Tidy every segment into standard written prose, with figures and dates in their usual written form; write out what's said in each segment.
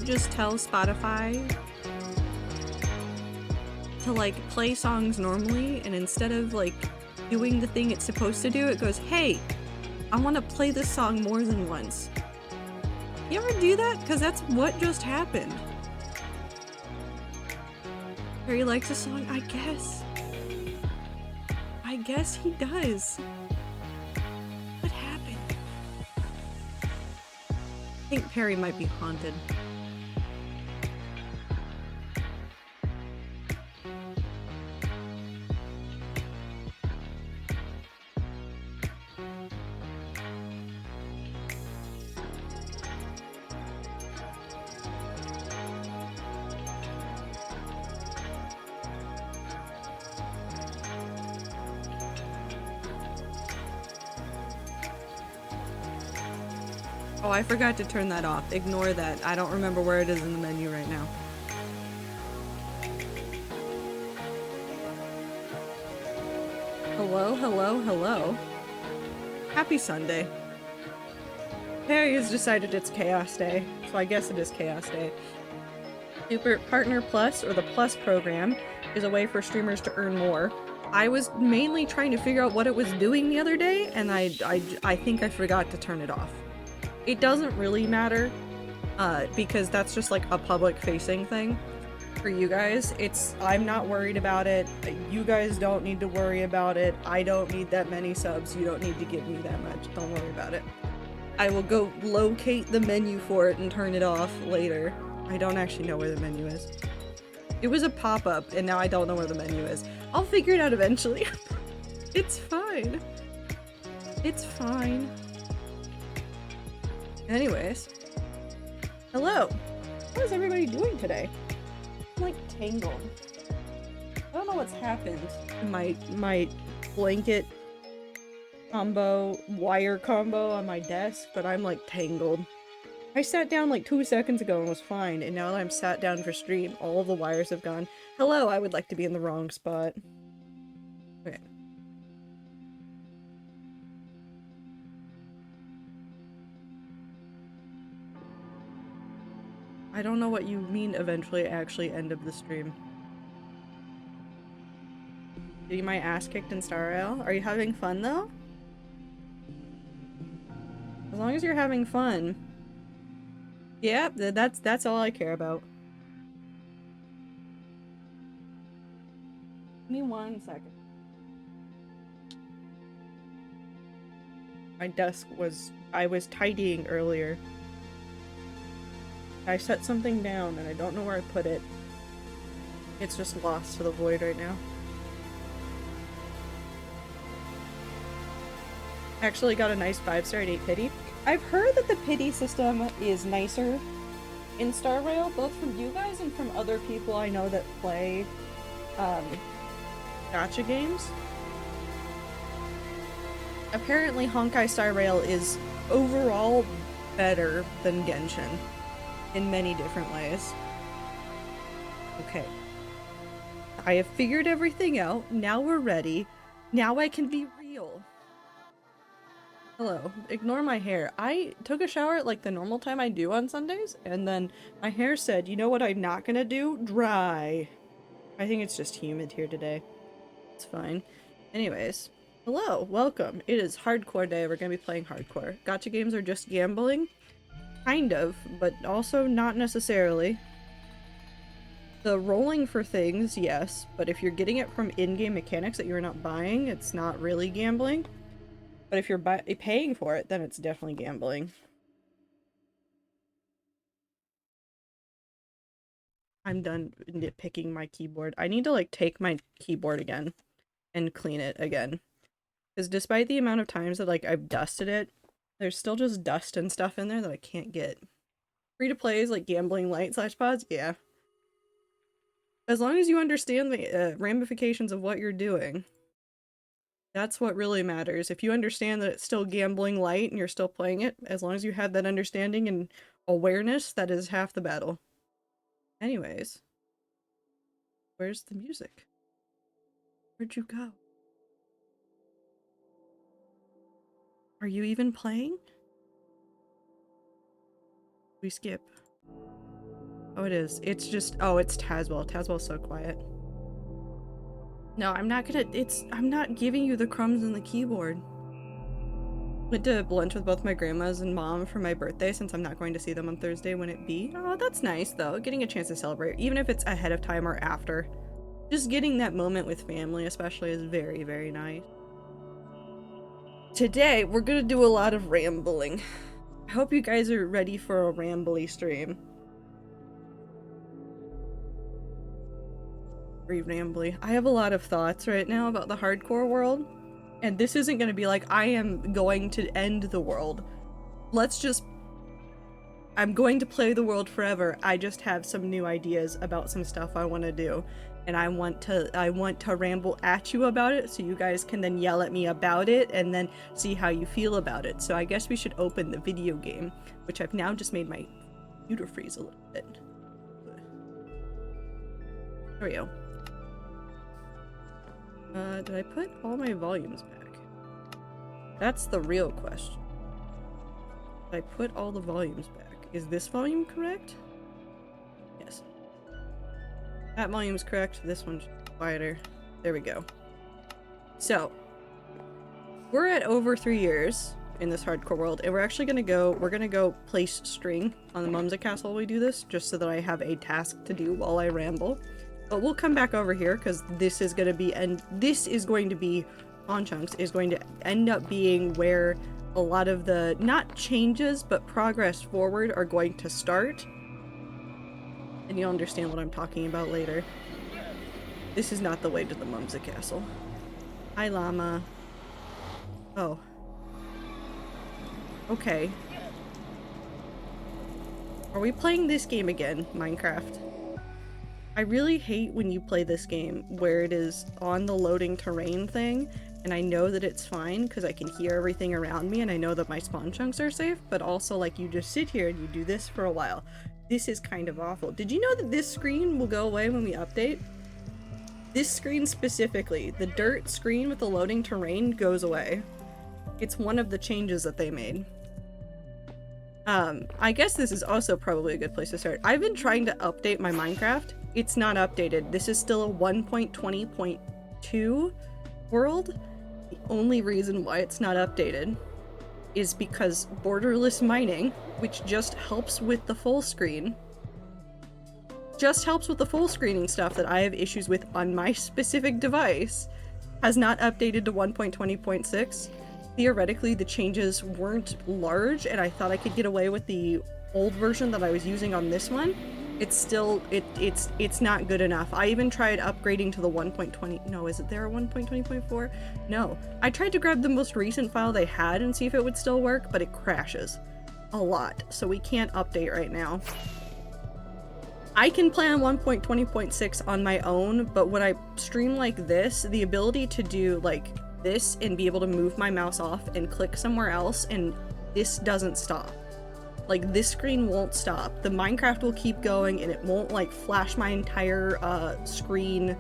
just tell Spotify to like play songs normally, and instead of like doing the thing it's supposed to do, it goes, hey, I want to play this song more than once. You ever do that? Because that's what just happened. Harry likes a song, I guess. I guess he does. What happened? I think Perry might be haunted. Oh, I forgot to turn that off. Ignore that. I don't remember where it is in the menu right now. Hello, hello, hello. Happy Sunday. Perry has decided it's Chaos Day, so I guess it is Chaos Day. Super Partner Plus, or the Plus program, is a way for streamers to earn more. I was mainly trying to figure out what it was doing the other day, and I think I forgot to turn it off. It doesn't really matter, because that's just like a public-facing thing for you guys. I'm not worried about it. You guys don't need to worry about it. I don't need that many subs. You don't need to give me that much. Don't worry about it. I will go locate the menu for it and turn it off later. I don't actually know where the menu is. It was a pop-up, and now I don't know where the menu is. I'll figure it out eventually. It's fine. It's fine. Anyways. Hello! What is everybody doing today? I'm like tangled. I don't know what's happened to my blanket combo, wire combo on my desk, but I'm like tangled. I sat down like 2 seconds ago and was fine, and now that I'm sat down for stream, all of the wires have gone. Hello, I would like to be in the wrong spot. Okay. I don't know what you mean eventually actually end of the stream. Getting my ass kicked in Star Rail? Are you having fun though? As long as you're having fun. Yeah, that's all I care about. Give me 1 second. My desk I was tidying earlier. I set something down and I don't know where I put it. It's just lost to the void right now. Actually got a nice 5-star at 8 pity. I've heard that the pity system is nicer in Star Rail, both from you guys and from other people I know that play gacha games. Apparently Honkai Star Rail is overall better than Genshin in many different ways. Okay. I have figured everything out. Now we're ready. Now I can be real. Hello. Ignore my hair. I took a shower at like the normal time I do on Sundays, and then my hair said, you know what I'm not gonna do? Dry. I think it's just humid here today. It's fine. Anyways. Hello. Welcome. It is hardcore day. We're gonna be playing hardcore. Gacha games are just gambling. Kind of, but also not necessarily. The rolling for things, yes, but if you're getting it from in-game mechanics that you're not buying, it's not really gambling. But if you're paying for it, then it's definitely gambling. I'm done nitpicking my keyboard. I need to like take my keyboard again and clean it again. Because despite the amount of times that like I've dusted it, there's still just dust and stuff in there that I can't get. Free-to-plays like Gambling Light / pods, yeah. As long as you understand the ramifications of what you're doing, that's what really matters. If you understand that it's still Gambling Light and you're still playing it, as long as you have that understanding and awareness, that is half the battle. Anyways. Where's the music? Where'd you go? Are you even playing? We skip. Oh, it is. It's just, oh, it's Tazwell. Tazwell's so quiet. No, I'm not gonna, I'm not giving you the crumbs on the keyboard. Went to lunch with both my grandmas and mom for my birthday since I'm not going to see them on Thursday when it be. Oh, that's nice though. Getting a chance to celebrate, even if it's ahead of time or after. Just getting that moment with family especially is very, very nice. Today, we're gonna do a lot of rambling. I hope you guys are ready for a rambly stream. Rambly. I have a lot of thoughts right now about the hardcore world. And this isn't going to be like, I am going to end the world. I'm going to play the world forever. I just have some new ideas about some stuff I want to do. And I want to ramble at you about it so you guys can then yell at me about it and then see how you feel about it. So I guess we should open the video game, which I've now just made my computer freeze a little bit. There we go. Did I put all my volumes back? That's the real question. Did I put all the volumes back? Is this volume correct? Yes. That volume's correct. This one's quieter. There we go. So, we're at over 3 years in this hardcore world, and we're gonna go place string on the Mumsy Castle while we do this, just so that I have a task to do while I ramble. But we'll come back over here because this is going to be on chunks is going to end up being where a lot of the not changes but progress forward are going to start, and you'll understand what I'm talking about later. This is not the way to the Mumsy Castle. Hi, llama. Oh, okay. Are we playing this game again, Minecraft? I really hate when you play this game where it is on the loading terrain thing, and I know that it's fine because I can hear everything around me and I know that my spawn chunks are safe, but also like you just sit here and you do this for a while. This is kind of awful. Did you know that this screen will go away when we update? This screen specifically, the dirt screen with the loading terrain, goes away. It's one of the changes that they made. I guess this is also probably a good place to start. I've been trying to update my Minecraft. It's not updated. This is still a 1.20.2 world. The only reason why it's not updated is because borderless mining, which just helps with the full screen, screening stuff that I have issues with on my specific device, has not updated to 1.20.6. Theoretically, the changes weren't large, and I thought I could get away with the old version that I was using on this one. It's still, it's not good enough. I even tried upgrading to the 1.20, no, is it there a 1.20.4? No. I tried to grab the most recent file they had and see if it would still work, but it crashes a lot, so we can't update right now. I can play on 1.20.6 on my own, but when I stream like this, the ability to do like this and be able to move my mouse off and click somewhere else, and this doesn't stop. Like, this screen won't stop. The Minecraft will keep going and it won't like flash my entire screen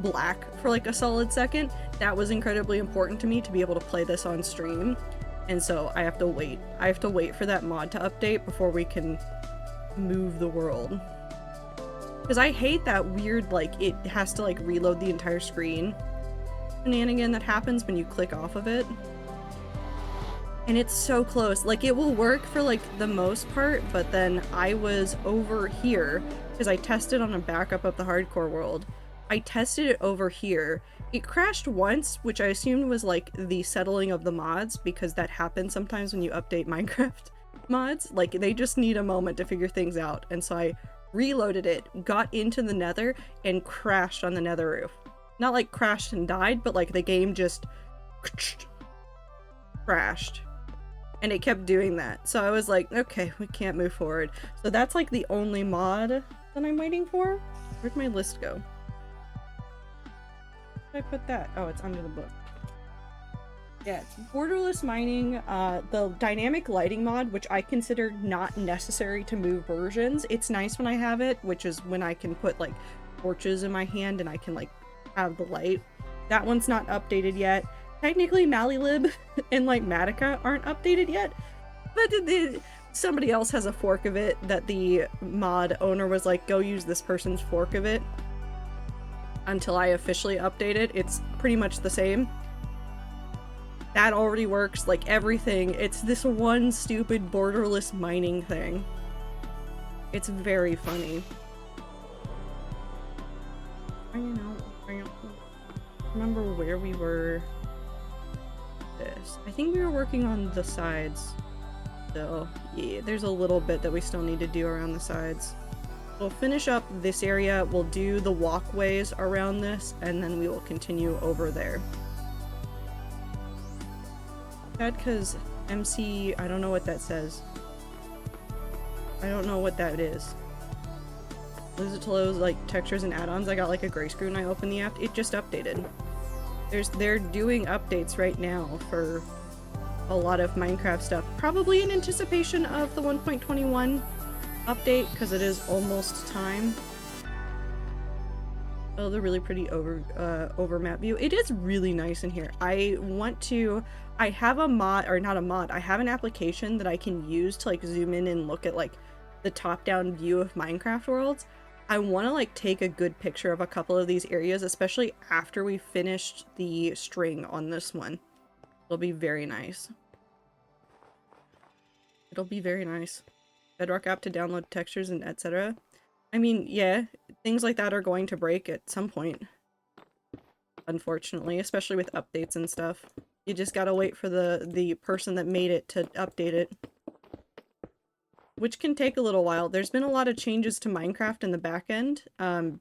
black for like a solid second. That was incredibly important to me to be able to play this on stream, and so I have to wait. I have to wait for that mod to update before we can move the world. Because I hate that weird, like, it has to like reload the entire screen shenanigan that happens when you click off of it. And it's so close. Like, it will work for like the most part, but then I was over here because I tested on a backup of the hardcore world. I tested it over here. It crashed once, which I assumed was like the settling of the mods, because that happens sometimes when you update Minecraft mods. Like, they just need a moment to figure things out. And so I reloaded it, got into the nether, and crashed on the nether roof. Not like crashed and died, but like the game just crashed. And it kept doing that. So I was like, okay, we can't move forward. So that's like the only mod that I'm waiting for. Where'd my list go? Where did I put that? Oh, it's under the book. Yeah, it's borderless mining, the dynamic lighting mod, which I consider not necessary to move versions. It's nice when I have it, which is when I can put like torches in my hand and I can like have the light. That one's not updated yet. Technically, Malilib and like Matica aren't updated yet, but somebody else has a fork of it that the mod owner was like, go use this person's fork of it until I officially update it. It's pretty much the same. That already works, like everything. It's this one stupid borderless mining thing. It's very funny. I don't remember where we were. I think we were working on the sides. So, yeah, there's a little bit that we still need to do around the sides. We'll finish up this area, we'll do the walkways around this, and then we will continue over there. That because MC, I don't know what that says. I don't know what that is. Lose it to those like textures and add-ons. I got like a gray screen when I opened the app. It just updated. They're doing updates right now for a lot of Minecraft stuff. Probably in anticipation of the 1.21 update, because it is almost time. Oh, the really pretty over map view. It is really nice in here. I have a mod, or not a mod, I have an application that I can use to like zoom in and look at like the top-down view of Minecraft worlds. I want to like take a good picture of a couple of these areas, especially after we finished the string on this one. It'll be very nice. It'll be very nice. Bedrock app to download textures and etc. I mean, yeah, things like that are going to break at some point. Unfortunately, especially with updates and stuff. You just gotta wait for the person that made it to update it. Which can take a little while. There's been a lot of changes to Minecraft in the back end.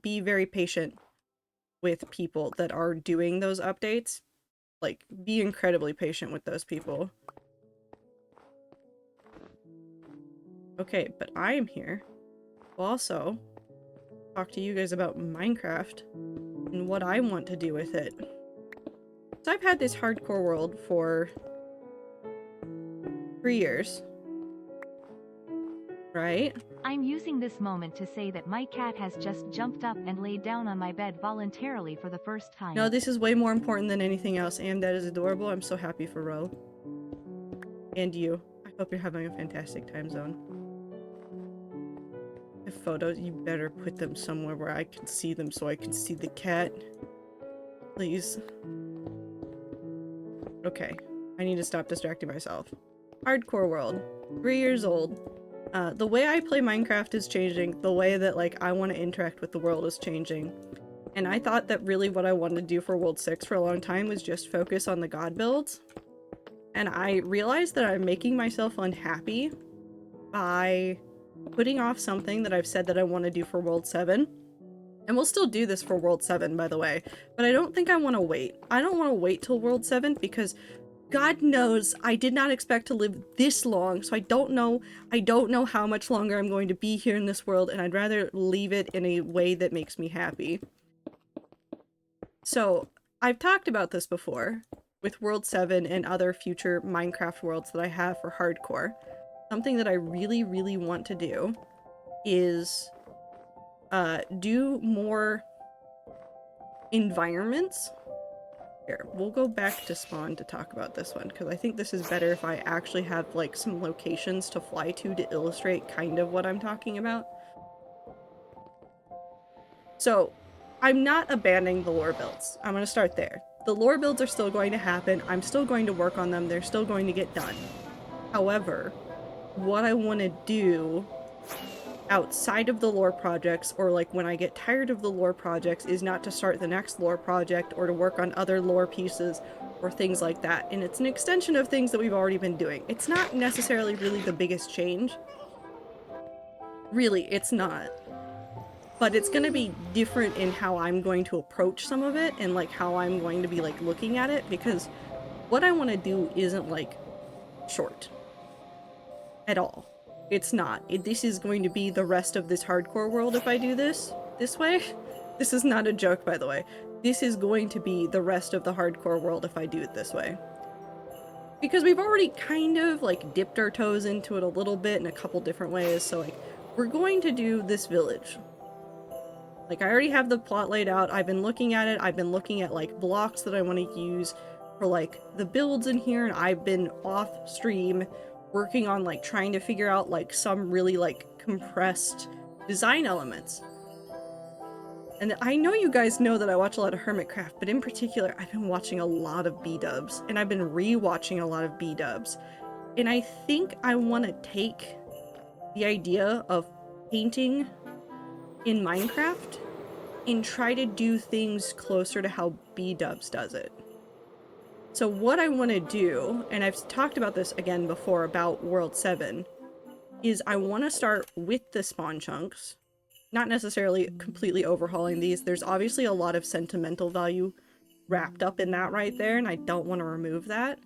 Be very patient with people that are doing those updates. Like, be incredibly patient with those people. Okay, but I am here to also talk to you guys about Minecraft and what I want to do with it. So I've had this hardcore world for 3 years. Right? I'm using this moment to say that my cat has just jumped up and laid down on my bed voluntarily for the first time. No, this is way more important than anything else, and that is adorable. I'm so happy for Ro. And you. I hope you're having a fantastic time zone. The photos, you better put them somewhere where I can see them so I can see the cat. Please. Okay. I need to stop distracting myself. Hardcore world. 3 years old. The way I play Minecraft is changing. The way that, like, I want to interact with the world is changing. And I thought that really what I wanted to do for World 6 for a long time was just focus on the god builds. And I realized that I'm making myself unhappy by putting off something that I've said that I want to do for World 7. And we'll still do this for World 7, by the way. But I don't think I want to wait. I don't want to wait till World 7 because God knows I did not expect to live this long, so I don't know how much longer I'm going to be here in this world, and I'd rather leave it in a way that makes me happy. So, I've talked about this before, with World 7 and other future Minecraft worlds that I have for hardcore. Something that I really, really want to do is do more environments. Here, we'll go back to spawn to talk about this one, because I think this is better if I actually have, like, some locations to fly to illustrate kind of what I'm talking about. So, I'm not abandoning the lore builds. I'm going to start there. The lore builds are still going to happen. I'm still going to work on them. They're still going to get done. However, what I want to do outside of the lore projects, or like when I get tired of the lore projects, is not to start the next lore project or to work on other lore pieces or things like that. And it's an extension of things that we've already been doing. It's not necessarily really the biggest change. Really, it's not. But it's going to be different in how I'm going to approach some of it and like how I'm going to be like looking at it, because what I want to do isn't like short at all. It's not. This is going to be the rest of this hardcore world if I do this way. This is not a joke, by the way. This is going to be the rest of the hardcore world if I do it this way. Because we've already kind of, like, dipped our toes into it a little bit in a couple different ways, so, like, we're going to do this village. Like, I already have the plot laid out. I've been looking at it. I've been looking at, like, blocks that I want to use for, like, the builds in here, and I've been off stream working on like trying to figure out like some really like compressed design elements. And I know you guys know that I watch a lot of Hermitcraft, but in particular, I've been watching a lot of B-dubs, and I've been re-watching a lot of B-dubs. And I think I want to take the idea of painting in Minecraft and try to do things closer to how B-dubs does it. So what I want to do, and I've talked about this again before about World 7, is I want to start with the spawn chunks. Not necessarily completely overhauling these. There's obviously a lot of sentimental value wrapped up in that right there, and I don't want to remove that.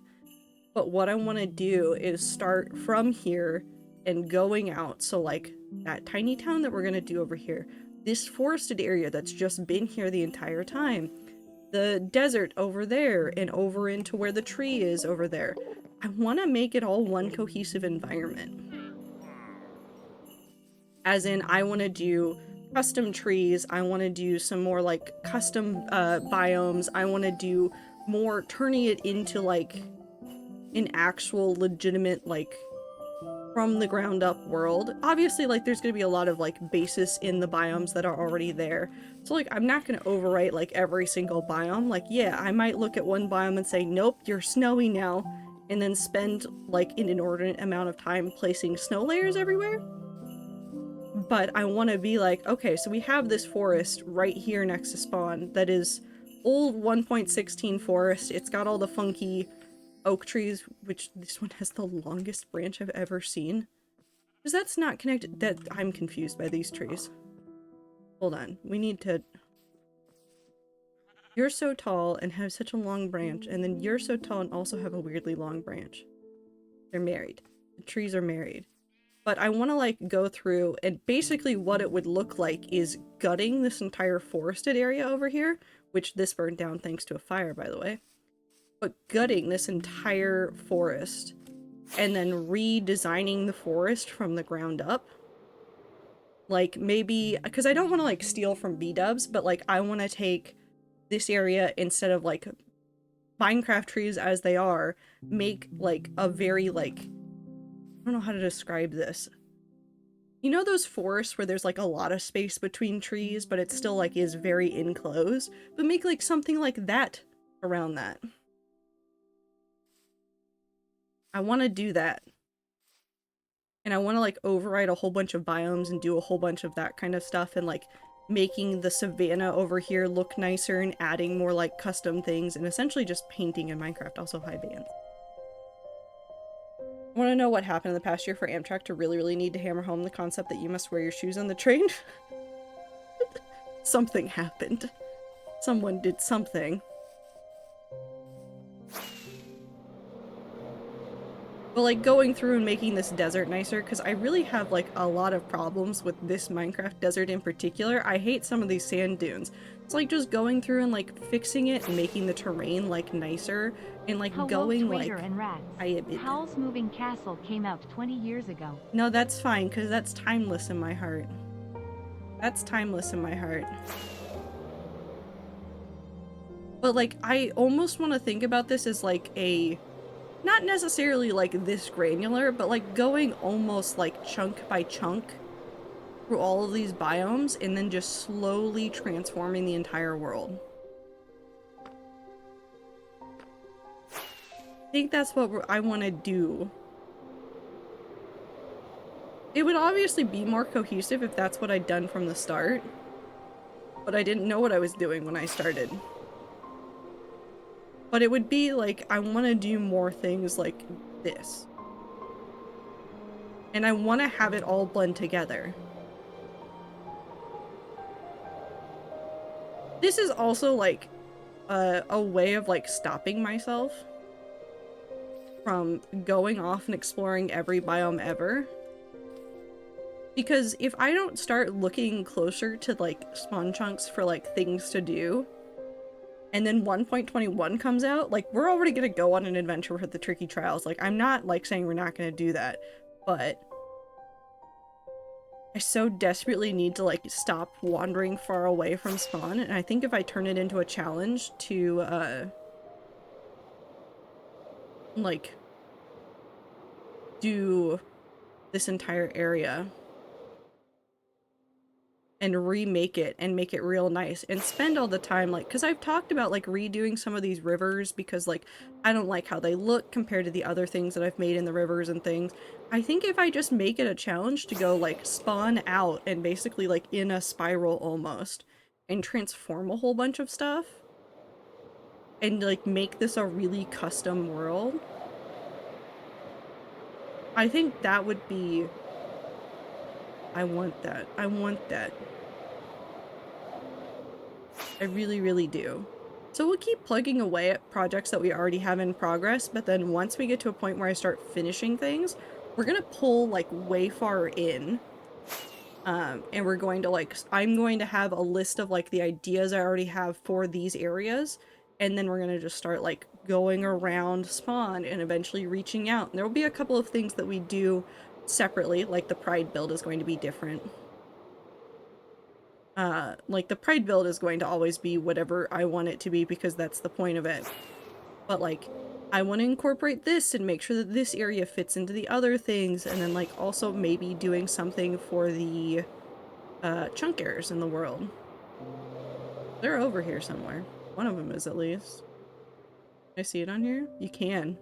But what I want to do is start from here and going out. So like that tiny town that we're going to do over here, this forested area that's just been here the entire time, the desert over there, and over into where the tree is over there. I want to make it all one cohesive environment. As in, I want to do custom trees, I want to do some more like custom biomes, I want to do more turning it into like an actual legitimate like from the ground up world. Obviously like there's gonna be a lot of like basis in the biomes that are already there, so like I'm not gonna overwrite like every single biome. Like yeah, I might look at one biome and say nope, you're snowy now, and then spend like an inordinate amount of time placing snow layers everywhere. But I want to be like, okay, so we have this forest right here next to spawn that is old 1.16 forest. It's got all the funky oak trees, which this one has the longest branch I've ever seen. Because that's not connected. That I'm confused by these trees. Hold on. We need to... You're so tall and have such a long branch, and then you're so tall and also have a weirdly long branch. They're married. The trees are married. But I want to like go through, and basically what it would look like is gutting this entire forested area over here, which this burned down thanks to a fire, by the way. But gutting this entire forest and then redesigning the forest from the ground up. Like maybe, because I don't want to like steal from B-dubs, but like I want to take this area, instead of like Minecraft trees as they are, make like a very like, I don't know how to describe this. You know those forests where there's like a lot of space between trees, but it still like is very enclosed? But make like something like that around that. I want to do that. And I want to like override a whole bunch of biomes and do a whole bunch of that kind of stuff, and like making the savanna over here look nicer and adding more like custom things, and essentially just painting in Minecraft. Also high bands. I want to know what happened in the past year for Amtrak to really need to hammer home the concept that you must wear your shoes on the train. Something happened. Someone did something. But like going through and making this desert nicer, because I really have like a lot of problems with this Minecraft desert in particular. I hate some of these sand dunes. It's like just going through and like fixing it and making the terrain like nicer, and like Hello, going Trader like... and Rats. Howl's Moving Castle came out 20 years ago. No, that's fine, because that's timeless in my heart. That's timeless in my heart. But like, I almost want to think about this as like a... Not necessarily like this granular, but like going almost like chunk by chunk through all of these biomes and then just slowly transforming the entire world. I think that's what I want to do. It would obviously be more cohesive if that's what I'd done from the start, but I didn't know what I was doing when I started. But it would be like, I want to do more things like this. And I want to have it all blend together. This is also like a way of like stopping myself from going off and exploring every biome ever. Because if I don't start looking closer to like spawn chunks for like things to do, and then 1.21 comes out, like, we're already gonna go on an adventure with the Tricky Trials. Like, I'm not, like, saying we're not gonna do that, but I so desperately need to, like, stop wandering far away from spawn, and I think if I turn it into a challenge to, like, do this entire area and remake it and make it real nice and spend all the time, like, because I've talked about like redoing some of these rivers because like I don't like how they look compared to the other things that I've made in the rivers and things. I think if I just make it a challenge to go like spawn out and basically like in a spiral almost and transform a whole bunch of stuff and like make this a really custom world, I think that would be, I want that. I want that. I really, really do. So we'll keep plugging away at projects that we already have in progress, but then once we get to a point where I start finishing things, we're gonna pull like way far in. And we're going to like, I'm going to have a list of like the ideas I already have for these areas, and then we're gonna just start like going around spawn and eventually reaching out. And there will be a couple of things that we do separately, like the Pride build is going to be different. Like the Pride build is going to always be whatever I want it to be because that's the point of it. But like, I want to incorporate this and make sure that this area fits into the other things, and then like also maybe doing something for the chunk errors in the world. They're over here somewhere. One of them is at least. Can I see it on here? You can.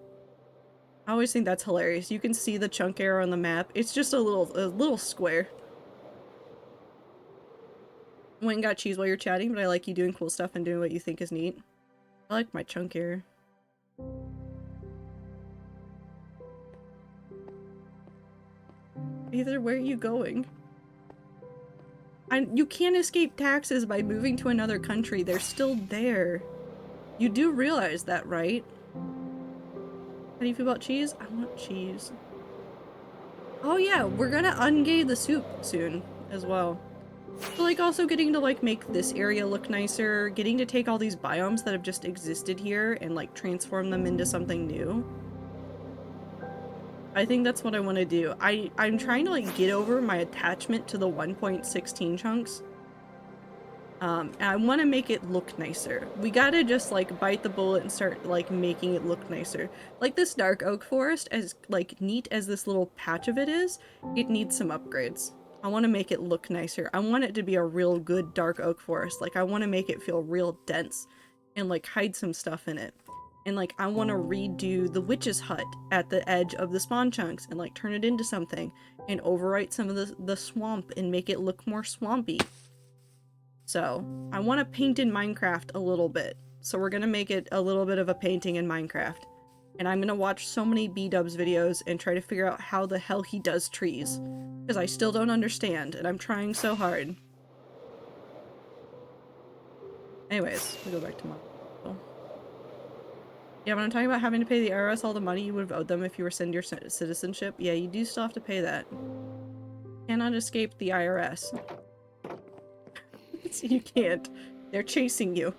I always think that's hilarious. You can see the chunk error on the map. It's just a little square. Went and got cheese while you're chatting, but I like you doing cool stuff and doing what you think is neat. I like my chunk error. Either, where are you going? You can't escape taxes by moving to another country. They're still there. You do realize that, right? How do you feel about cheese? I want cheese. Oh yeah, we're gonna ungay the soup soon as well. So like also getting to like make this area look nicer, getting to take all these biomes that have just existed here and like transform them into something new. I think that's what I want to do. I'm trying to like get over my attachment to the 1.16 chunks. And I want to make it look nicer. We gotta just like bite the bullet and start like making it look nicer. Like this dark oak forest, as like neat as this little patch of it is, it needs some upgrades. I want to make it look nicer. I want it to be a real good dark oak forest. Like I want to make it feel real dense and like hide some stuff in it. And like I want to redo the witch's hut at the edge of the spawn chunks and like turn it into something and overwrite some of the swamp and make it look more swampy. So I want to paint in Minecraft a little bit. So we're gonna make it a little bit of a painting in Minecraft. And I'm gonna watch so many B-dubs videos and try to figure out how the hell he does trees. Because I still don't understand, and I'm trying so hard. Anyways, we go back to Marvel. Yeah, when I'm talking about having to pay the IRS all the money you would have owed them if you were sent your citizenship, yeah, you do still have to pay that. Cannot escape the IRS. You can't. They're chasing you.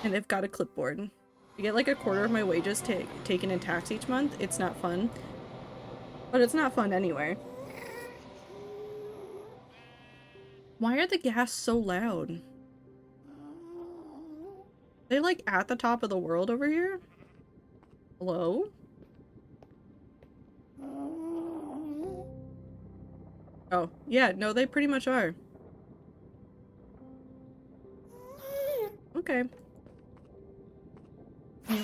And they've got a clipboard. I get like a quarter of my wages taken in tax each month. It's not fun. But it's not fun anyway. Why are the gas so loud? They like at the top of the world over here? Hello? Oh, yeah, no, they pretty much are. Okay. I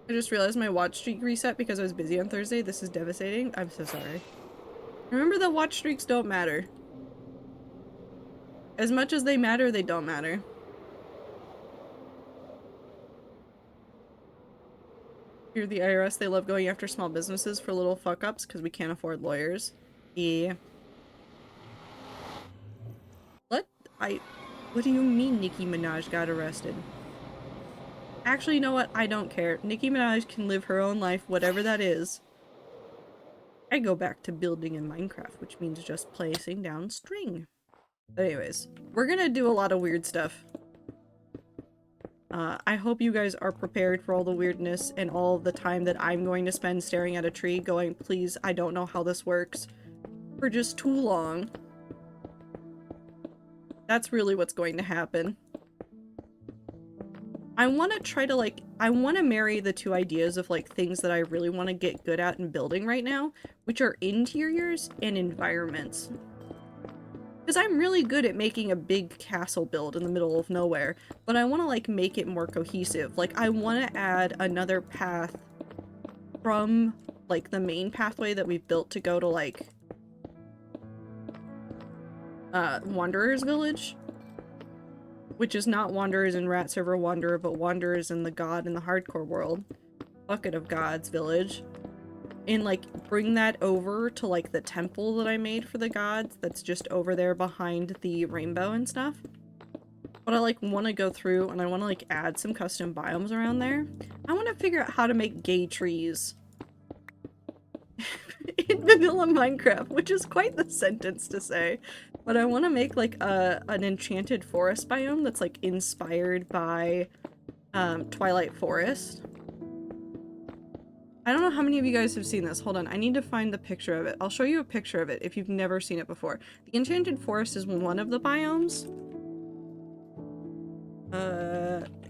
just realized my watch streak reset because I was busy on Thursday. This is devastating. I'm so sorry. Remember that watch streaks don't matter. As much as they matter, they don't matter. Here, the IRS, they love going after small businesses for little fuck-ups because we can't afford lawyers. Yeah. What do you mean Nicki Minaj got arrested? Actually, you know what? I don't care. Nicki Minaj can live her own life, whatever that is. I go back to building in Minecraft, which means just placing down string. But anyways, we're gonna do a lot of weird stuff. I hope you guys are prepared for all the weirdness and all the time that I'm going to spend staring at a tree going, please, I don't know how this works, for just too long. That's really what's going to happen. I want to try to like, I want to marry the two ideas of like things that I really want to get good at in building right now, which are interiors and environments. Because I'm really good at making a big castle build in the middle of nowhere, but I want to like make it more cohesive. Like I want to add another path from like the main pathway that we've built to go to like Wanderer's Village, which is not Wanderers in Rat Server Wanderer, but Wanderers in the God in the Hardcore world. Bucket of Gods Village. And like bring that over to like the temple that I made for the gods that's just over there behind the rainbow and stuff. But I like want to go through and I want to like add some custom biomes around there. I want to figure out how to make gay trees in vanilla Minecraft, which is quite the sentence to say. But I want to make like an enchanted forest biome that's like inspired by Twilight Forest. I don't know how many of you guys have seen this. Hold on, I need to find the picture of it. I'll show you a picture of it if you've never seen it before. The Enchanted Forest is one of the biomes.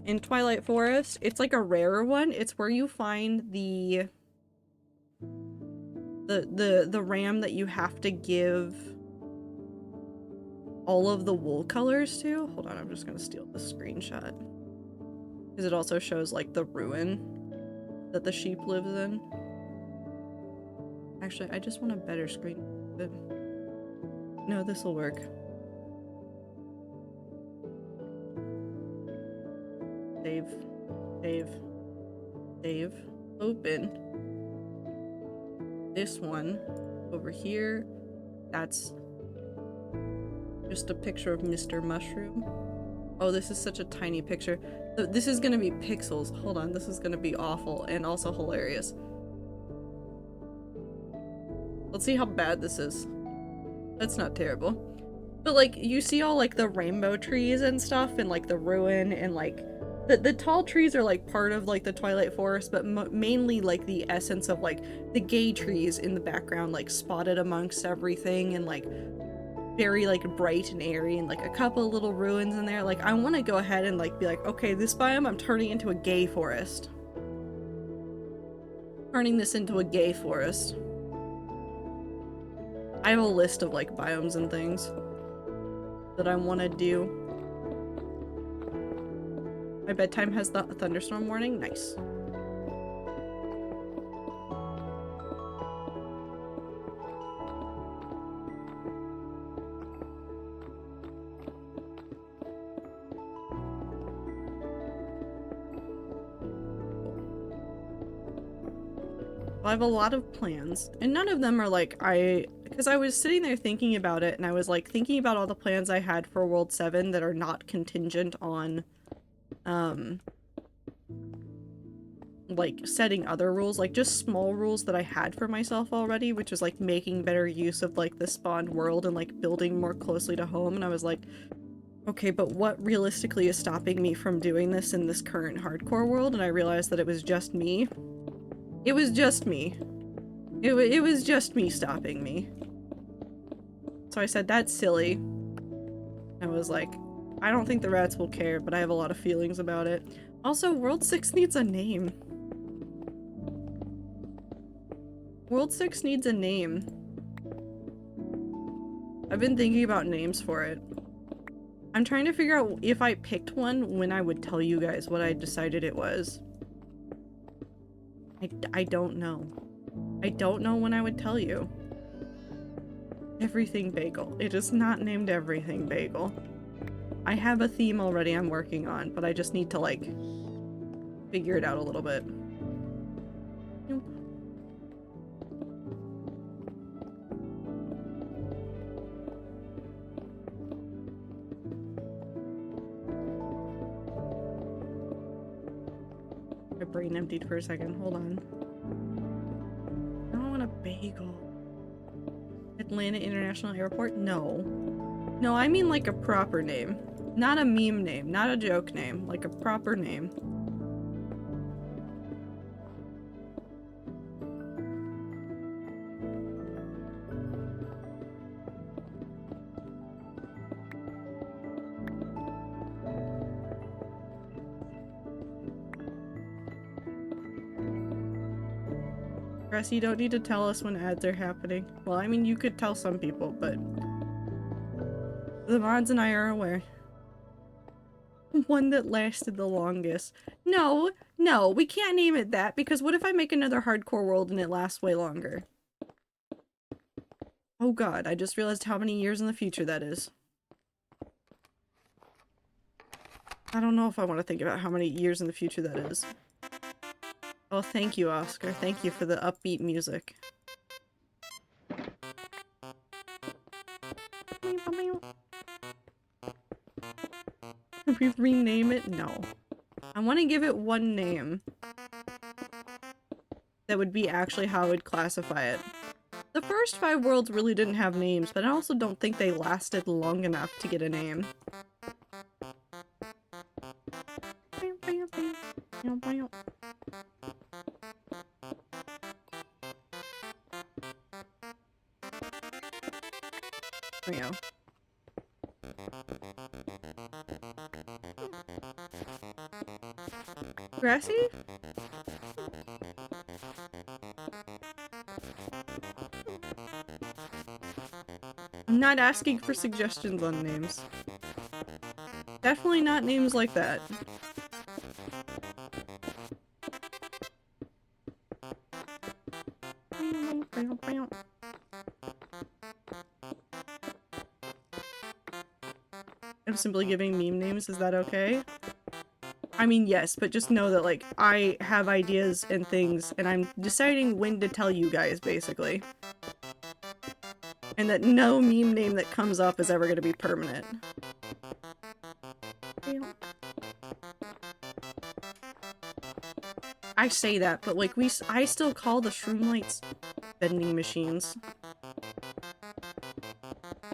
In Twilight Forest, it's like a rarer one. It's where you find the ram that you have to give all of the wool colors to. Hold on, I'm just gonna steal the screenshot. Because it also shows like the ruin that the sheep lives in. Actually, I just want a better screen. But no, this will work. Save. Save. Save. Open. This one over here, that's just a picture of Mr. Mushroom. Oh, this is such a tiny picture. This is gonna be pixels. Hold on, this is gonna be awful and also hilarious. Let's see how bad this is. That's not terrible. But like, you see all like the rainbow trees and stuff and like the ruin and like the tall trees are like part of like the Twilight Forest, but mainly like the essence of like the gay trees in the background, like spotted amongst everything and like very like bright and airy and like a couple little ruins in there. Like I want to go ahead and like be like, okay, this biome I'm turning into a gay forest. Turning this into a gay forest. I have a list of like biomes and things that I want to do. My bedtime has the thunderstorm warning. Nice. I have a lot of plans, and none of them are like because I was sitting there thinking about it, and I was like thinking about all the plans I had for World 7 that are not contingent on like setting other rules, like just small rules that I had for myself already, which was like making better use of like the spawned world and like building more closely to home. And I was like, okay, but what realistically is stopping me from doing this in this current hardcore world? And I realized that it was just me. It was just me. It was just me stopping me. So I said, that's silly. I was like, I don't think the rats will care, but I have a lot of feelings about it. Also, World 6 needs a name. World 6 needs a name. I've been thinking about names for it. I'm trying to figure out if I picked one when I would tell you guys what I decided it was. I don't know. I don't know when I would tell you. Everything Bagel. It is not named Everything Bagel. I have a theme already I'm working on, but I just need to like figure it out a little bit. Nope. My brain emptied for a second. Hold on. I don't want a bagel. Atlanta International Airport? No. No, I mean like a proper name. Not a meme name, not a joke name, like a proper name. Grassy, you don't need to tell us when ads are happening. Well, I mean, you could tell some people, but the mods and I are aware. One that lasted the longest. No, no, we can't name it that, because what if I make another hardcore world and it lasts way longer? Oh god, I just realized how many years in the future that is. I don't know if I want to think about how many years in the future that is. Oh, thank you, Oscar. Thank you for the upbeat music. We rename it? No. I want to give it one name. That would be actually how I would classify it. The first 5 worlds really didn't have names, but I also don't think they lasted long enough to get a name. There we go. Grassy? I'm not asking for suggestions on names. Definitely not names like that. I'm simply giving meme names, is that okay? I mean, yes, but just know that, like, I have ideas and things, and I'm deciding when to tell you guys, basically. And that no meme name that comes up is ever gonna be permanent. I say that, but, like, I still call the Shroomlights vending machines.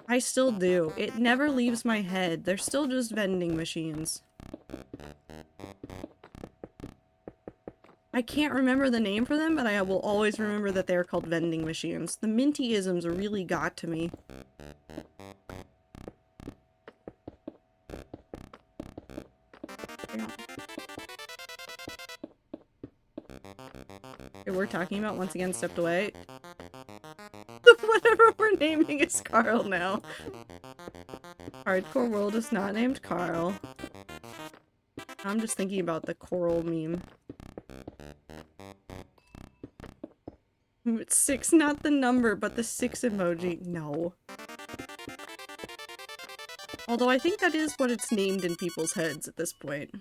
I still do. It never leaves my head. They're still just vending machines. I can't remember the name for them, but I will always remember that they're called vending machines. The minty-isms really got to me. Okay, we're talking about once again stepped away. Whatever we're naming is Carl now. Hardcore World is not named Carl. I'm just thinking about the coral meme. It's 6, not the number, but the 6 emoji. No. Although I think that is what it's named in people's heads at this point.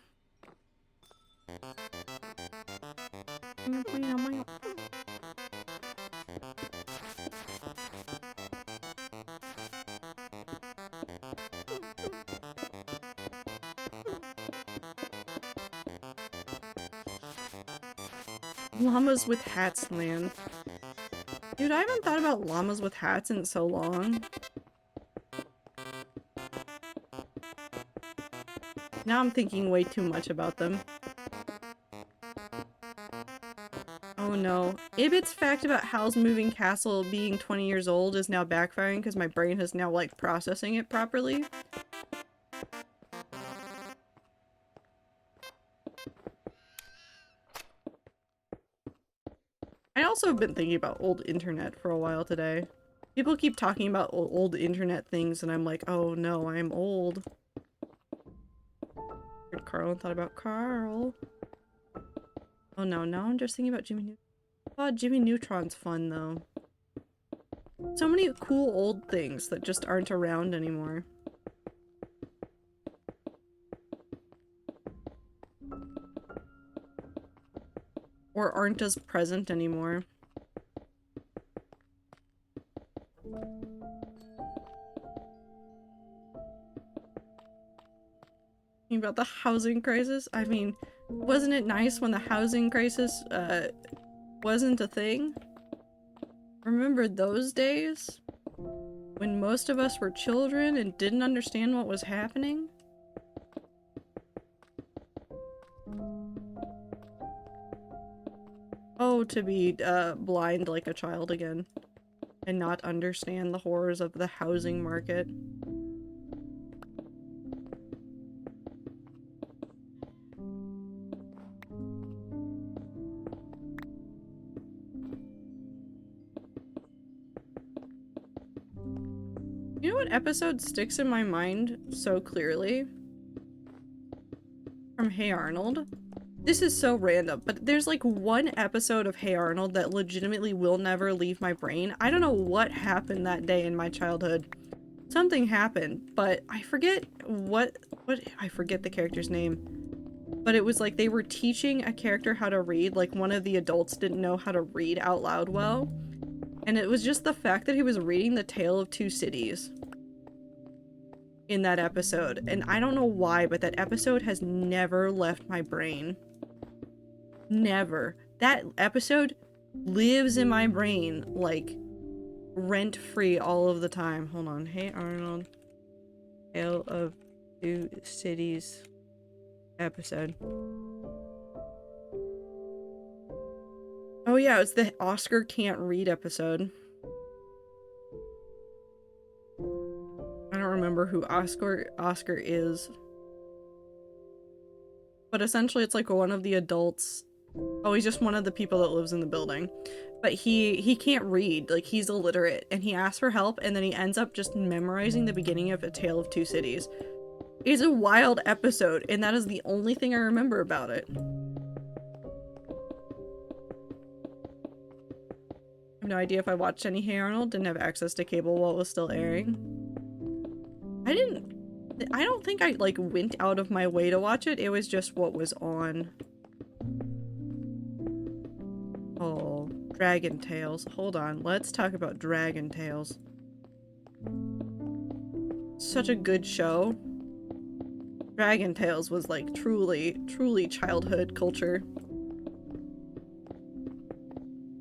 Llamas with hats land. Dude, I haven't thought about llamas with hats in so long. Now I'm thinking way too much about them. Oh no. Ibit's fact about Howl's Moving Castle being 20 years old is now backfiring because my brain is now, like, processing it properly. I also have been thinking about old internet for a while today. People keep talking about old internet things and I'm like, oh no, I'm old. Heard Carl and thought about Carl. Oh no, now I'm just thinking about Jimmy Neutron. Oh, Jimmy Neutron's fun though. So many cool old things that just aren't around anymore. Or aren't as present anymore. Thinking about the housing crisis? I mean, wasn't it nice when the housing crisis, wasn't a thing? Remember those days? When most of us were children and didn't understand what was happening? Oh, to be, blind like a child again. And not understand the horrors of the housing market. You know what episode sticks in my mind so clearly? From Hey Arnold. This is so random, but there's like one episode of Hey Arnold that legitimately will never leave my brain. I don't know what happened that day in my childhood. Something happened, but I forget I forget the character's name. But it was like they were teaching a character how to read, like one of the adults didn't know how to read out loud well. And it was just the fact that he was reading The Tale of Two Cities in that episode. And I don't know why, but that episode has never left my brain. Never. That episode lives in my brain, like, rent-free all of the time. Hold on. Hey Arnold. Tale of Two Cities episode. Oh yeah, it's the Oscar can't read episode. I don't remember who Oscar is. But essentially it's like one of the adults. Oh, he's just one of the people that lives in the building. But he can't read, like he's illiterate, and he asks for help, and then he ends up just memorizing the beginning of A Tale of Two Cities. It's a wild episode, and that is the only thing I remember about it. I have no idea if I watched any Hey Arnold, didn't have access to cable while it was still airing. I don't think I like went out of my way to watch it, it was just what was on. Oh, Dragon Tales. Hold on, let's talk about Dragon Tales. Such a good show. Dragon Tales was like truly childhood culture.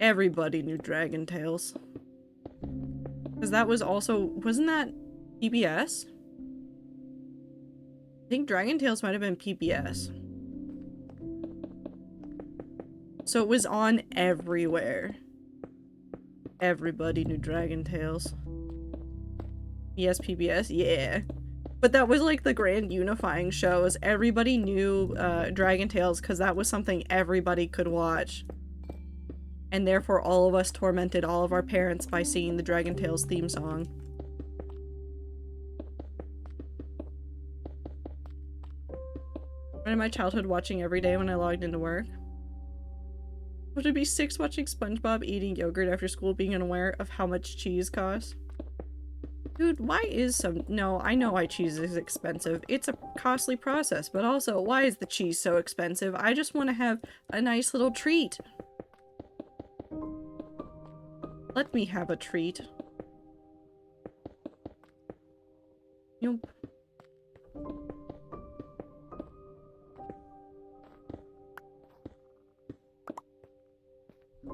Everybody knew Dragon Tales. Because that was also, wasn't that PBS? I think Dragon Tales might have been PBS. So it was on everywhere. Everybody knew Dragon Tales. Yes, PBS, yeah. But that was like the grand unifying show, is everybody knew Dragon Tales because that was something everybody could watch. And therefore all of us tormented all of our parents by singing the Dragon Tales theme song. In my childhood watching every day when I logged into work. Would it be 6 watching SpongeBob eating yogurt after school being unaware of how much cheese costs? Dude, why is some- no, I know why cheese is expensive. It's a costly process, but also, why is the cheese so expensive? I just want to have a nice little treat. Let me have a treat. Nope.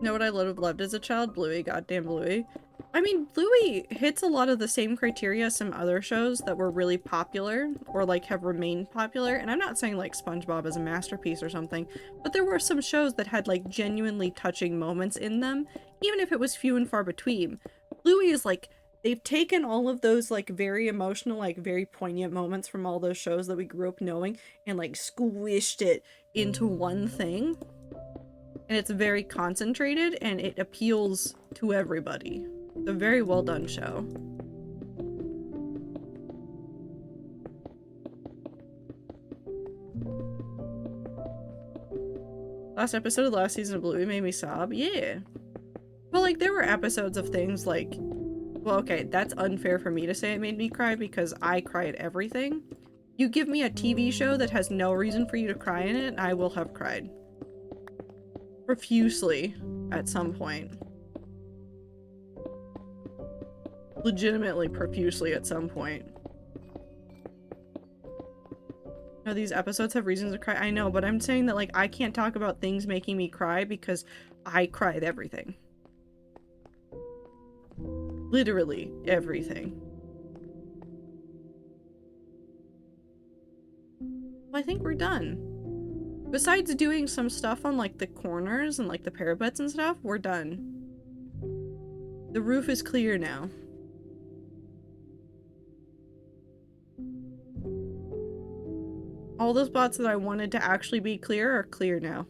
Know what I would have loved as a child? Bluey, goddamn Bluey. I mean, Bluey hits a lot of the same criteria as some other shows that were really popular, or like have remained popular, and I'm not saying like SpongeBob is a masterpiece or something, but there were some shows that had like genuinely touching moments in them, even if it was few and far between. Bluey is like, they've taken all of those like very emotional, like very poignant moments from all those shows that we grew up knowing and like squished it into one thing. And it's very concentrated and it appeals to everybody. It's a very well done show. Last episode of the last season of Bluey made me sob. Yeah. Well, like, there were episodes of things like... Well, okay, that's unfair for me to say it made me cry because I cry at everything. You give me a TV show that has no reason for you to cry in it, and I will have cried. Profusely at some point. Legitimately profusely at some point. No, these episodes have reasons to cry. I know, but I'm saying that, like, I can't talk about things making me cry because I cry at everything. Literally everything. Well, I think we're done. Besides doing some stuff on, like, the corners and, like, the parapets and stuff, we're done. The roof is clear now. All the spots that I wanted to actually be clear are clear now.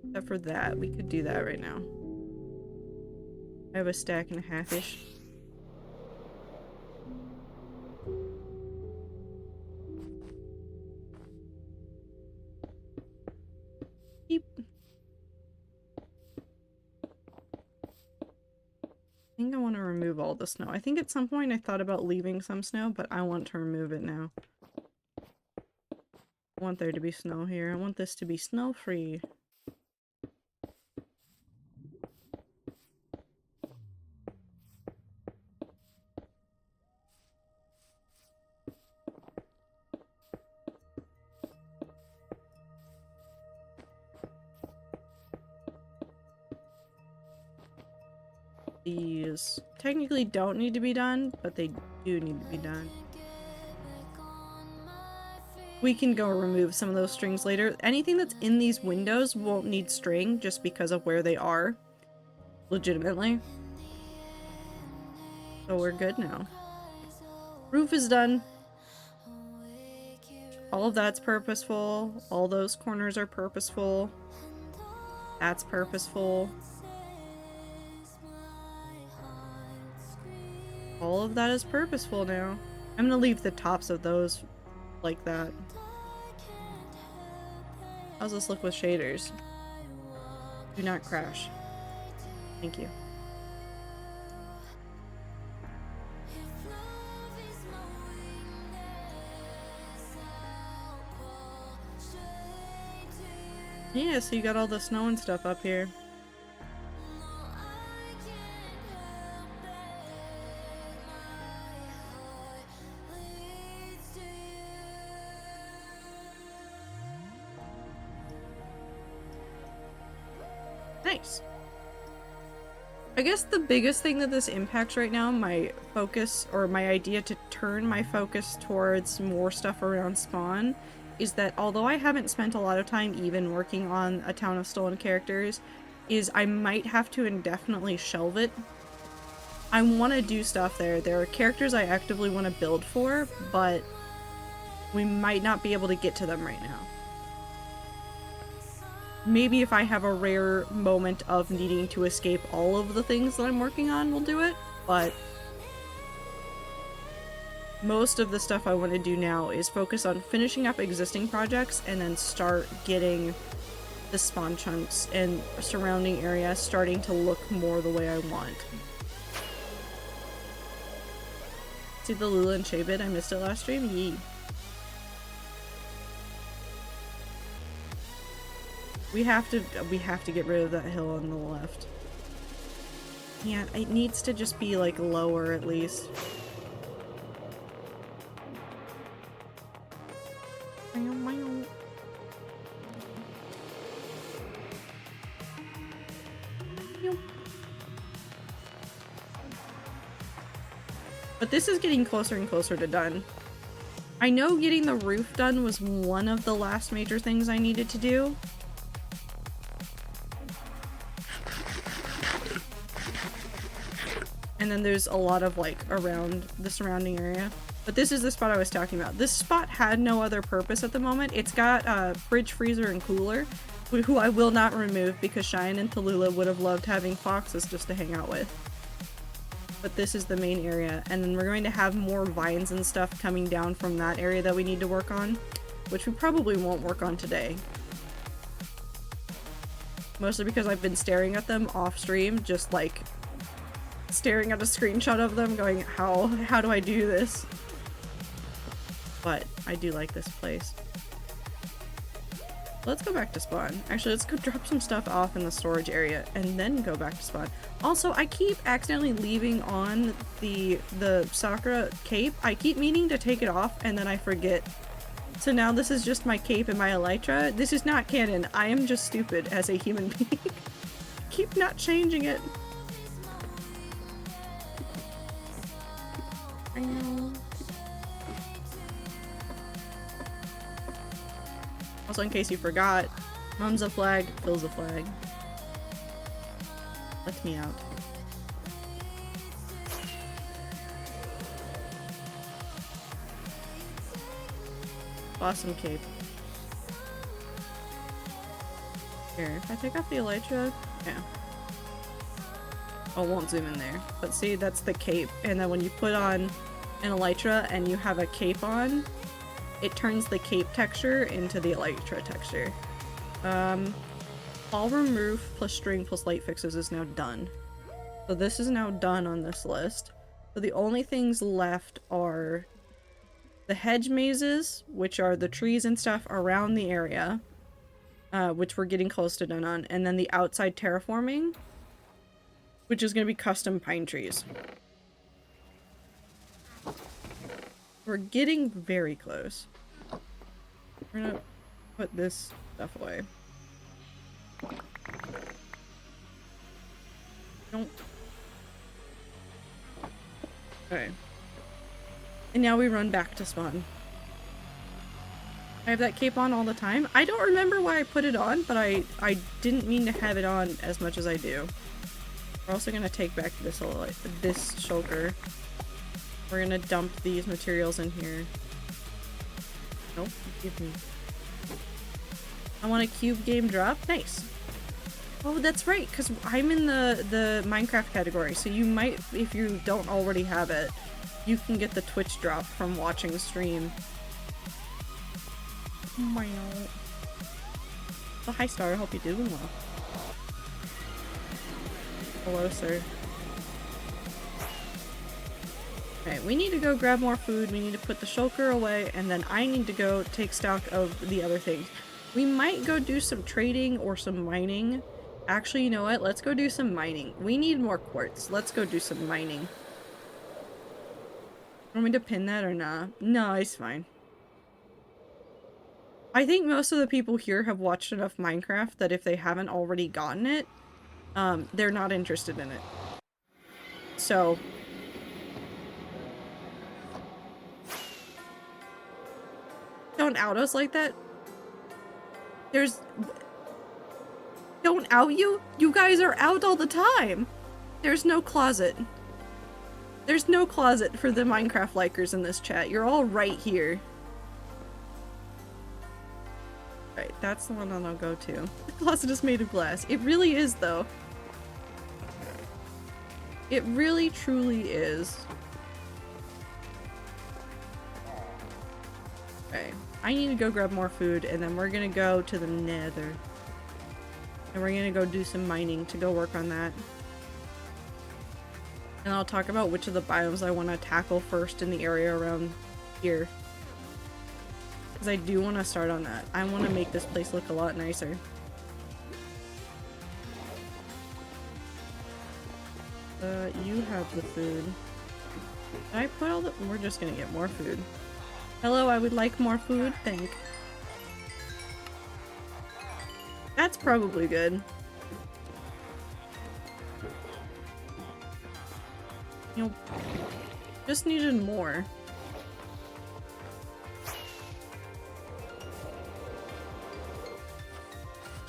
Except for that. We could do that right now. I have a stack and a half-ish. Beep. I think I want to remove all the snow. I think at some point I thought about leaving some snow, but I want to remove it now. I want there to be snow here. I want this to be snow-free. These technically don't need to be done, but they do need to be done. We can go remove some of those strings later. Anything that's in these windows won't need string just because of where they are. Legitimately. So we're good now. Roof is done. All of that's purposeful. All those corners are purposeful. That's purposeful. All of that is purposeful now. I'm gonna leave the tops of those like that. How's this look with shaders? Do not crash. Thank you. Yeah, so you got all the snow and stuff up here. Nice. I guess the biggest thing that this impacts right now, my focus, or my idea to turn my focus towards more stuff around spawn, is that although I haven't spent a lot of time even working on A Town of Stolen Characters, is I might have to indefinitely shelve it. I want to do stuff there. There are characters I actively want to build for, but we might not be able to get to them right now. Maybe if I have a rare moment of needing to escape all of the things that I'm working on, we'll do it, but most of the stuff I want to do now is focus on finishing up existing projects and then start getting the spawn chunks and surrounding area starting to look more the way I want. See the Lula and Shay bit? I missed it last stream? Yee. We have to get rid of that hill on the left. Yeah, it needs to just be like lower at least. But this is getting closer and closer to done. I know getting the roof done was one of the last major things I needed to do. And then there's a lot of like around the surrounding area. But this is the spot I was talking about. This spot had no other purpose at the moment. It's got fridge, freezer, and cooler, who I will not remove because Cheyenne and Tallulah would have loved having foxes just to hang out with. But this is the main area, and then we're going to have more vines and stuff coming down from that area that we need to work on, which we probably won't work on today. Mostly because I've been staring at them off stream, just like staring at a screenshot of them going, how do I do this? But I do like this place. Let's go back to spawn. Actually, let's go drop some stuff off in the storage area and then go back to spawn. Also, I keep accidentally leaving on the Sakura cape. I keep meaning to take it off and then I forget. So now this is just my cape and my elytra. This is not canon. I am just stupid as a human being. Keep not changing it. I know. Also, in case you forgot, Mom's a flag, Phil's a flag. Let me out. Awesome cape. Here, if I take off the elytra, yeah. Oh, it won't zoom in there. But see, that's the cape. And then when you put on an elytra and you have a cape on, it turns the cape texture into the elytra texture. Ballroom roof plus string plus light fixes is now done. So this is now done on this list. So the only things left are the hedge mazes, which are the trees and stuff around the area, which we're getting close to done on, and then the outside terraforming, which is going to be custom pine trees. We're getting very close. We're gonna put this stuff away. Don't. Okay. And now we run back to spawn. I have that cape on all the time. I don't remember why I put it on, but I didn't mean to have it on as much as I do. We're also gonna take back this shulker. We're gonna dump these materials in here. Nope, give me. I want a cube game drop. Nice. Oh, that's right, because I'm in the Minecraft category, so you might, if you don't already have it, you can get the Twitch drop from watching the stream. Wow. So hi Star, I hope you're doing well. Hello, sir. Okay, we need to go grab more food, we need to put the shulker away, and then I need to go take stock of the other things. We might go do some trading or some mining. Actually, you know what? Let's go do some mining. We need more quartz. Let's go do some mining. Want me to pin that or not? No, it's fine. I think most of the people here have watched enough Minecraft that if they haven't already gotten it, they're not interested in it. So... don't out us like that. There's... don't out you? You guys are out all the time! There's no closet. There's no closet for the Minecraft likers in this chat. You're all right here. Right, that's the one I'll go to. The closet is made of glass. It really is, though. It really, truly is. Okay, I need to go grab more food, and then we're gonna go to the nether. And we're gonna go do some mining to go work on that. And I'll talk about which of the biomes I want to tackle first in the area around here. Because I do want to start on that. I want to make this place look a lot nicer. You have the food. Did I put all the- we're just gonna get more food. Hello, I would like more food, thank. That's probably good. You know, just needed more.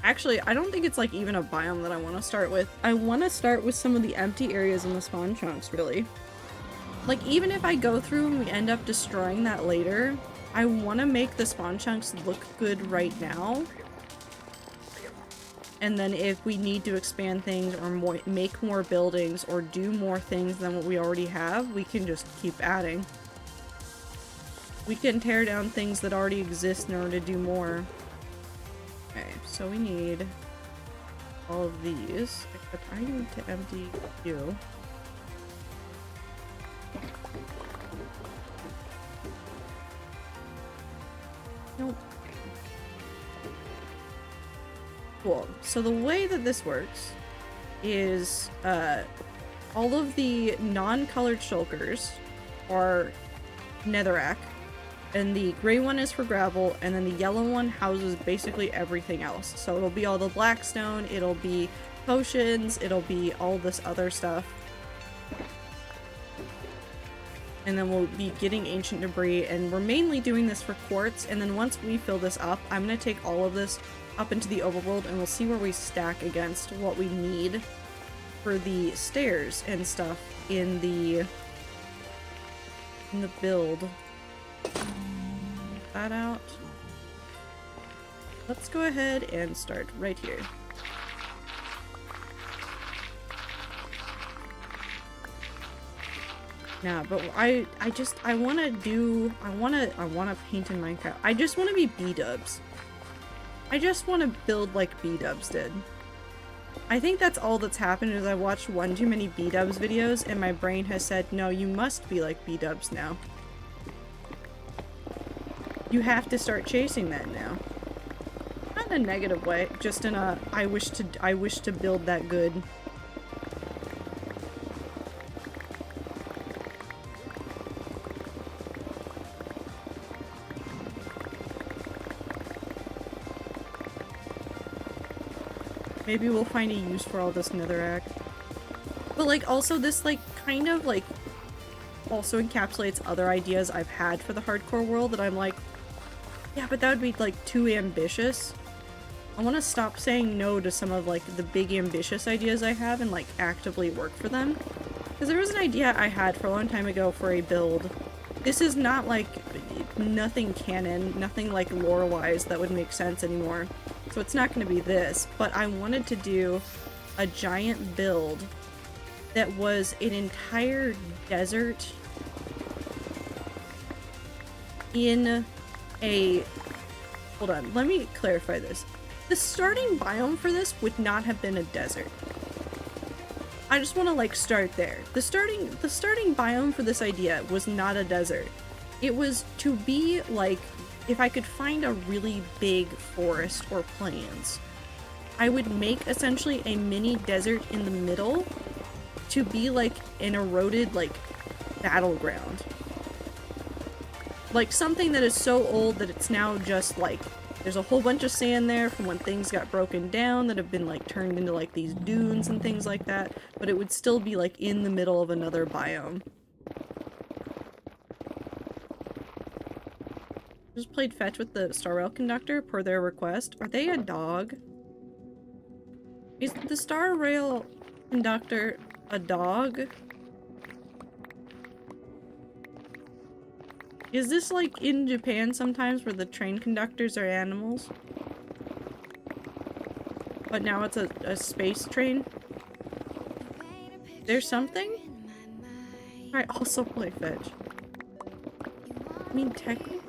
Actually, I don't think it's like even a biome that I want to start with. I want to start with some of the empty areas in the spawn chunks, really. Like, even if I go through and we end up destroying that later, I want to make the spawn chunks look good right now. And then if we need to expand things or make more buildings or do more things than what we already have, we can just keep adding. We can tear down things that already exist in order to do more. Okay, so we need all of these, except I need to empty you. Nope. Cool. So the way that this works is all of the non-colored shulkers are netherrack, and the gray one is for gravel, and then the yellow one houses basically everything else. So it'll be all the blackstone, it'll be potions, it'll be all this other stuff. And then we'll be getting ancient debris, and we're mainly doing this for quartz, and then once we fill this up, I'm gonna take all of this up into the overworld and we'll see where we stack against what we need for the stairs and stuff in the build. That out. Let's go ahead and start right here. Yeah, but I wanna paint in Minecraft. I just wanna be B-dubs. I just want to build like B-dubs did. I think that's all that's happened is I watched one too many B-dubs videos and my brain has said, no, you must be like B-dubs now. You have to start chasing that now. Not in a negative way, just in a I wish to build that good. Maybe we'll find a use for all this netherrack. But like also this like kind of like also encapsulates other ideas I've had for the hardcore world that I'm like, yeah, but that would be like too ambitious. I want to stop saying no to some of like the big ambitious ideas I have and like actively work for them. Because there was an idea I had for a long time ago for a build. This is not like nothing canon, nothing like lore-wise that would make sense anymore. So it's not going to be this, but I wanted to do a giant build that was an entire desert in a... Hold on, let me clarify this. The starting biome for this would not have been a desert. I just want to like start there. The starting biome for this idea was not a desert. It was to be like, if I could find a really big forest or plains, I would make essentially a mini desert in the middle to be like an eroded like battleground. Like something that is so old that it's now just like, there's a whole bunch of sand there from when things got broken down that have been like turned into like these dunes and things like that, but it would still be like in the middle of another biome. Just played fetch with the Star Rail conductor per their request. Are they a dog? Is the Star Rail conductor a dog? Is this like in Japan sometimes where the train conductors are animals? But now it's a space train? There's something? I also play fetch. I mean, technically.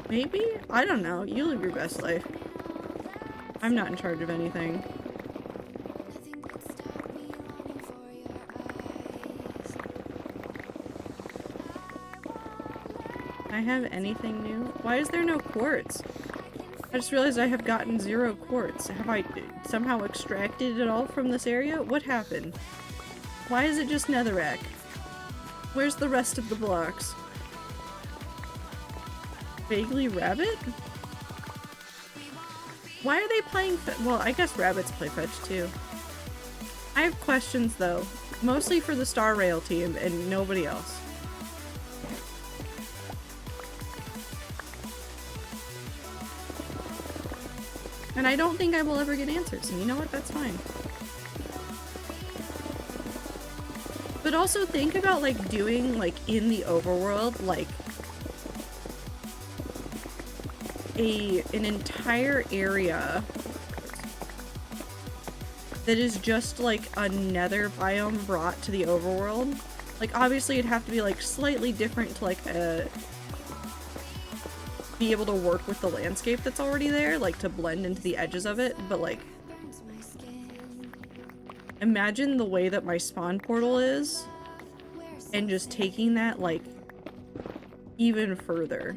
Maybe? I don't know. You live your best life. I'm not in charge of anything. I have anything new? Why is there no quartz? I just realized I have gotten 0 quartz. Have I somehow extracted it all from this area? What happened? Why is it just netherrack? Where's the rest of the blocks? Vaguely rabbit? Why are they playing well, I guess rabbits play fetch too. I have questions though. Mostly for the Star Rail team and nobody else. And I don't think I will ever get answers, and you know what? That's fine. But also think about like doing like in the overworld like an entire area that is just like a nether biome brought to the overworld. Like obviously it'd have to be like slightly different to like be able to work with the landscape that's already there, like to blend into the edges of it, but like imagine the way that my spawn portal is and just taking that like even further.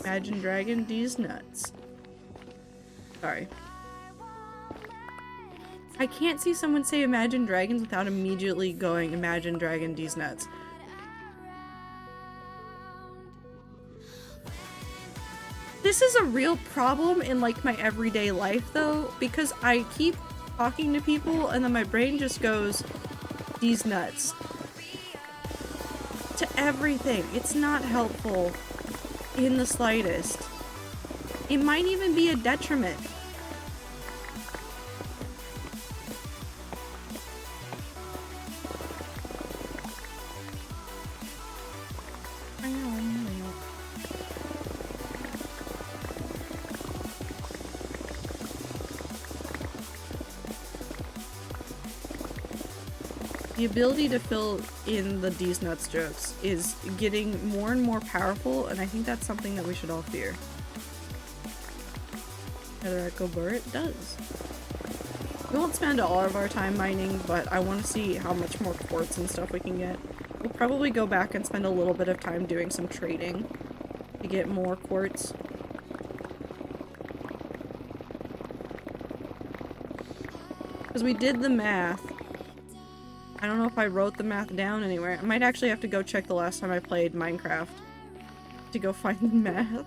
Imagine Dragon D's nuts. Sorry. I can't see someone say Imagine Dragons without immediately going Imagine Dragon D's nuts. This is a real problem in like my everyday life though, because I keep talking to people and then my brain just goes, D's nuts. To everything. It's not helpful. In the slightest. It might even be a detriment. I know. The ability to fill in the D's nuts jokes is getting more and more powerful, and I think that's something that we should all fear. Echo Burr, it does. We won't spend all of our time mining, but I want to see how much more quartz and stuff we can get. We'll probably go back and spend a little bit of time doing some trading to get more quartz. Because we did the math. I don't know if I wrote the math down anywhere. I might actually have to go check the last time I played Minecraft to go find the math.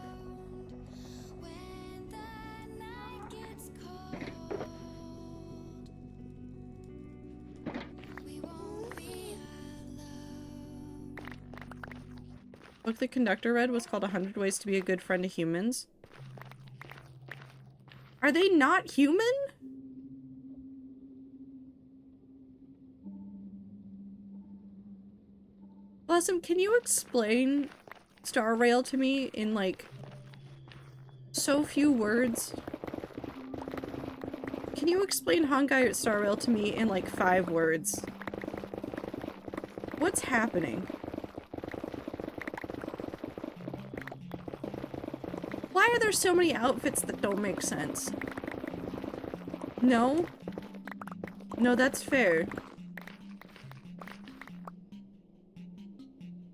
Book the conductor read was called 100 Ways to be a Good Friend to Humans. Are they not human? Blossom, can you explain Star Rail to me in like so few words? Can you explain Honkai Star Rail to me in like 5 words? What's happening? Why are there so many outfits that don't make sense? No? No, that's fair.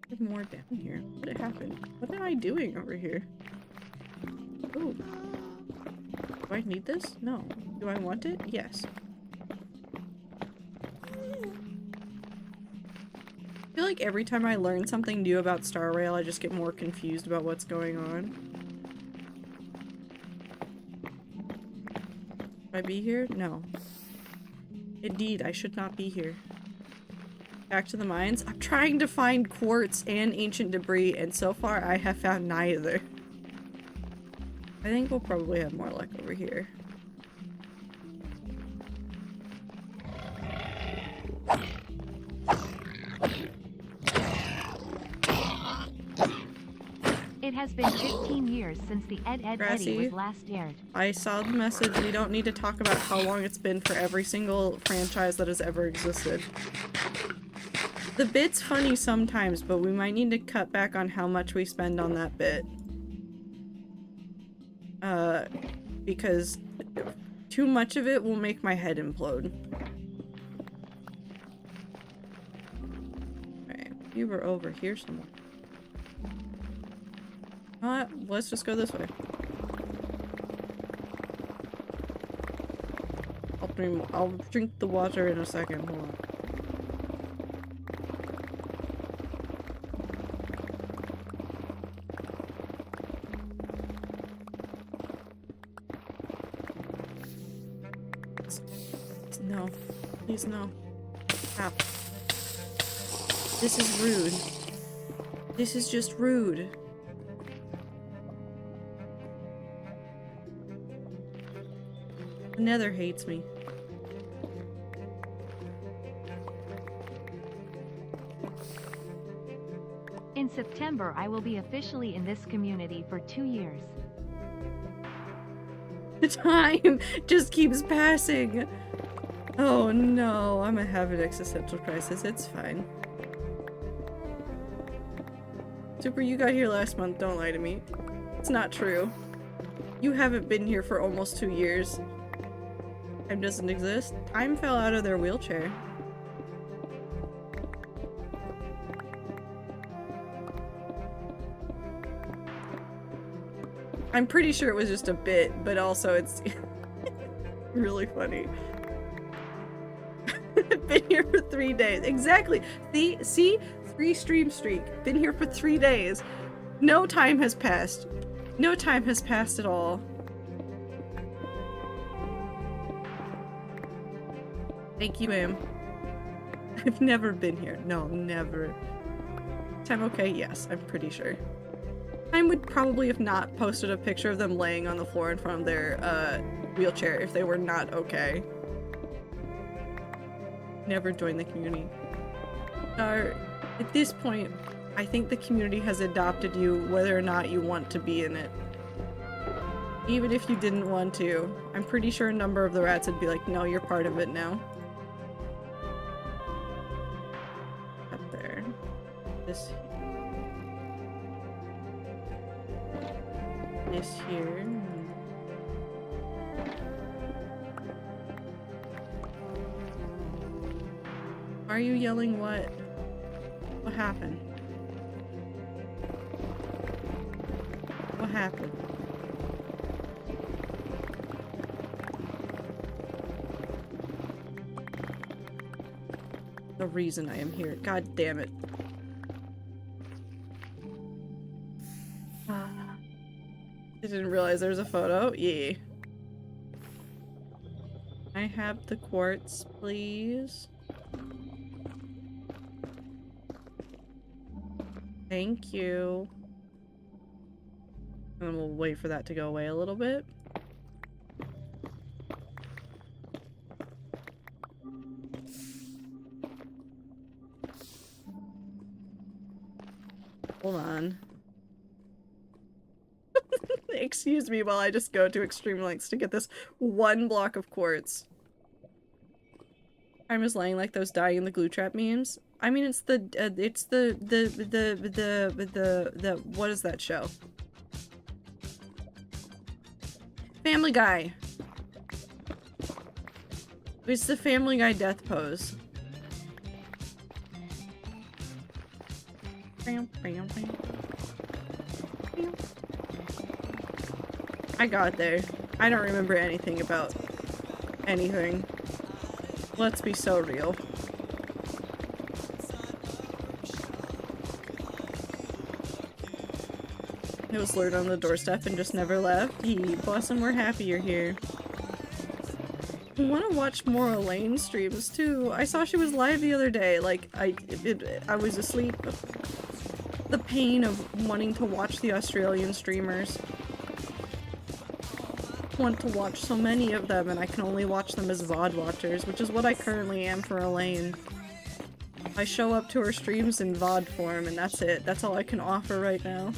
There's more down here. What happened? What am I doing over here? Oh. Do I need this? No. Do I want it? Yes. I feel like every time I learn something new about Star Rail, I just get more confused about what's going on. Should I be here? No. Indeed, I should not be here. Back to the mines. I'm trying to find quartz and ancient debris, and so far I have found neither. I think we'll probably have more luck over here. It has been 15 years since the Ed Grassy. Eddie was last aired. I saw the message. We don't need to talk about how long it's been for every single franchise that has ever existed. The bit's funny sometimes, but we might need to cut back on how much we spend on that bit. Because too much of it will make my head implode. Alright, you were over here somewhere. Let's just go this way. I'll drink the water in a second. Hold on. No. Please no. Stop. This is rude. This is just rude. The Nether hates me. In September, I will be officially in this community for 2 years. The time just keeps passing. Oh no, I'm gonna have an existential crisis. It's fine. Super, you got here last month. Don't lie to me. It's not true. You haven't been here for almost 2 years. Time doesn't exist. Time fell out of their wheelchair. I'm pretty sure it was just a bit, but also it's really funny. Been here for 3 days. Exactly. See? 3 stream streak. Been here for 3 days. No time has passed. No time has passed at all. Thank you, ma'am. I've never been here. No, never. Time okay? Yes, I'm pretty sure. Time would probably have not posted a picture of them laying on the floor in front of their wheelchair if they were not okay. Never joined the community. At this point, I think the community has adopted you whether or not you want to be in it. Even if you didn't want to, I'm pretty sure a number of the rats would be like, no, you're part of it now. This. This here. Are you yelling what? What happened? What happened? The reason I am here. God damn it. I didn't realize there was a photo. Yeah. I have the quartz, please. Thank you. And then we'll wait for that to go away a little bit. Hold on. Excuse me while I just go to extreme lengths to get this one block of quartz. I'm just laying like those dying in the glue trap memes. I mean, it's the what is that show? Family Guy. It's the Family Guy death pose. I got there. I don't remember anything about anything. Let's be so real. It was lured on the doorstep and just never left. Yee, Blossom, we're happy you're here. I want to watch more Elaine streams too. I saw she was live the other day. Like, I was asleep. The pain of wanting to watch the Australian streamers. I want to watch so many of them and I can only watch them as VOD watchers, which is what I currently am for Elaine. I show up to her streams in VOD form and that's it. That's all I can offer right now.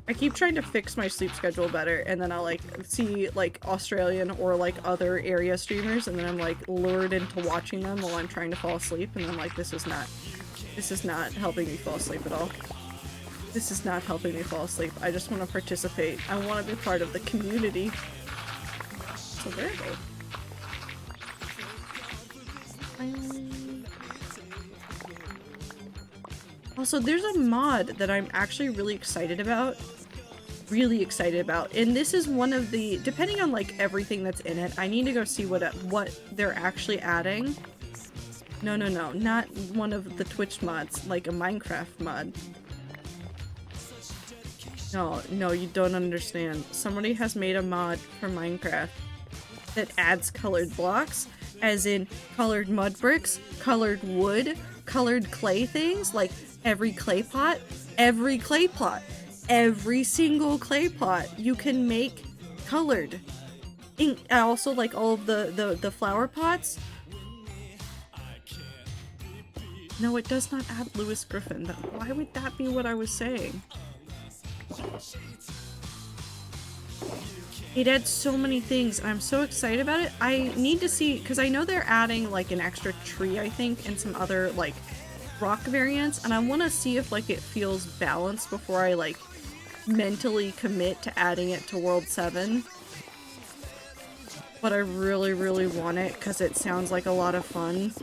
I keep trying to fix my sleep schedule better and then I'll like see like Australian or like other area streamers and then I'm like lured into watching them while I'm trying to fall asleep and I'm like this is not helping me fall asleep at all. This is not helping me fall asleep. I just want to participate. I want to be part of the community. So there we go. Also, there's a mod that I'm actually really excited about. And this is one of the, depending on like everything that's in it, I need to go see what they're actually adding. No, not one of the Twitch mods, like a Minecraft mod. No, you don't understand. Somebody has made a mod for Minecraft that adds colored blocks, as in colored mud bricks, colored wood, colored clay things, like every single clay pot you can make colored. Also like all of the flower pots. No, it does not add Lewis Griffin. Why would that be what I was saying? It adds so many things. I'm so excited about it. I need to see, because I know they're adding like an extra tree, I think, and some other like rock variants, and I want to see if like it feels balanced before I like mentally commit to adding it to World 7. But I really, really want it because it sounds like a lot of fun.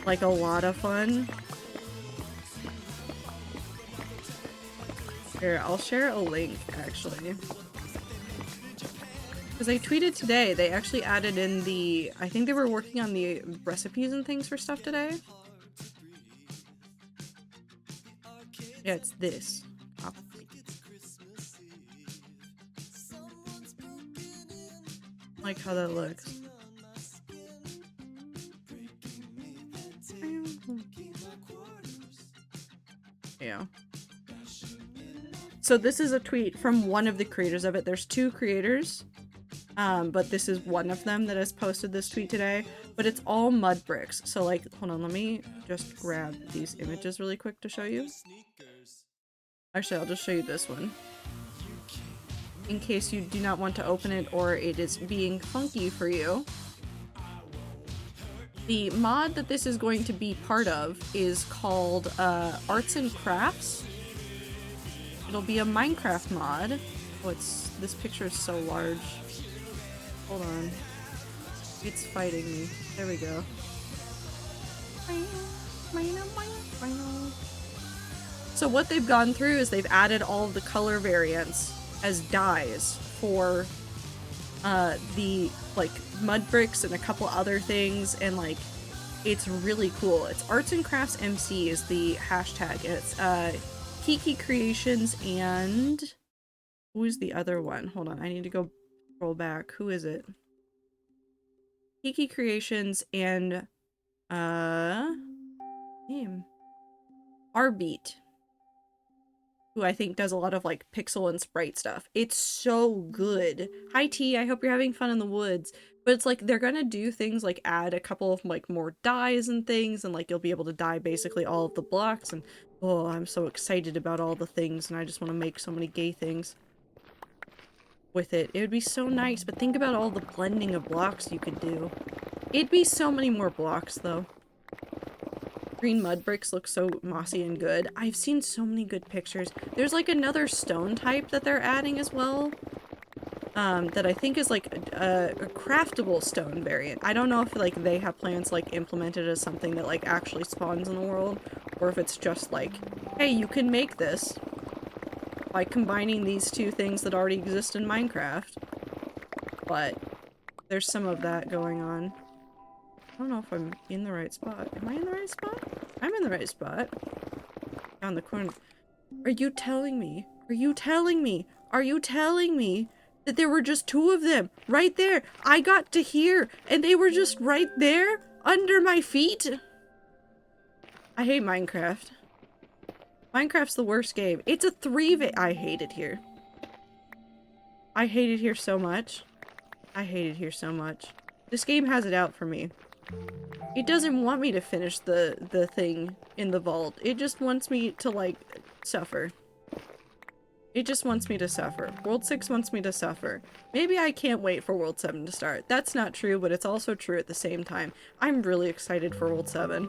Like a lot of fun. Here, I'll share a link actually. Because I tweeted today, they actually added in the, I think they were working on the recipes and things for stuff today. Yeah, it's this. I like how that looks. Yeah. So this is a tweet from one of the creators of it. There's two creators, but this is one of them that has posted this tweet today. But it's all mud bricks. So like, hold on, let me just grab these images really quick to show you. Actually, I'll just show you this one. In case you do not want to open it or it is being funky for you. The mod that this is going to be part of is called Arts and Crafts. It'll be a Minecraft mod. Oh, this picture is so large. Hold on. It's fighting me. There we go. So what they've gone through is they've added all of the color variants as dyes for the like mud bricks and a couple other things, and like it's really cool. It's Arts and Crafts MC is the hashtag. It's Kiki Creations and who's the other one? Hold on, I need to go scroll back. Who is it? Kiki Creations and name Arbeat, who I think does a lot of like pixel and sprite stuff. It's so good. Hi T, I hope you're having fun in the woods. But it's like they're gonna do things like add a couple of like more dyes and things, and like you'll be able to dye basically all of the blocks, and oh, I'm so excited about all the things, and I just want to make so many gay things with it. It would be so nice, but think about all the blending of blocks you could do. It'd be so many more blocks though. Green mud bricks look so mossy and good. I've seen so many good pictures. There's like another stone type that they're adding as well. That I think is like a craftable stone variant. I don't know if like they have plans to like implement it as something that like actually spawns in the world, or if it's just like, hey, you can make this by combining these two things that already exist in Minecraft. But there's some of that going on. I don't know if I'm in the right spot. Am I in the right spot? I'm in the right spot. Down the corner. Are you telling me? Are you telling me? Are you telling me that there were just two of them right there? I got to here and they were just right there under my feet. I hate Minecraft. Minecraft's the worst game. It's a 3v. I hate it here. I hate it here so much. I hate it here so much. This game has it out for me. It doesn't want me to finish the thing in the vault. It just wants me to, like, suffer. It just wants me to suffer. World 6 wants me to suffer. Maybe I can't wait for World 7 to start. That's not true, but it's also true at the same time. I'm really excited for World 7.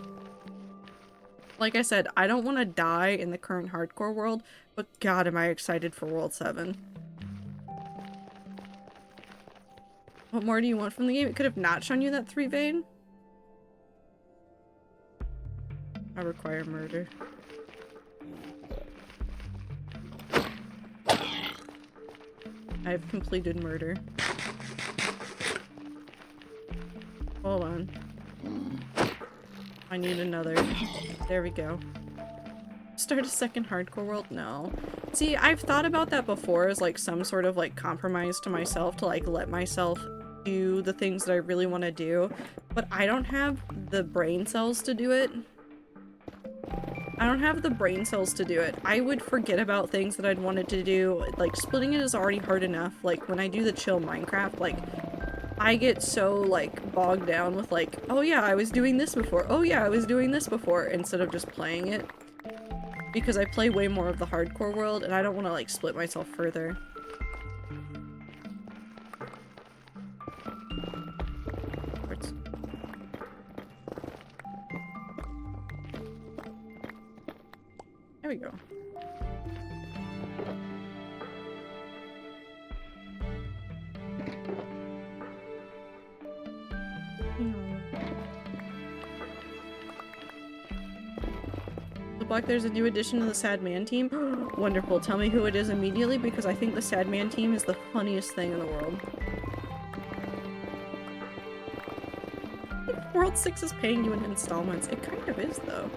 Like I said, I don't want to die in the current hardcore world, but god am I excited for World 7. What more do you want from the game? It could have not shown you that 3 vein. I require murder. I have completed murder. Hold on. I need another. There we go. Start a second hardcore world? No. See, I've thought about that before as like some sort of like compromise to myself to like let myself do the things that I really want to do, but I don't have the brain cells to do it. I don't have the brain cells to do it. I would forget about things that I'd wanted to do. Like, splitting it is already hard enough. Like, when I do the chill Minecraft, like, I get so, like, bogged down with, like, oh yeah, I was doing this before. Oh yeah, I was doing this before, instead of just playing it. Because I play way more of the hardcore world, and I don't want to, like, split myself further. There we go. Look like there's a new addition to the Sad Man team. Wonderful. Tell me who it is immediately, because I think the Sad Man team is the funniest thing in the world. World 6 is paying you in installments. It kind of is, though.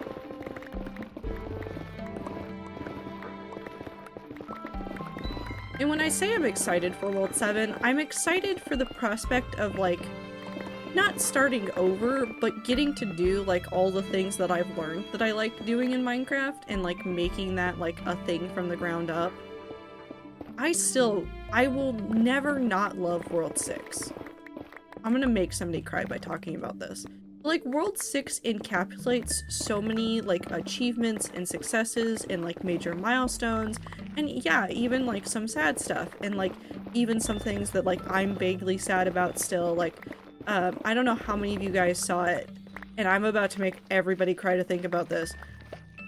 And when I say I'm excited for World 7, I'm excited for the prospect of, like, not starting over, but getting to do, like, all the things that I've learned that I like doing in Minecraft, and, like, making that, like, a thing from the ground up. I will never not love World 6. I'm gonna make somebody cry by talking about this. Like, World 6 encapsulates so many, like, achievements and successes and, like, major milestones, and yeah, even, like, some sad stuff, and, like, even some things that, like, I'm vaguely sad about still, like, I don't know how many of you guys saw it, and I'm about to make everybody cry to think about this.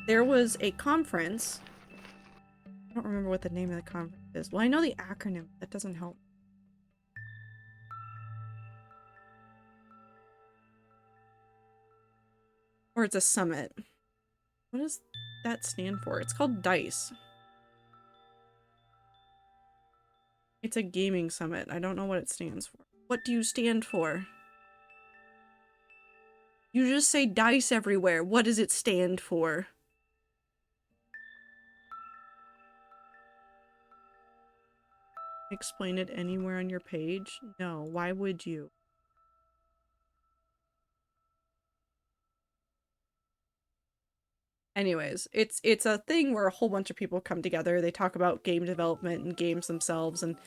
There was a conference. I don't remember what the name of the conference is. Well, I know the acronym. That doesn't help. Or it's a summit. What does that stand for? It's called DICE. It's a gaming summit. I don't know what it stands for. What do you stand for? You just say DICE everywhere. What does it stand for? Explain it anywhere on your page? No, why would you? Anyways, it's a thing where a whole bunch of people come together. They talk about game development and games themselves and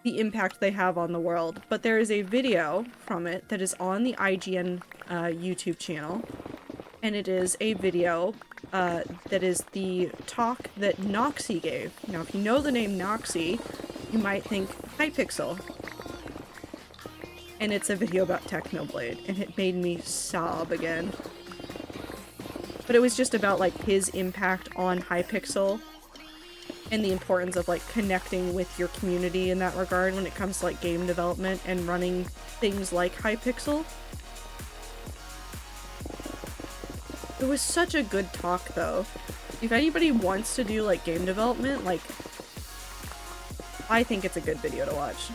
the impact they have on the world. But there is a video from it that is on the IGN YouTube channel. And it is a video that is the talk that Noxie gave. Now, if you know the name Noxie, you might think Hypixel. And it's a video about Technoblade, and it made me sob again. But it was just about, like, his impact on Hypixel and the importance of, like, connecting with your community in that regard when it comes to, like, game development and running things like Hypixel. It was such a good talk, though. If anybody wants to do, like, game development, like, I think it's a good video to watch.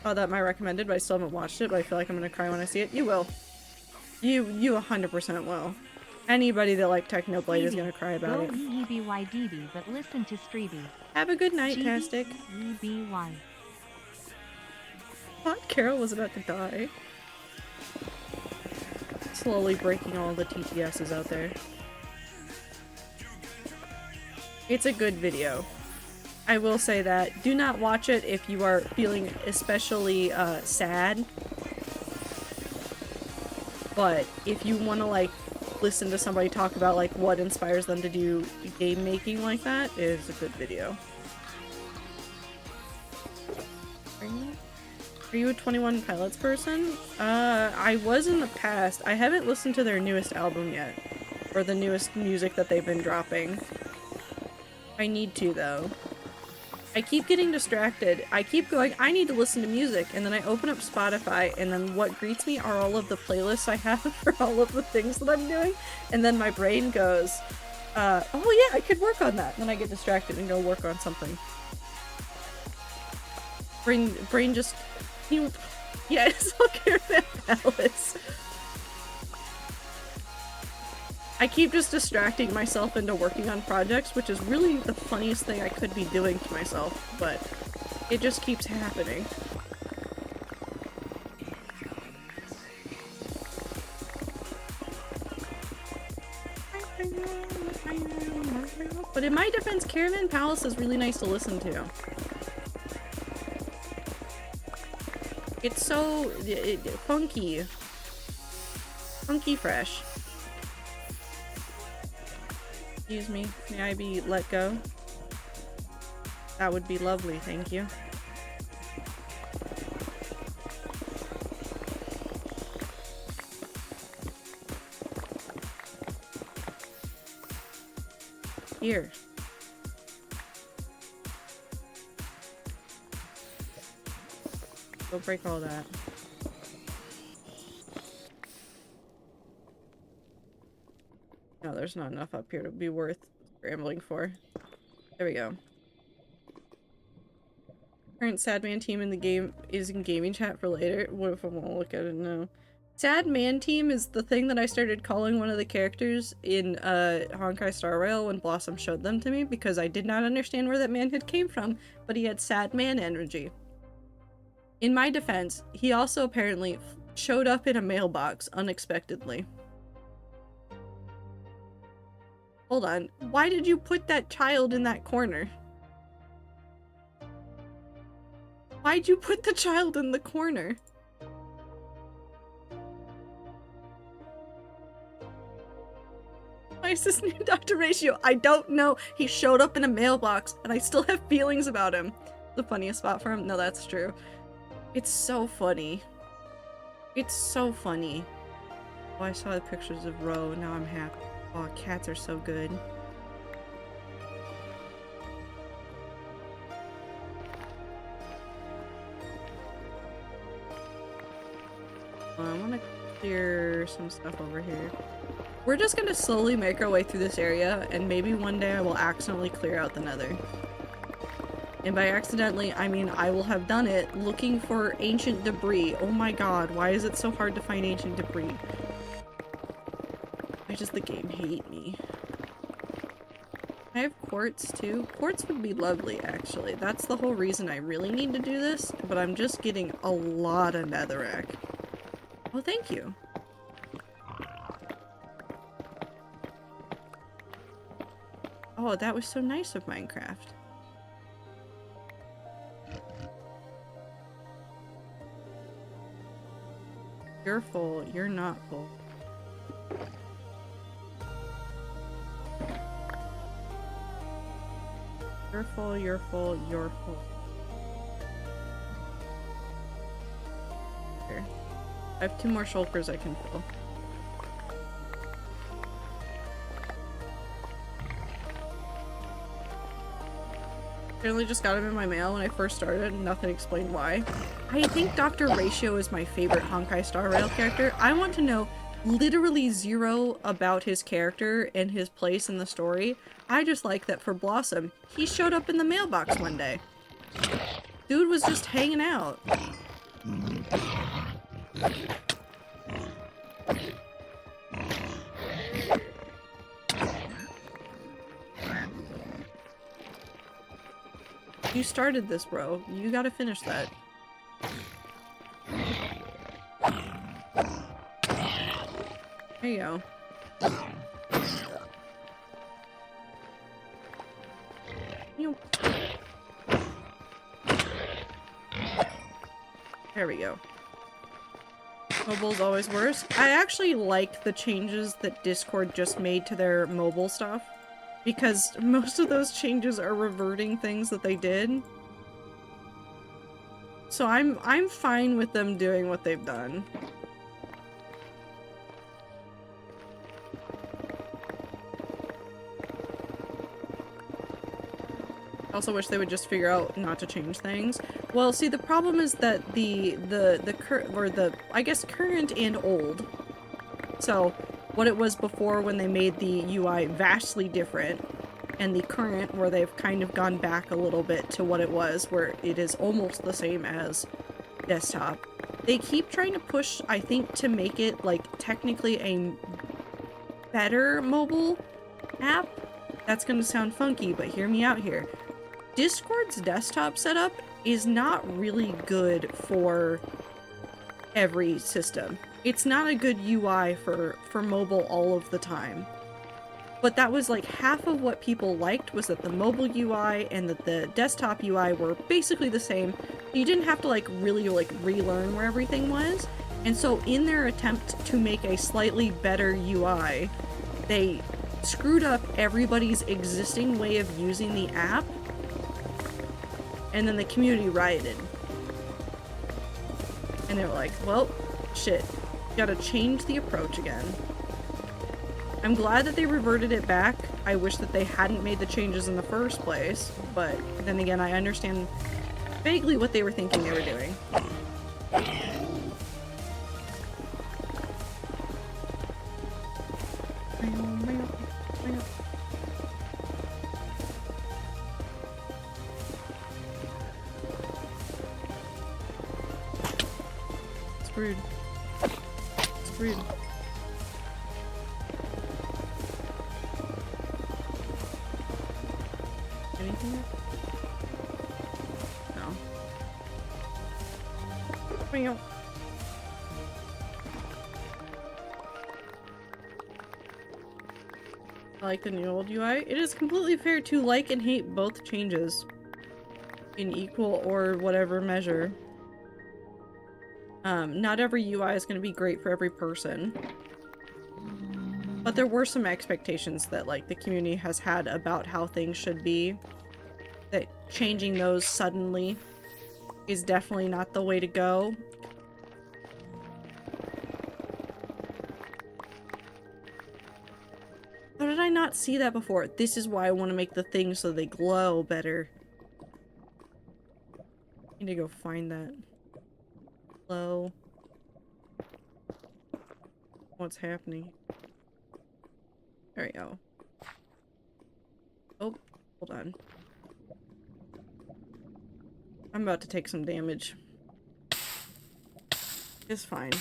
Oh, that might recommended, but I still haven't watched it, but I feel like I'm gonna cry when I see it. You will. You 100% will. Anybody that liked Technoblade is gonna cry about it. EBYDB, but listen to Streeby. Have a good night, Tastic. EBY. Thought Carol was about to die. Slowly breaking all the TTSs out there. It's a good video. I will say that. Do not watch it if you are feeling especially sad. But if you want to, like, listen to somebody talk about, like, what inspires them to do game making like that, it is a good video. Are you a 21 Pilots person? I was in the past. I haven't listened to their newest album yet. Or the newest music that they've been dropping. I need to, though. I keep getting distracted. I keep going, I need to listen to music, and then I open up Spotify, and then what greets me are all of the playlists I have for all of the things that I'm doing, and then my brain goes, oh yeah, I could work on that. And then I get distracted and go work on something. Brain just, yeah, it's all Caravan Palace. I keep just distracting myself into working on projects, which is really the funniest thing I could be doing to myself, but it just keeps happening. But in my defense, Caravan Palace is really nice to listen to. It's so funky. Funky fresh. Excuse me, may I be let go? That would be lovely, thank you. Here. Don't break all that. No, there's not enough up here to be worth scrambling for. There we go. Current Sad Man team in the game is in gaming chat for later. What if I want to look at it now? Sad Man team is the thing that I started calling one of the characters in Honkai Star Rail when Blossom showed them to me because I did not understand where that manhood came from, but he had sad man energy. In my defense, he also apparently showed up in a mailbox unexpectedly. Hold on. Why did you put that child in that corner? Why'd you put the child in the corner? Why is this new Dr. Ratio? I don't know. He showed up in a mailbox and I still have feelings about him. The funniest spot for him? No, that's true. It's so funny. It's so funny. Oh, I saw the pictures of Ro. Now I'm happy. Oh, cats are so good. I want to clear some stuff over here. We're just gonna slowly make our way through this area, and maybe one day I will accidentally clear out the Nether. And by accidentally, I mean I will have done it looking for ancient debris. Oh my god, why is it so hard to find ancient debris? Why does the game hate me? I have quartz too. Quartz would be lovely, actually. That's the whole reason I really need to do this, but I'm just getting a lot of netherrack. Oh, thank you. Oh, that was so nice of Minecraft. You're full. You're not full. You're full, you're full, you're full. Here. I have 2 more shulkers I can fill. Apparently just got him in my mail when I first started and nothing explained why. I think Dr. Ratio is my favorite Honkai Star Rail character. I want to know literally zero about his character and his place in the story. I just like that for Blossom, he showed up in the mailbox one day. Dude was just hanging out. You started this, bro. You gotta finish that. There you go. There we go. Mobile's always worse. I actually like the changes that Discord just made to their mobile stuff, because most of those changes are reverting things that they did. So I'm fine with them doing what they've done. I also wish they would just figure out not to change things. Well, see, the problem is that I guess current and old. So, what it was before when they made the UI vastly different, and the current where they've kind of gone back a little bit to what it was, where it is almost the same as desktop. They keep trying to push, I think, to make it, like, technically a better mobile app. That's gonna sound funky, but hear me out here. Discord's desktop setup is not really good for every system. It's not a good UI for mobile all of the time. But that was like half of what people liked, was that the mobile UI and that the desktop UI were basically the same. You didn't have to like really like relearn where everything was. And so in their attempt to make a slightly better UI, they screwed up everybody's existing way of using the app. And then the community rioted. And they were like, well, shit. Gotta change the approach again. I'm glad that they reverted it back. I wish that they hadn't made the changes in the first place. But then again, I understand vaguely what they were thinking they were doing. Rude. It's rude. Anything? No. Meow. I like the new old UI. It is completely fair to like and hate both changes in equal or whatever measure. Not every UI is going to be great for every person. But there were some expectations that, like, the community has had about how things should be. That changing those suddenly is definitely not the way to go. How did I not see that before? This is why I want to make the things so they glow better. I need to go find that. Glow. What's happening? There we go. Oh, hold on. I'm about to take some damage. It's fine.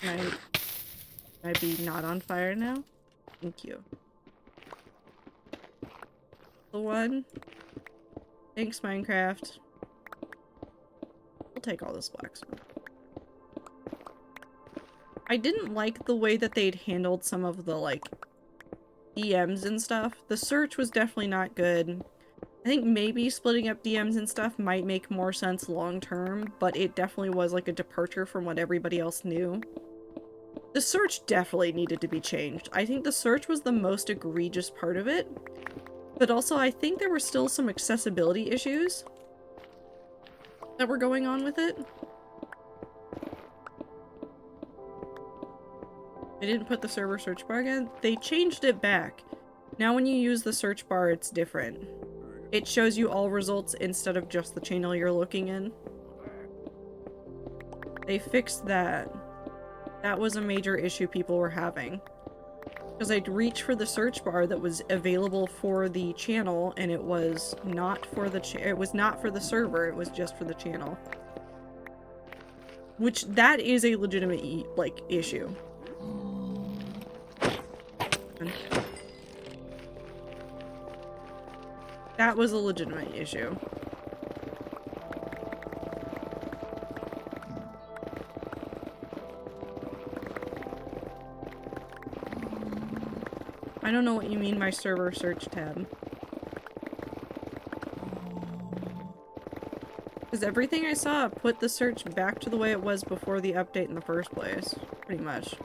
Can I be not on fire now? Thank you. The one. Thanks, Minecraft. We'll take all this blacksmith. I didn't like the way that they'd handled some of the, like, DMs and stuff. The search was definitely not good. I think maybe splitting up DMs and stuff might make more sense long term, but it definitely was like a departure from what everybody else knew. The search definitely needed to be changed. I think the search was the most egregious part of it, but also I think there were still some accessibility issues that were going on with it. They didn't put the server search bar again. They changed it back. Now when you use the search bar, it's different. It shows you all results instead of just the channel you're looking in. They fixed that. That was a major issue people were having. Because I'd reach for the search bar that was available for the channel, and it was not for the server, it was just for the channel. Which, that is a legitimate, like, issue. That was a legitimate issue. I don't know what you mean by server search tab. Because everything I saw put the search back to the way it was before the update in the first place. Pretty much.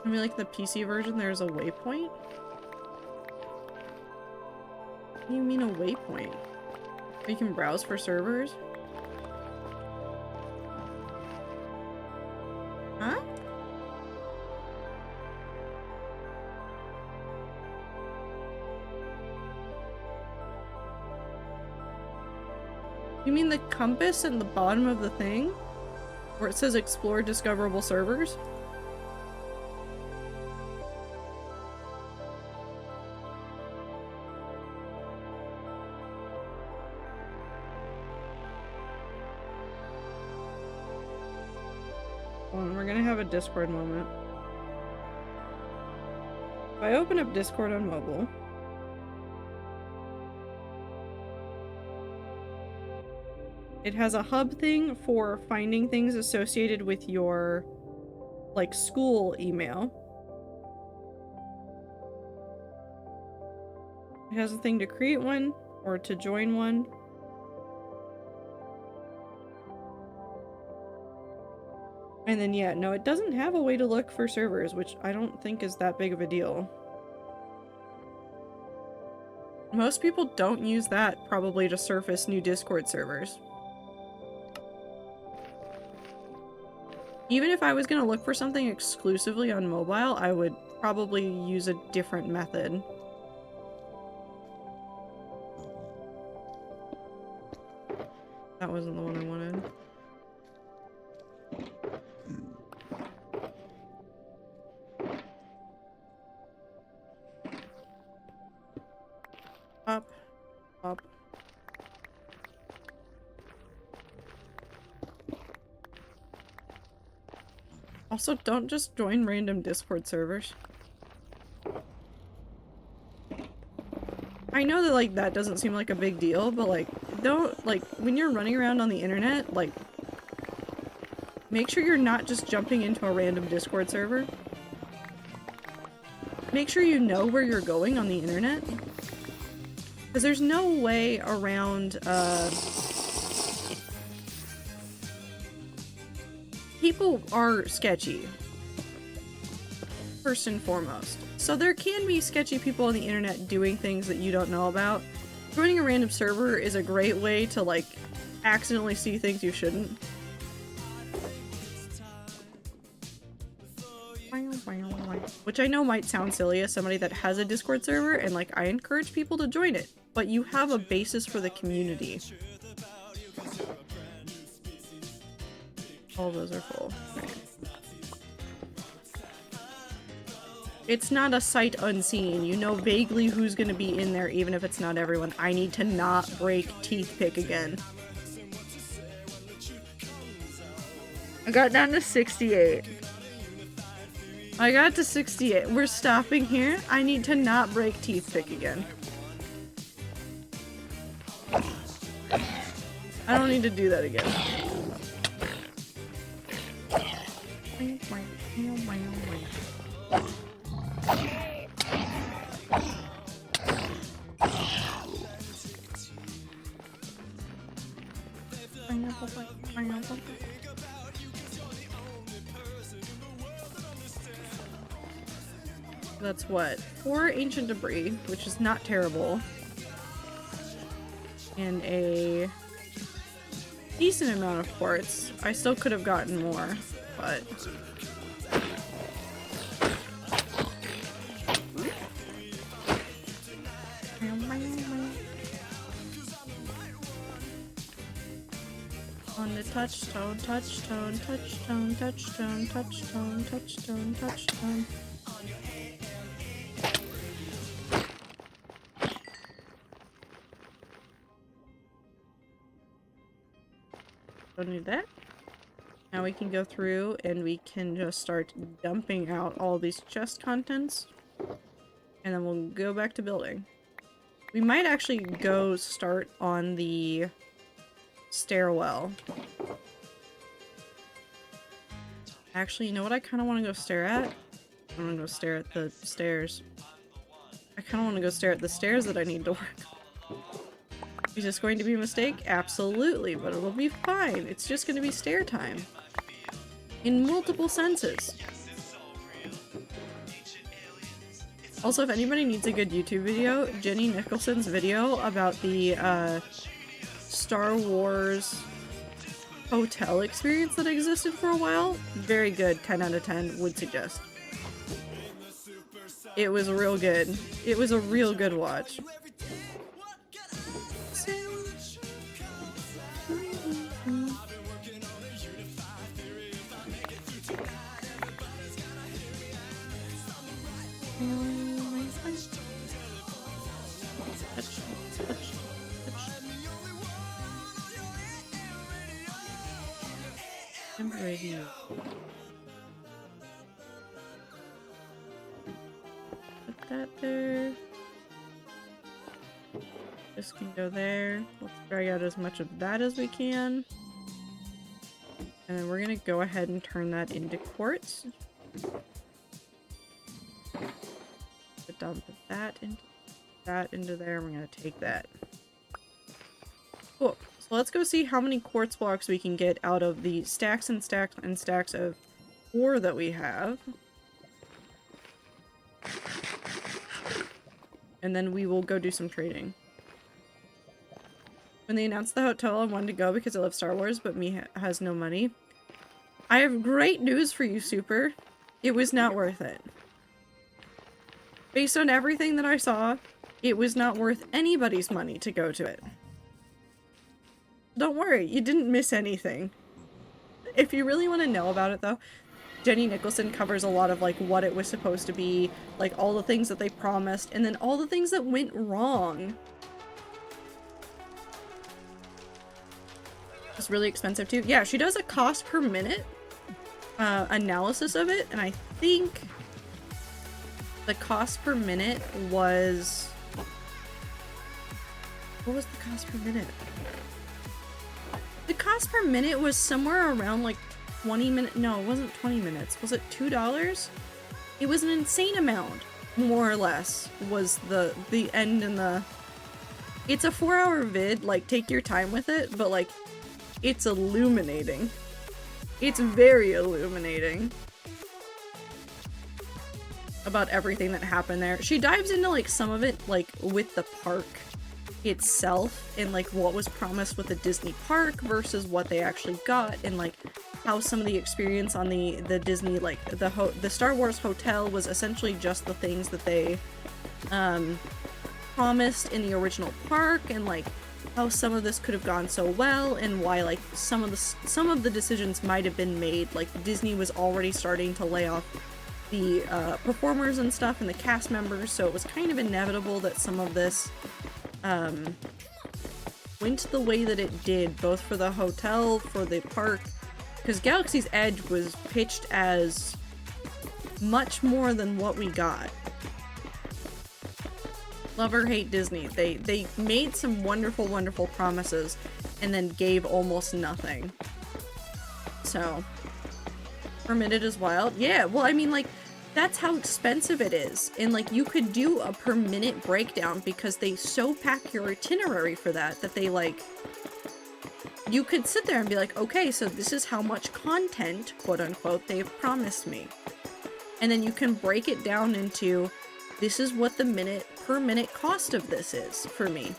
I mean, like the PC version, there's a waypoint? What do you mean a waypoint? You can browse for servers? Huh? You mean the compass in the bottom of the thing? Where it says explore discoverable servers? Discord moment. If I open up Discord on mobile, it has a hub thing for finding things associated with your, like, school email. It has a thing to create one or to join one. And then, yeah, no, it doesn't have a way to look for servers, which I don't think is that big of a deal. Most people don't use that, probably, to surface new Discord servers. Even if I was gonna look for something exclusively on mobile, I would probably use a different method. That wasn't the one I wanted. Up. Up. Also, don't just join random Discord servers. I know that, like, that doesn't seem like a big deal, but, like, don't, like, when you're running around on the internet, like, make sure you're not just jumping into a random Discord server. Make sure you know where you're going on the internet. Because there's no way around, people are sketchy. First and foremost. So there can be sketchy people on the internet doing things that you don't know about. Joining a random server is a great way to, like, accidentally see things you shouldn't. Which I know might sound silly as somebody that has a Discord server, and, like, I encourage people to join it. But you have a basis for the community. All those are full. It's not a sight unseen. You know vaguely who's gonna be in there, even if it's not everyone. I need to not break teeth pick again. I got down to 68. I got to 68. We're stopping here. I need to not break teeth pick again. I don't need to do that again. That's what? 4 ancient debris, which is not terrible. And a decent amount of quartz. I still could have gotten more, but... On the touchstone, touchstone, touchstone, touchstone, touchstone, touchstone, touchstone. Don't need that. Now we can go through and we can just start dumping out all these chest contents. And then we'll go back to building. We might actually go start on the stairwell. Actually, you know what I kind of want to go stare at? I want to go stare at the stairs. I kind of want to go stare at the stairs that I need to work on. Is this going to be a mistake? Absolutely, but it'll be fine. It's just going to be stair time. In multiple senses. Also, if anybody needs a good YouTube video, Jenny Nicholson's video about the Star Wars hotel experience that existed for a while, very good, 10 out of 10, would suggest. It was real good. It was a real good watch. I'm ready. Put that there. This can go there. Let's drag out as much of that as we can. And then we're gonna go ahead and turn that into quartz. Dump that into there. We're gonna take that. Cool. So let's go see how many quartz blocks we can get out of the stacks and stacks and stacks of ore that we have. And then we will go do some trading. When they announced the hotel, I wanted to go because I love Star Wars, but me has no money. I have great news for you, Super. It was not worth it. Based on everything that I saw, it was not worth anybody's money to go to it. Don't worry, you didn't miss anything. If you really want to know about it though, Jenny Nicholson covers a lot of like what it was supposed to be, like all the things that they promised, and then all the things that went wrong. It's really expensive too. Yeah, she does a cost per minute analysis of it, and I think the cost per minute was What was the cost per minute? The cost per minute was somewhere around like 20 minutes. No, it wasn't 20 minutes. Was it $2? It was an insane amount, more or less, was the end and the... It's a 4-hour vid, like, take your time with it, but, like, it's illuminating. It's very illuminating about everything that happened there. She dives into, like, some of it, like, with the park itself and, like, what was promised with the Disney park versus what they actually got, and, like, how some of the experience on the Disney, like, the Star Wars hotel was essentially just the things that they, promised in the original park, and, like, how some of this could have gone so well, and why, like, some of the decisions might have been made. Like, Disney was already starting to lay off the performers and stuff and the cast members, so it was kind of inevitable that some of this went the way that it did, both for the hotel, for the park, because Galaxy's Edge was pitched as much more than what we got. Love or hate Disney, they made some wonderful, wonderful promises and then gave almost nothing. So, Permitted is wild. Yeah, well, I mean, like, that's how expensive it is. And, like, you could do a per minute breakdown because they so pack your itinerary for that they, like, you could sit there and be like, okay, so this is how much content, quote unquote, they've promised me. And then you can break it down into, this is what the per minute cost of this is for me.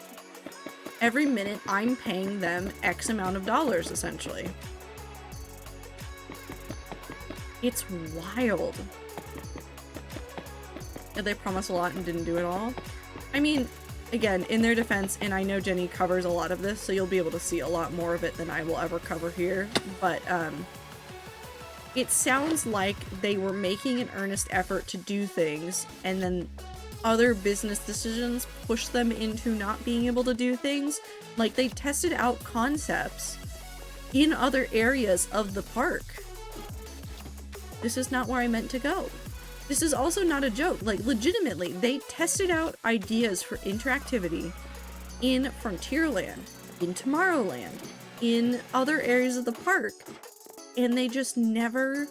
Every minute I'm paying them X amount of dollars, essentially. It's wild. Yeah, they promised a lot and didn't do it all. I mean, again, in their defense, and I know Jenny covers a lot of this, so you'll be able to see a lot more of it than I will ever cover here, but, it sounds like they were making an earnest effort to do things, and then other business decisions pushed them into not being able to do things. Like, they tested out concepts in other areas of the park. This is not where I meant to go. This is also not a joke. Like, legitimately, they tested out ideas for interactivity in Frontierland, in Tomorrowland, in other areas of the park, and they just never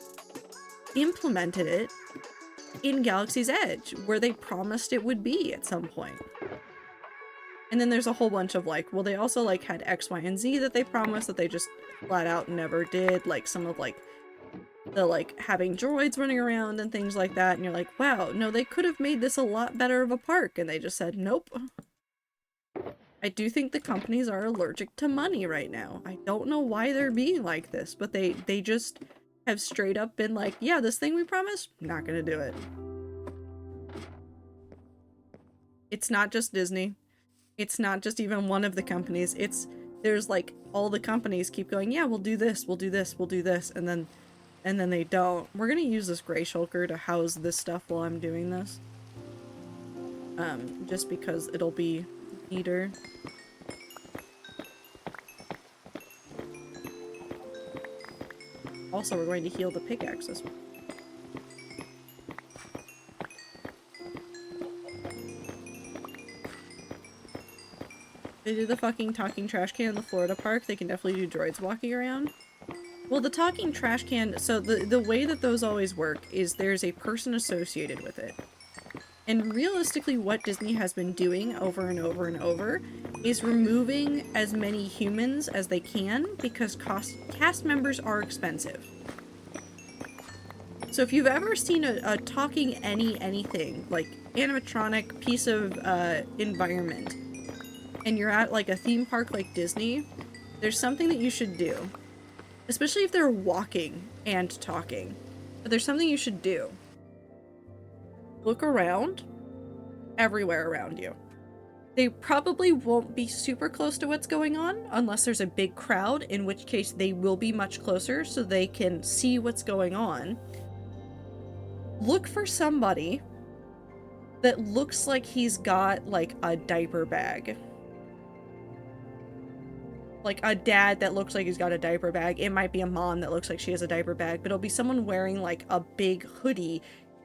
implemented it in Galaxy's Edge, where they promised it would be at some point. And then there's a whole bunch of, like, well, they also, like, had X, Y, and Z that they promised that they just flat out never did, like, some of, like, the, like, having droids running around and things like that, and you're like, wow, no, they could have made this a lot better of a park, and they just said, nope. I do think the companies are allergic to money right now. I don't know why they're being like this, but they just have straight up been like, yeah, this thing we promised, not gonna do it. It's not just Disney. It's not just even one of the companies. There's like, all the companies keep going, yeah, we'll do this, we'll do this, we'll do this, and then they don't. We're gonna use this gray shulker to house this stuff while I'm doing this. Just because it'll be neater. Also, we're going to heal the pickaxes. They did the fucking talking trash can in the Florida park. They can definitely do droids walking around. Well, the talking trash can, so the way that those always work is there's a person associated with it. And realistically, what Disney has been doing over and over and over is removing as many humans as they can because cast members are expensive. So if you've ever seen a talking anything, like animatronic piece of environment, and you're at like a theme park like Disney, there's something that you should do. Especially if they're walking and talking. But there's something you should do. Look around. Everywhere around you. They probably won't be super close to what's going on unless there's a big crowd, in which case they will be much closer so they can see what's going on. Look for somebody that looks like he's got like a diaper bag. Like a dad that looks like he's got a diaper bag. It might be a mom that looks like she has a diaper bag, but it'll be someone wearing like a big hoodie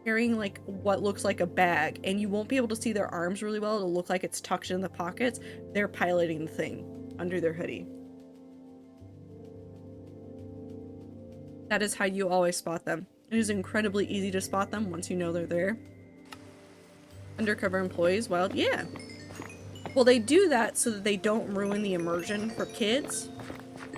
carrying like what looks like a bag, and you won't be able to see their arms really well. It'll look like it's tucked in the pockets. They're piloting the thing under their hoodie. That is how you always spot them. It is incredibly easy to spot them once you know they're there. Undercover employees, wild, yeah. Well, they do that so that they don't ruin the immersion for kids.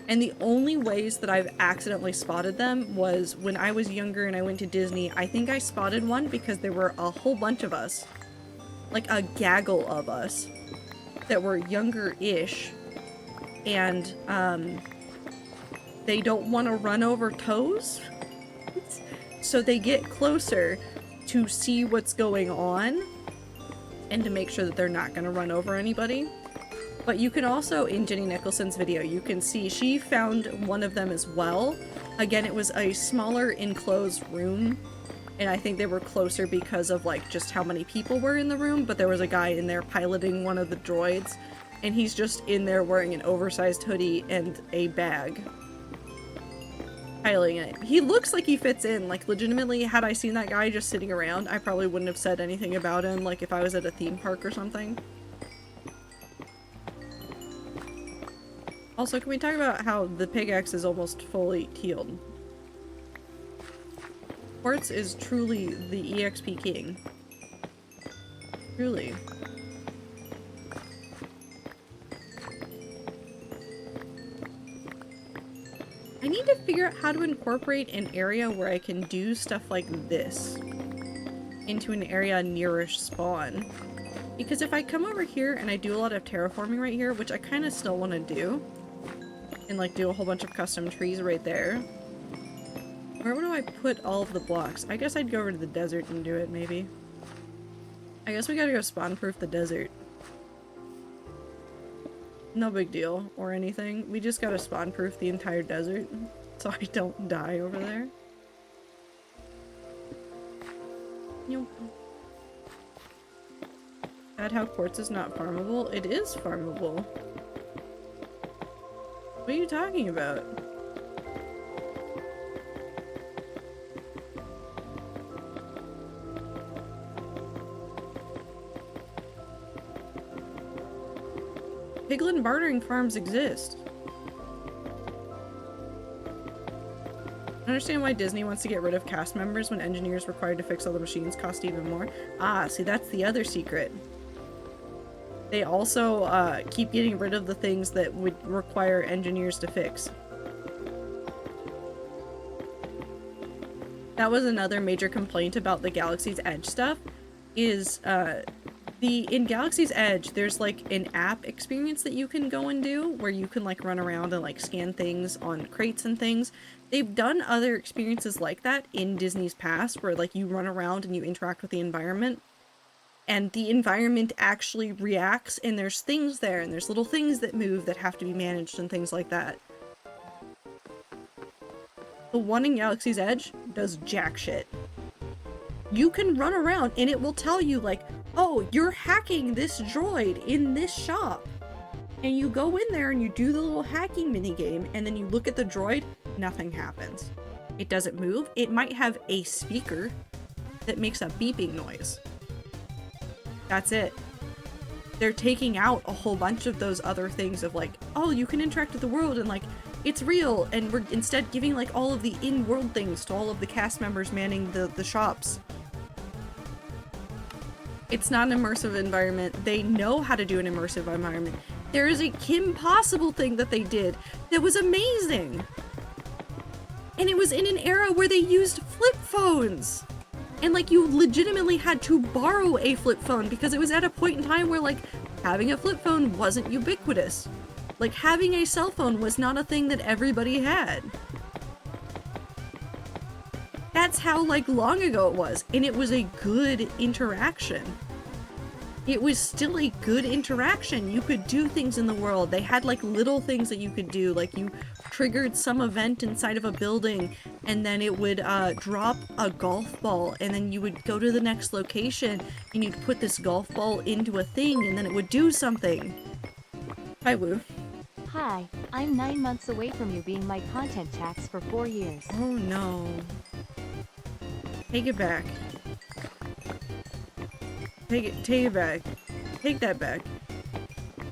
And the only ways that I've accidentally spotted them was when I was younger and I went to Disney. I think I spotted one because there were a whole bunch of us, like a gaggle of us, that were younger-ish, and they don't want to run over toes, so they get closer to see what's going on and to make sure that they're not going to run over anybody. But you can also, in Jenny Nicholson's video, you can see she found one of them as well. Again, it was a smaller enclosed room, and I think they were closer because of like just how many people were in the room, but there was a guy in there piloting one of the droids, and he's just in there wearing an oversized hoodie and a bag. Piloting it. He looks like he fits in. Like, legitimately, had I seen that guy just sitting around, I probably wouldn't have said anything about him, like if I was at a theme park or something. Also, can we talk about how the pickaxe is almost fully healed? Quartz is truly the EXP king. Truly. I need to figure out how to incorporate an area where I can do stuff like this into an area nearish spawn. Because if I come over here and I do a lot of terraforming right here, which I kind of still want to do, and like do a whole bunch of custom trees right there. Where do I put all of the blocks? I guess I'd go over to the desert and do it, maybe. I guess we gotta go spawn-proof the desert. No big deal or anything. We just gotta spawn-proof the entire desert so I don't die over there. Add how quartz is not farmable? It is farmable. What are you talking about? Piglin bartering farms exist. I understand why Disney wants to get rid of cast members when engineers required to fix all the machines cost even more. Ah, see, that's the other secret. They also keep getting rid of the things that would require engineers to fix. That was another major complaint about the Galaxy's Edge stuff, is in Galaxy's Edge, there's like an app experience that you can go and do where you can like run around and like scan things on crates and things. They've done other experiences like that in Disney's past where like you run around and you interact with the environment. And the environment actually reacts, and there's things there, and there's little things that move that have to be managed and things like that. The one in Galaxy's Edge does jack shit. You can run around, and it will tell you, like, oh, you're hacking this droid in this shop. And you go in there and you do the little hacking minigame, and then you look at the droid, nothing happens. It doesn't move. It might have a speaker that makes a beeping noise. That's it. They're taking out a whole bunch of those other things of like, oh, you can interact with the world and like, it's real, and we're instead giving like all of the in-world things to all of the cast members manning the shops. It's not an immersive environment. They know how to do an immersive environment. There is a Kim Possible thing that they did that was amazing. And it was in an era where they used flip phones. And like you legitimately had to borrow a flip phone because it was at a point in time where like having a flip phone wasn't ubiquitous. Like having a cell phone was not a thing that everybody had. That's how like long ago it was, and it was a good interaction. It was still a good interaction. You could do things in the world. They had like little things that you could do, like you triggered some event inside of a building and then it would drop a golf ball, and then you would go to the next location and you'd put this golf ball into a thing and then it would do something. Hi, Woo. Hi, I'm 9 months away from you being my content tax for 4 years. Oh no. Take it back. Take it back. Take that back.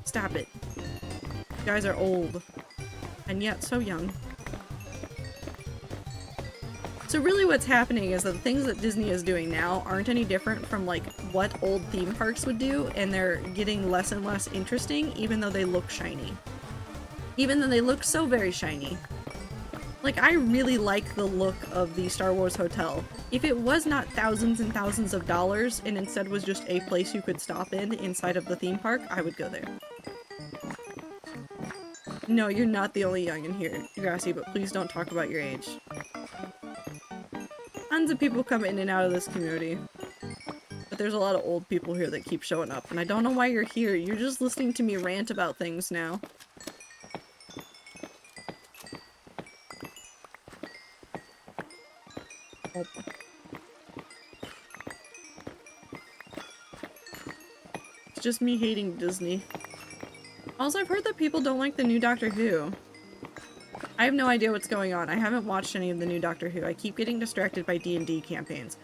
Stop it. You guys are old. And yet so young. So really what's happening is that the things that Disney is doing now aren't any different from like what old theme parks would do, and they're getting less and less interesting even though they look shiny. Even though they look so very shiny. Like, I really like the look of the Star Wars Hotel. If it was not thousands and thousands of dollars and instead was just a place you could stop in inside of the theme park, I would go there. No, you're not the only young in here, Grassy, but please don't talk about your age. Tons of people come in and out of this community. But there's a lot of old people here that keep showing up, and I don't know why you're here. You're just listening to me rant about things now. Oh. It's just me hating Disney. Also, I've heard that people don't like the new Doctor Who. I have no idea what's going on. I haven't watched any of the new Doctor Who. I keep getting distracted by D&D campaigns.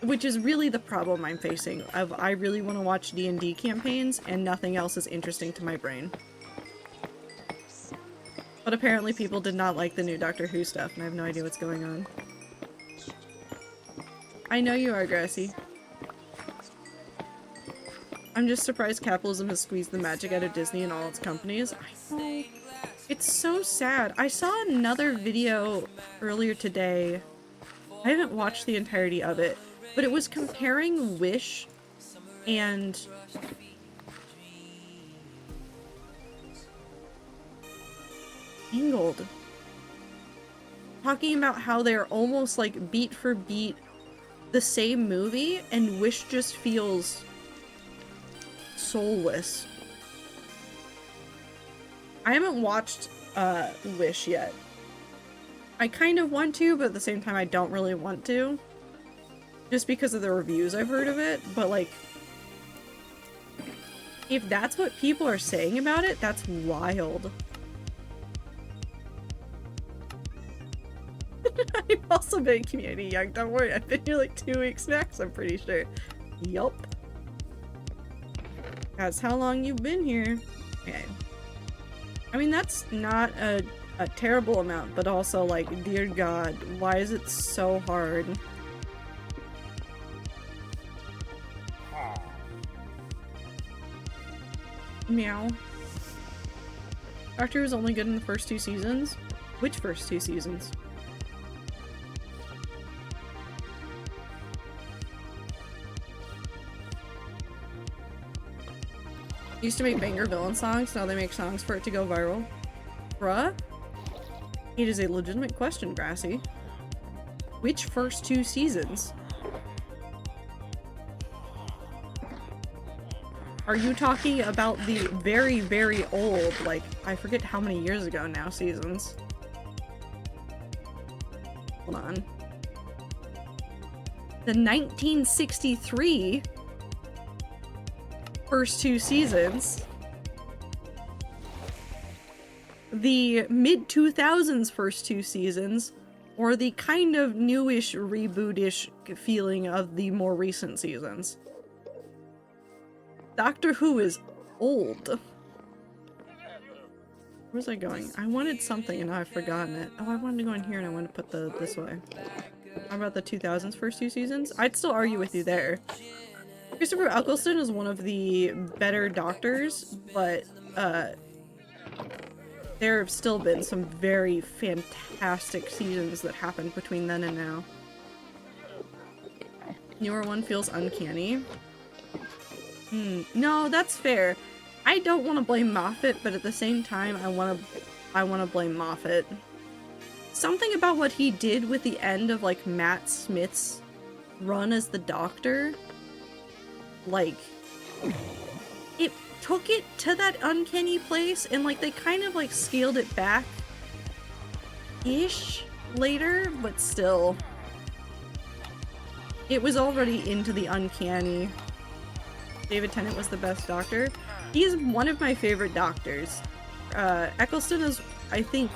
Which is really the problem I'm facing. I really want to watch D&D campaigns, and nothing else is interesting to my brain. But apparently people did not like the new Doctor Who stuff, and I have no idea what's going on. I know you are, Grassy. I'm just surprised capitalism has squeezed the magic out of Disney and all its companies. I know. It's so sad. I saw another video earlier today. I haven't watched the entirety of it, but it was comparing Wish and Tangled. Talking about how they're almost like beat for beat the same movie, and Wish just feels soulless. I haven't watched Wish yet. I kind of want to, but at the same time I don't really want to. Just because of the reviews I've heard of it, but like, if that's what people are saying about it, that's wild. I've also been community young, don't worry, I've been here like 2 weeks max, I'm pretty sure. Yup. That's how long you've been here. Okay. I mean, that's not a terrible amount, but also like, dear God, why is it so hard? Meow. Doctor was only good in the first 2 seasons? Which first 2 seasons? Used to make banger villain songs, now they make songs for it to go viral. Bruh? It is a legitimate question, Grassy. Which first 2 seasons? Are you talking about the very, very old, like, I forget how many years ago now, seasons? Hold on. The 1963 first 2 seasons. The mid-2000s first 2 seasons, or the kind of newish, rebootish feeling of the more recent seasons. Doctor Who is old. Where's I going? I wanted something and now I've forgotten it. Oh, I wanted to go in here and I wanted to put this way. How about the 2000s first 2 seasons? I'd still argue with you there. Christopher Eccleston is one of the better doctors, but there have still been some very fantastic seasons that happened between then and now. Newer one feels uncanny. No, that's fair. I don't want to blame Moffat, but at the same time, I want to blame Moffat. Something about what he did with the end of like Matt Smith's run as the Doctor, like, it took it to that uncanny place, and like they kind of like scaled it back ish later, but still it was already into the uncanny. David Tennant was the best Doctor. He's one of my favorite Doctors. Eccleston is, I think,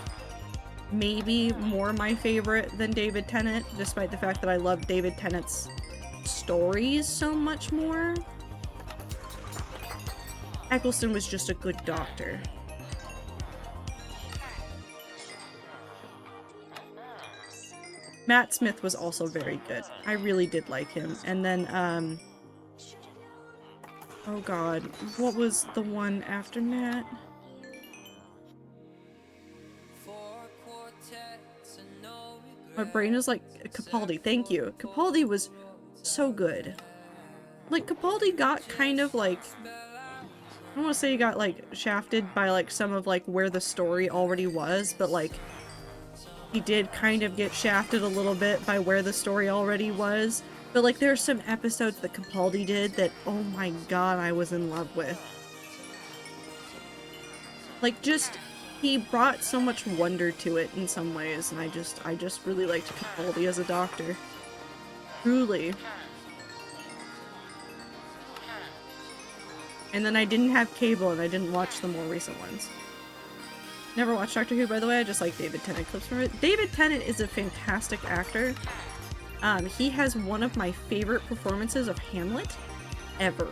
maybe more my favorite than David Tennant, despite the fact that I love David Tennant's stories so much more. Eccleston was just a good doctor. Matt Smith was also very good. I really did like him. And then, oh god, what was the one after Matt? My brain is like, Capaldi, thank you. Capaldi was so good. Like, Capaldi got kind of like, I don't want to say he got like shafted by like some of like where the story already was, but like, he did kind of get shafted a little bit by where the story already was. But like, there are some episodes that Capaldi did that, oh my god, I was in love with. Like, just, he brought so much wonder to it in some ways, and I just really liked Capaldi as a doctor. Truly. And then I didn't have cable and I didn't watch the more recent ones. Never watched Doctor Who, by the way, I just like David Tennant clips from it. David Tennant is a fantastic actor. He has one of my favorite performances of Hamlet ever.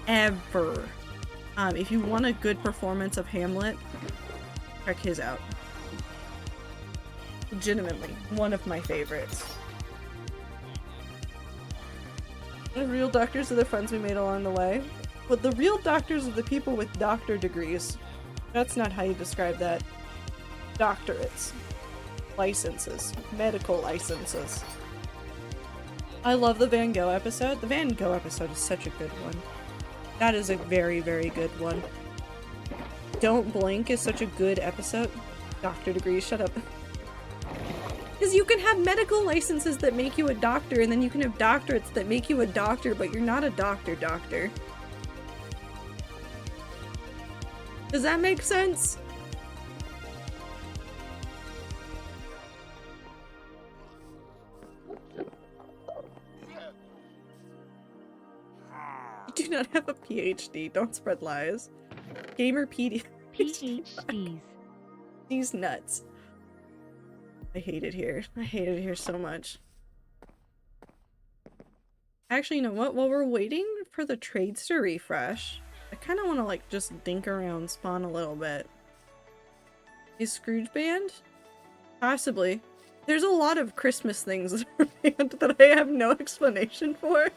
Ever. If you want a good performance of Hamlet, check his out. Legitimately, one of my favorites. The real doctors are the friends we made along the way. But the real doctors are the people with doctor degrees. That's not how you describe that. Doctorates. Licenses. Medical licenses. I love the Van Gogh episode. The Van Gogh episode is such a good one. That is a very, very good one. Don't Blink is such a good episode. Doctor degrees, shut up. Because you can have medical licenses that make you a doctor, and then you can have doctorates that make you a doctor, but you're not a doctor. Does that make sense? You do not have a PhD. Don't spread lies. Gamer PD. PhDs. These nuts. I hate it here. I hate it here so much. Actually, you know what? While we're waiting for the trades to refresh, I kind of want to like just dink around spawn a little bit. Is Scrooge banned? Possibly. There's a lot of Christmas things that are banned that I have no explanation for.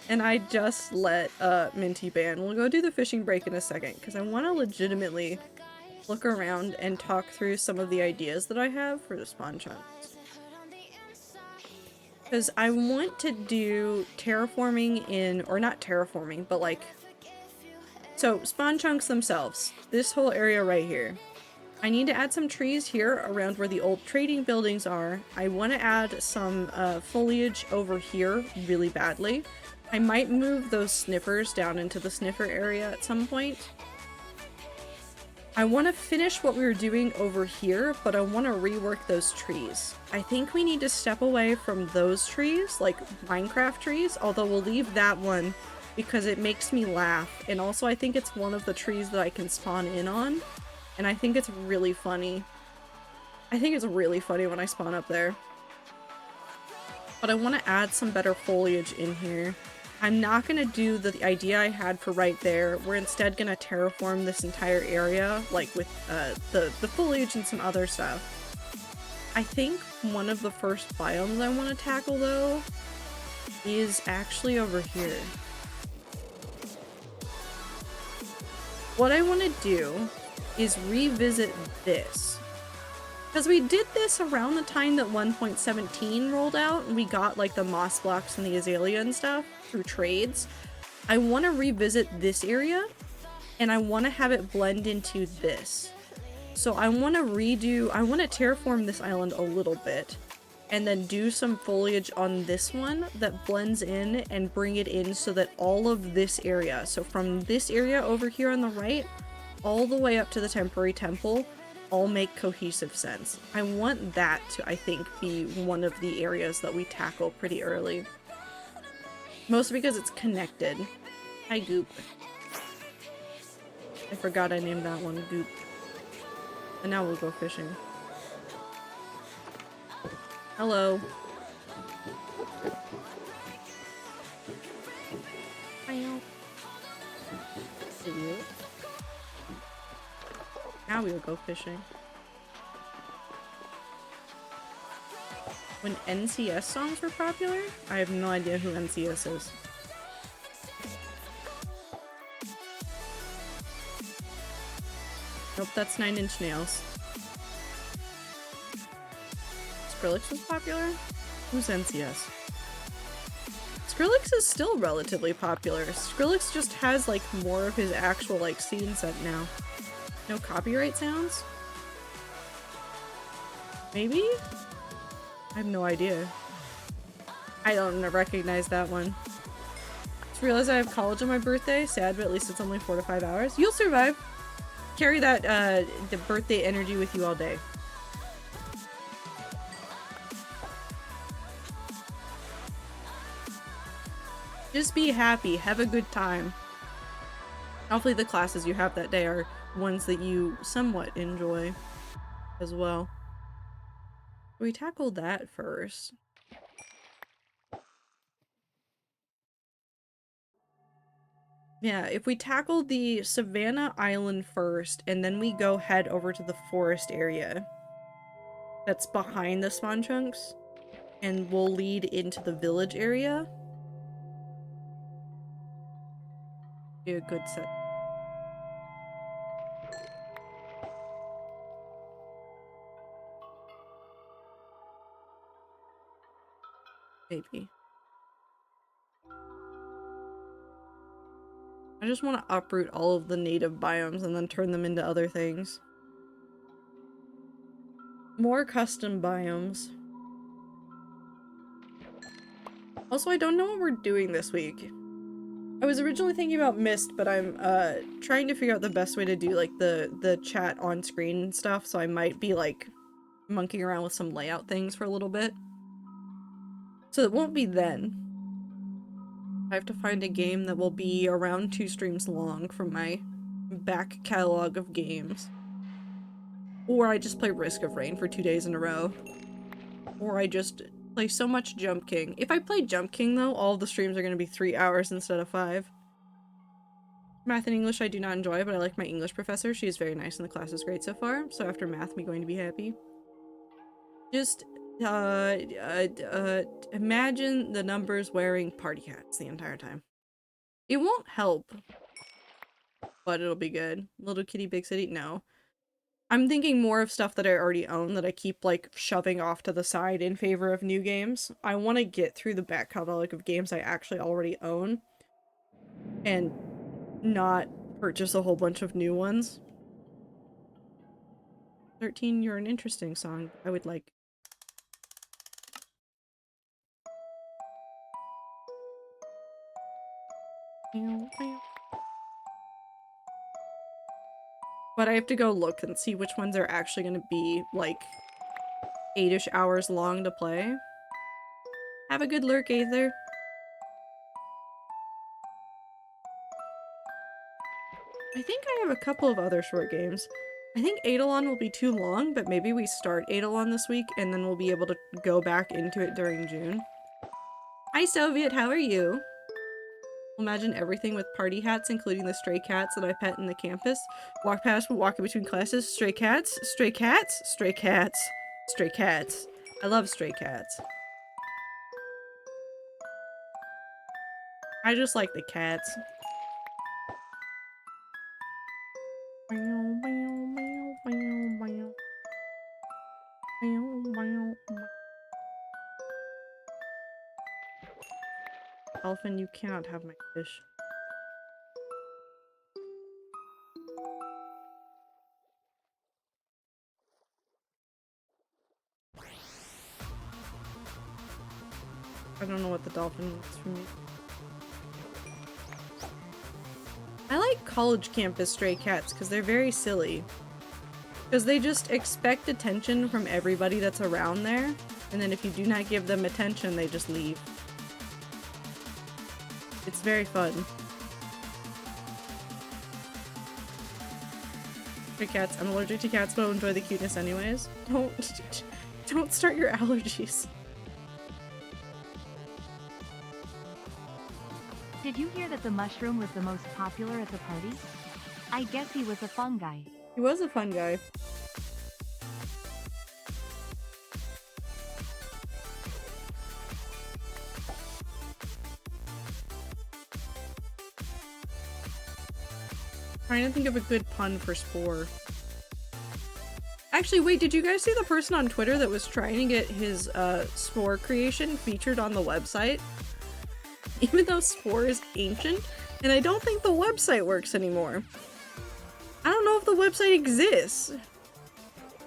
And I just let Minty ban. We'll go do the fishing break in a second because I want to legitimately look around and talk through some of the ideas that I have for the spawn chunks. Because I want to do terraforming in, or not terraforming, but like, so spawn chunks themselves, this whole area right here. I need to add some trees here around where the old trading buildings are. I want to add some foliage over here really badly. I might move those sniffers down into the sniffer area at some point. I want to finish what we were doing over here, but I want to rework those trees. I think we need to step away from those trees, like Minecraft trees, although we'll leave that one because it makes me laugh. And also I think it's one of the trees that I can spawn in on. And I think it's really funny. I think it's really funny when I spawn up there. But I want to add some better foliage in here. I'm not going to do the idea I had for right there. We're instead going to terraform this entire area, like with the foliage and some other stuff. I think one of the first biomes I want to tackle, though, is actually over here. What I want to do is revisit this. Because we did this around the time that 1.17 rolled out, and we got like the moss blocks and the azalea and stuff through trades. I want to revisit this area, and I want to have it blend into this. So I want to terraform this island a little bit, and then do some foliage on this one that blends in and bring it in so that all of this area, so from this area over here on the right, all the way up to the temporary temple, all make cohesive sense. I want that to, I think, be one of the areas that we tackle pretty early. Mostly because it's connected. Hi, Goop. I forgot I named that one Goop. And now we'll go fishing. Hello. Did you? Now we will go fishing. When NCS songs were popular? I have no idea who NCS is. Nope, that's Nine Inch Nails. Skrillex was popular? Who's NCS? Skrillex is still relatively popular. Skrillex just has like more of his actual like scene set now. No copyright sounds? Maybe? I have no idea. I don't recognize that one. Just realized I have college on my birthday. Sad, but at least it's only 4 to 5 hours. You'll survive. Carry that the birthday energy with you all day. Just be happy. Have a good time. Hopefully the classes you have that day are ones that you somewhat enjoy as well. We tackled that first. Yeah, if we tackle the Savannah Island first, and then we go head over to the forest area that's behind the spawn chunks, and we'll lead into the village area. Be a good set. Maybe. I just want to uproot all of the native biomes and then turn them into other things. More custom biomes. Also, I don't know what we're doing this week. I was originally thinking about Myst, but I'm trying to figure out the best way to do like the chat on screen and stuff, so I might be like monkeying around with some layout things for a little bit. So it won't be then. I have to find a game that will be around 2 streams long from my back catalog of games. Or I just play Risk of Rain for 2 days in a row. Or I just play so much Jump King. If I play Jump King though, all of the streams are going to be 3 hours instead of 5. Math and English I do not enjoy, but I like my English professor. She is very nice and the class is great so far. So after math, I'm going to be happy. Just imagine the numbers wearing party hats the entire time. It won't help, but it'll be good. Little Kitty Big City? No. I'm thinking more of stuff that I already own that I keep like shoving off to the side in favor of new games. I want to get through the back catalog of games I actually already own and not purchase a whole bunch of new ones. 13, you're an interesting song. I would like. But I have to go look and see which ones are actually going to be, like, 8-ish hours long to play. Have a good lurk, Aether. I think I have a couple of other short games. I think Eidolon will be too long, but maybe we start Eidolon this week and then we'll be able to go back into it during June. Hi, Soviet, how are you? Imagine everything with party hats, including the stray cats that I pet in the campus. Walk past, walk in between classes. Stray cats, stray cats, stray cats, stray cats. I love stray cats. I just like the cats. Dolphin, you cannot have my fish. I don't know what the dolphin wants from me. I like college campus stray cats because they're very silly. Because they just expect attention from everybody that's around there, and then if you do not give them attention, they just leave. It's very fun. Stray cats. I'm allergic to cats, but I'll enjoy the cuteness anyways. Don't start your allergies. Did you hear that the mushroom was the most popular at the party? I guess he was a fungi. He was a fun guy. Trying to think of a good pun for spore. Actually, wait, did you guys see the person on Twitter that was trying to get his spore creation featured on the website? Even though spore is ancient, and I don't think the website works anymore. I don't know if the website exists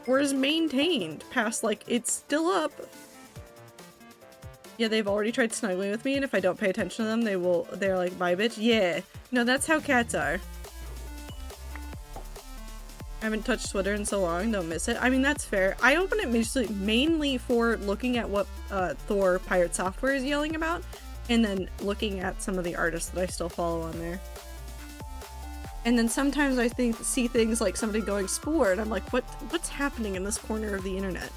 or is maintained past, like, it's still up. Yeah, they've already tried snuggling with me, and if I don't pay attention to them, they're like, bye bitch. Yeah, no, that's how cats are. I haven't touched Twitter in so long, don't miss it. I mean, that's fair. I open it mainly for looking at what Thor Pirate Software is yelling about, and then looking at some of the artists that I still follow on there. And then sometimes I see things like somebody going spore, and I'm like, what's happening in this corner of the internet?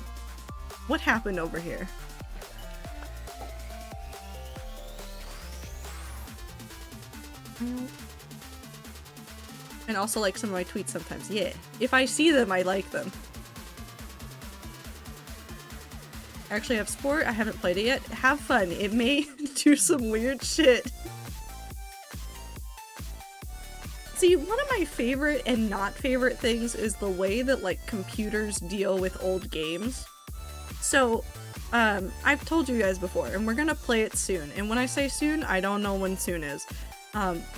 What happened over here? And also like some of my tweets sometimes. Yeah. If I see them, I like them. I actually have Sport. I haven't played it yet. Have fun. It may do some weird shit. See, one of my favorite and not favorite things is the way that like computers deal with old games. So, I've told you guys before, and we're gonna play it soon. And when I say soon, I don't know when soon is.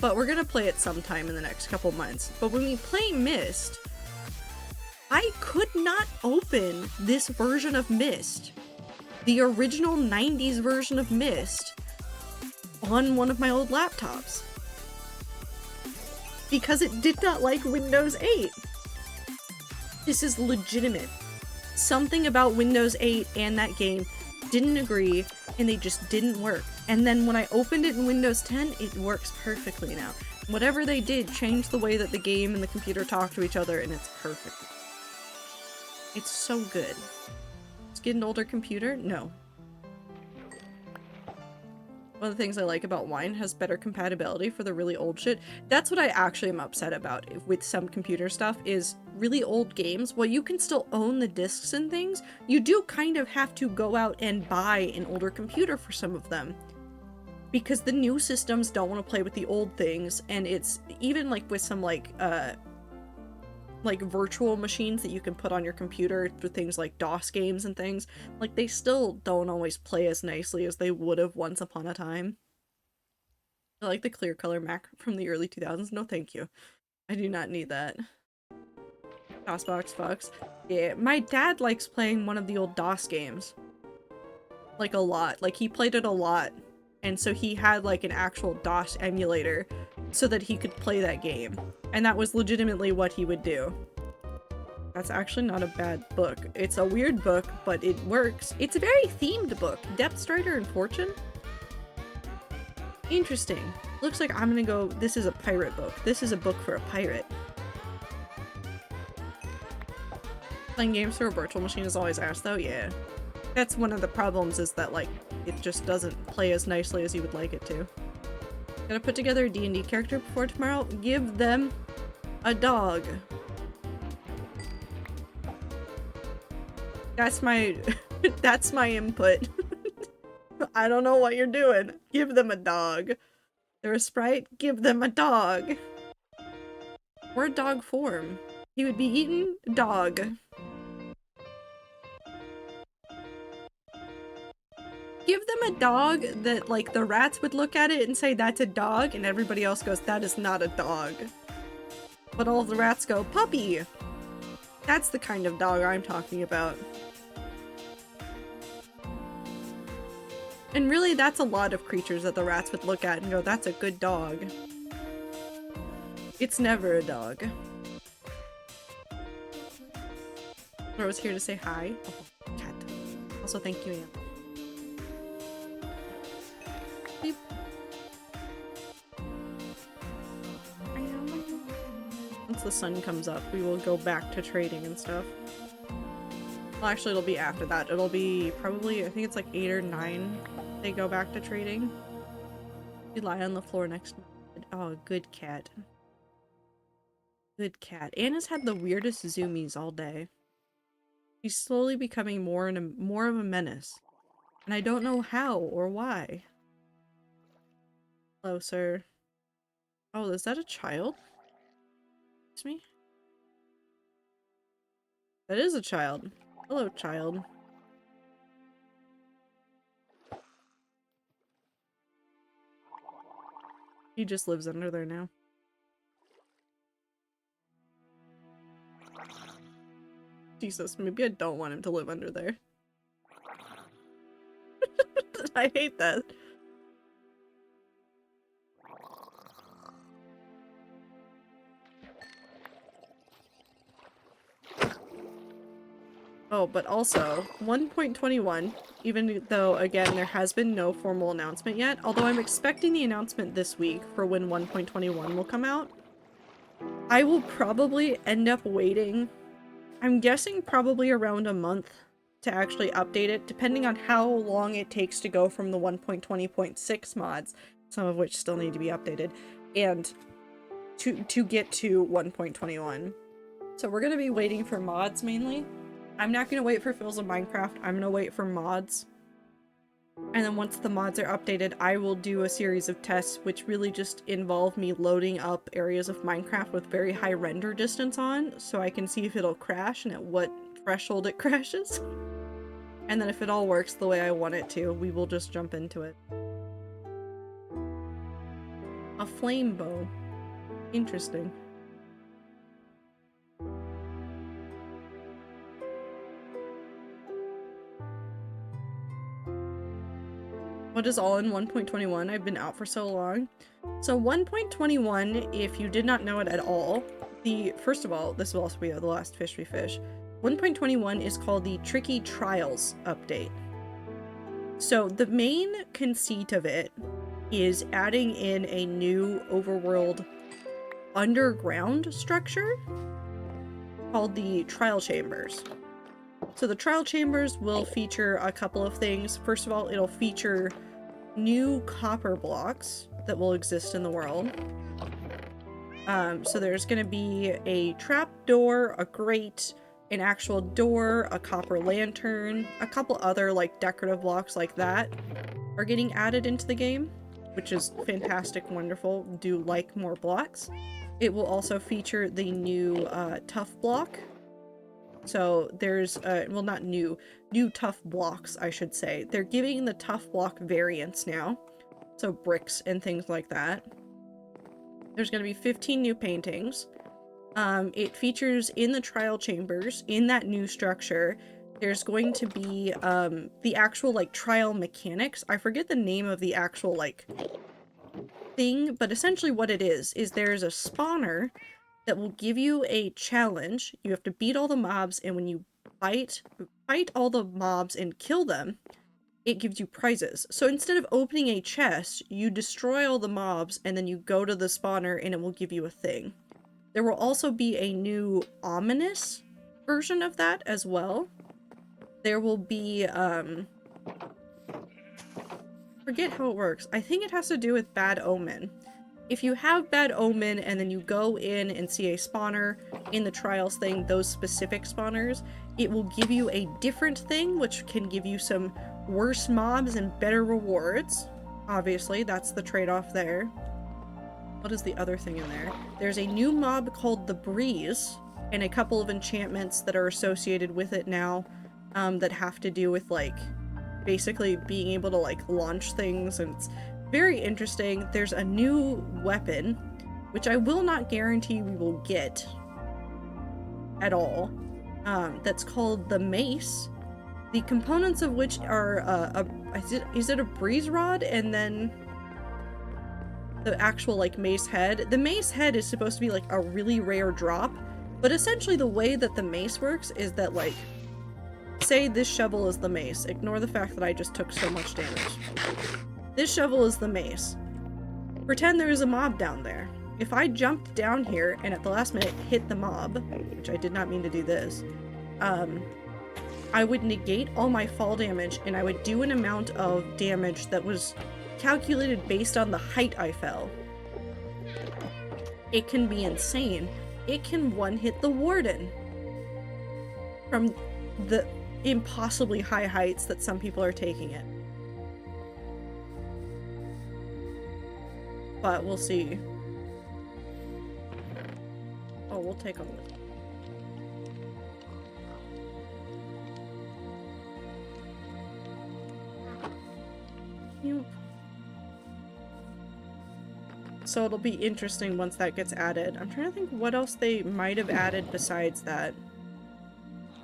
But we're gonna play it sometime in the next couple months. But when we play Myst, I could not open this version of Myst, the original 90s version of Myst, on one of my old laptops. Because it did not like Windows 8. This is legitimate. Something about Windows 8 and that game didn't agree, and they just didn't work. And then when I opened it in Windows 10, it works perfectly now. Whatever they did changed the way that the game and the computer talk to each other, and it's perfect. It's so good. Let's get an older computer? No. One of the things I like about Wine has better compatibility for the really old shit. That's what I actually am upset about with some computer stuff, is really old games. While you can still own the discs and things, you do kind of have to go out and buy an older computer for some of them. Because the new systems don't want to play with the old things, and it's even like with some like virtual machines that you can put on your computer for things like DOS games and things, like they still don't always play as nicely as they would have once upon a time. I like the clear color Mac from the early 2000s. No thank you. I do not need that. DOSBox fucks. Yeah, my dad likes playing one of the old DOS games. Like a lot. Like he played it a lot. And so he had like an actual DOS emulator so that he could play that game. And that was legitimately what he would do. That's actually not a bad book. It's a weird book, but it works. It's a very themed book. Depth Strider and Fortune? Interesting. Looks like I'm gonna go, this is a pirate book. This is a book for a pirate. Playing games through a virtual machine is always asked though, yeah. That's one of the problems, is that like, it just doesn't play as nicely as you would like it to. Gotta put together a D&D character before tomorrow? Give them a dog. That's my that's my input. I don't know what you're doing. Give them a dog. They're a sprite? Give them a dog. Or a dog form. He would be eaten? Dog. Give them a dog that, like, the rats would look at it and say, that's a dog, and everybody else goes, that is not a dog. But all of the rats go, puppy! That's the kind of dog I'm talking about. And really, that's a lot of creatures that the rats would look at and go, that's a good dog. It's never a dog. I was here to say hi. Oh, cat. Also, thank you, Anne. Beep. Once the sun comes up, we will go back to trading and stuff. Well, actually, it'll be after that. It'll be probably, I think it's like 8 or 9 they go back to trading. You lie on the floor next to me. Oh, good cat. Good cat. Anna's had the weirdest zoomies all day. She's slowly becoming more of a menace. And I don't know how or why. Hello, sir. Oh, is that a child? Excuse me? That is a child. Hello, child. He just lives under there now. Jesus, maybe I don't want him to live under there. I hate that. Oh, but also, 1.21, even though, again, there has been no formal announcement yet, although I'm expecting the announcement this week for when 1.21 will come out, I will probably end up waiting, I'm guessing probably around a month to actually update it, depending on how long it takes to go from the 1.20.6 mods, some of which still need to be updated, and to get to 1.21. So we're going to be waiting for mods mainly. I'm not going to wait for fills of Minecraft, I'm going to wait for mods. And then once the mods are updated, I will do a series of tests which really just involve me loading up areas of Minecraft with very high render distance on, so I can see if it'll crash and at what threshold it crashes. And then if it all works the way I want it to, we will just jump into it. A flame bow. Interesting. What is all in 1.21? I've been out for so long. So 1.21, if you did not know it at all, first of all, this will also be the last fish we fish. 1.21 is called the Tricky Trials update. So the main conceit of it is adding in a new overworld underground structure called the Trial Chambers. So the Trial Chambers will feature a couple of things. First of all, it'll feature new copper blocks that will exist in the world. So there's going to be a trap door, a grate, an actual door, a copper lantern, a couple other like decorative blocks like that are getting added into the game, which is fantastic, wonderful. Do like more blocks. It will also feature the new tough block. So there's, well, not new tough blocks, I should say. They're giving the tough block variants now. So bricks and things like that. There's going to be 15 new paintings. It features in the trial chambers, in that new structure, there's going to be, the actual, like, trial mechanics. I forget the name of the actual, like, thing, but essentially what it is there's a spawner that will give you a challenge. You have to beat all the mobs, and when you fight all the mobs and kill them, it gives you prizes. So instead of opening a chest, you destroy all the mobs, and then you go to the spawner, and it will give you a thing. There will also be a new ominous version of that as well. There will be, forget how it works. I think it has to do with Bad Omen. If you have Bad Omen and then you go in and see a spawner in the trials thing, those specific spawners, it will give you a different thing, which can give you some worse mobs and better rewards. Obviously, that's the trade-off there. What is the other thing in there? There's a new mob called the Breeze, and a couple of enchantments that are associated with it now, that have to do with, like, basically being able to, like, launch things, and it's very interesting. There's a new weapon, which I will not guarantee we will get at all, that's called the Mace, the components of which are, is it a breeze rod, and then the actual, like, mace head. The mace head is supposed to be, like, a really rare drop, but essentially the way that the mace works is that, like, say this shovel is the mace. Ignore the fact that I just took so much damage. This shovel is the mace. Pretend there is a mob down there. If I jumped down here and at the last minute hit the mob, which I did not mean to do this, I would negate all my fall damage, and I would do an amount of damage that was calculated based on the height I fell. It can be insane. It can one-hit the warden from the impossibly high heights that some people are taking it. But we'll see. Oh, we'll take a look. So it'll be interesting once that gets added. I'm trying to think what else they might have added besides that.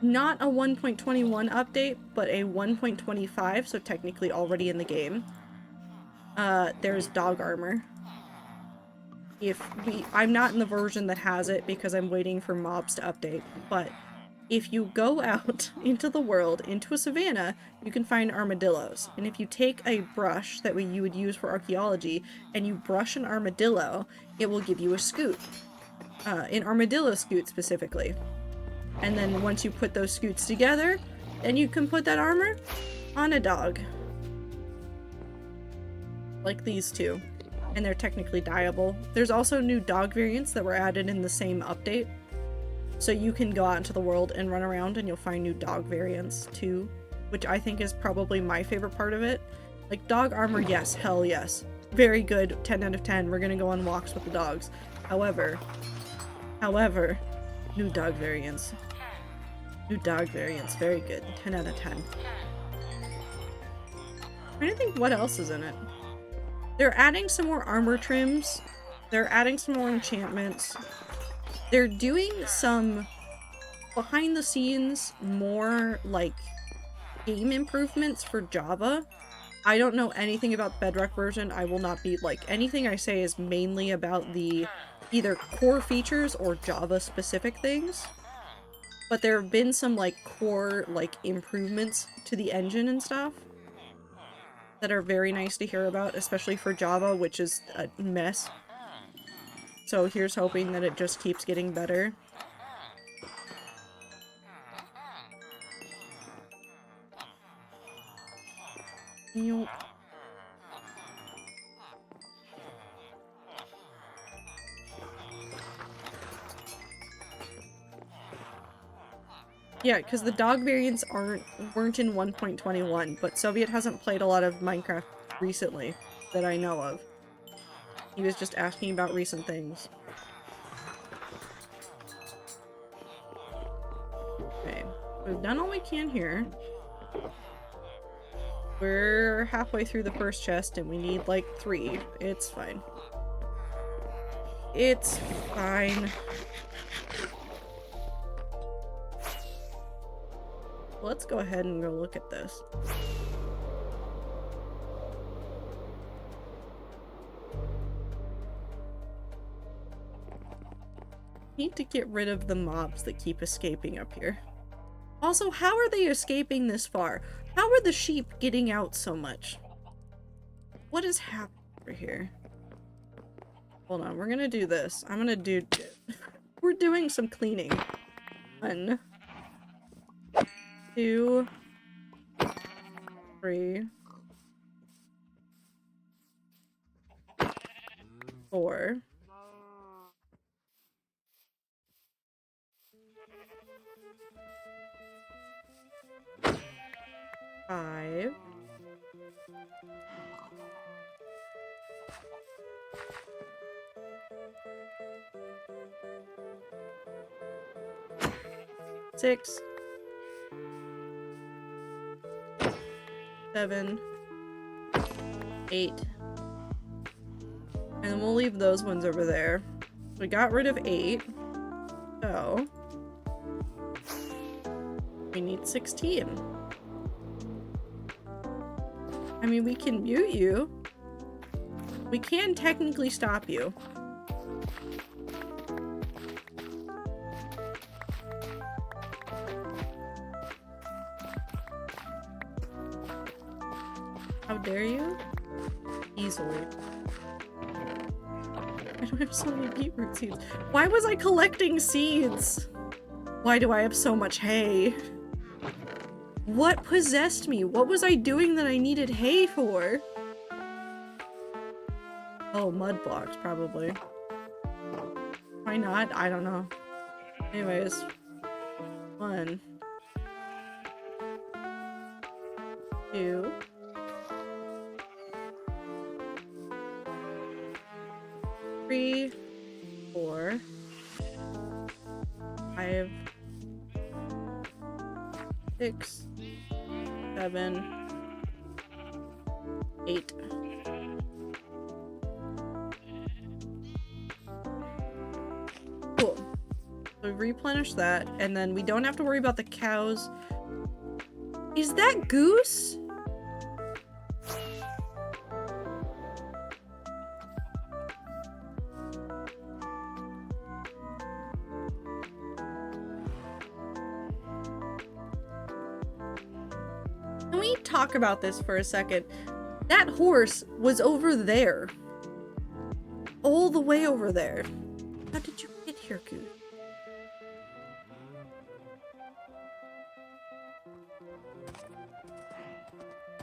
Not a 1.21 update, but a 1.25, so technically already in the game. There's dog armor. I'm not in the version that has it because I'm waiting for mobs to update, but if you go out into the world, into a savanna, you can find armadillos. And if you take a brush that you would use for archaeology, and you brush an armadillo, it will give you a scoot. An armadillo scoot specifically. And then once you put those scoots together, then you can put that armor on a dog. Like these two. And they're technically dyeable. There's also new dog variants that were added in the same update. So you can go out into the world and run around and you'll find new dog variants too, which I think is probably my favorite part of it. Like dog armor, yes, hell yes. Very good, 10 out of 10. We're gonna go on walks with the dogs. However, new dog variants. New dog variants, very good, 10 out of 10. I'm trying to think what else is in it. They're adding some more armor trims. They're adding some more enchantments. They're doing some behind the scenes more like game improvements for Java. I don't know anything about Bedrock version. I will not be like anything I say is mainly about the either core features or Java specific things. But there have been some like core like improvements to the engine and stuff that are very nice to hear about, especially for Java, which is a mess. So here's hoping that it just keeps getting better. Nope. Yeah, because the dog variants weren't in 1.21, but Soviet hasn't played a lot of Minecraft recently that I know of. He was just asking about recent things. Okay, we've done all we can here. We're halfway through the first chest and we need like 3. It's fine. It's fine. Let's go ahead and go look at this. Need to get rid of the mobs that keep escaping up here. Also, how are they escaping this far? How are the sheep getting out so much? What is happening over here? Hold on, we're gonna do this. I'm gonna do... We're doing some cleaning. 1, 2, 3, 4. 5. 6. 7. 8. And then we'll leave those ones over there. We got rid of 8. So we need 16. I mean, we can mute you. We can technically stop you. How dare you? Easily. I don't have so many beetroot seeds. Why was I collecting seeds? Why do I have so much hay? What possessed me? What was I doing that I needed hay for? Oh, mud blocks, probably. Why not? I don't know. Anyways. 1, 2, 3, 4, 5, 6, 7, 8. Cool. So replenish that, and then we don't have to worry about the cows. Is that Goose? Can we talk about this for a second? That horse was over there. All the way over there. How did you get here, Goose?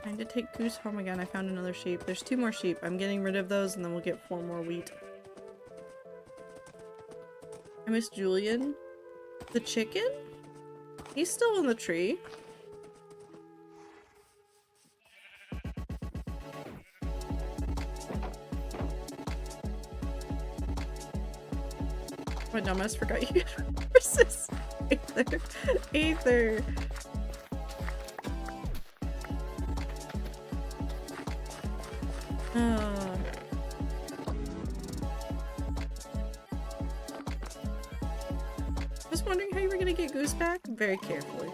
Trying to take Goose home again. I found another sheep. There's 2 more sheep. I'm getting rid of those and then we'll get 4 more wheat. I miss Julian. The chicken? He's still in the tree. My dumbass forgot you get horses. Aether. Aether. Just wondering how you were gonna get Goose back? Very carefully.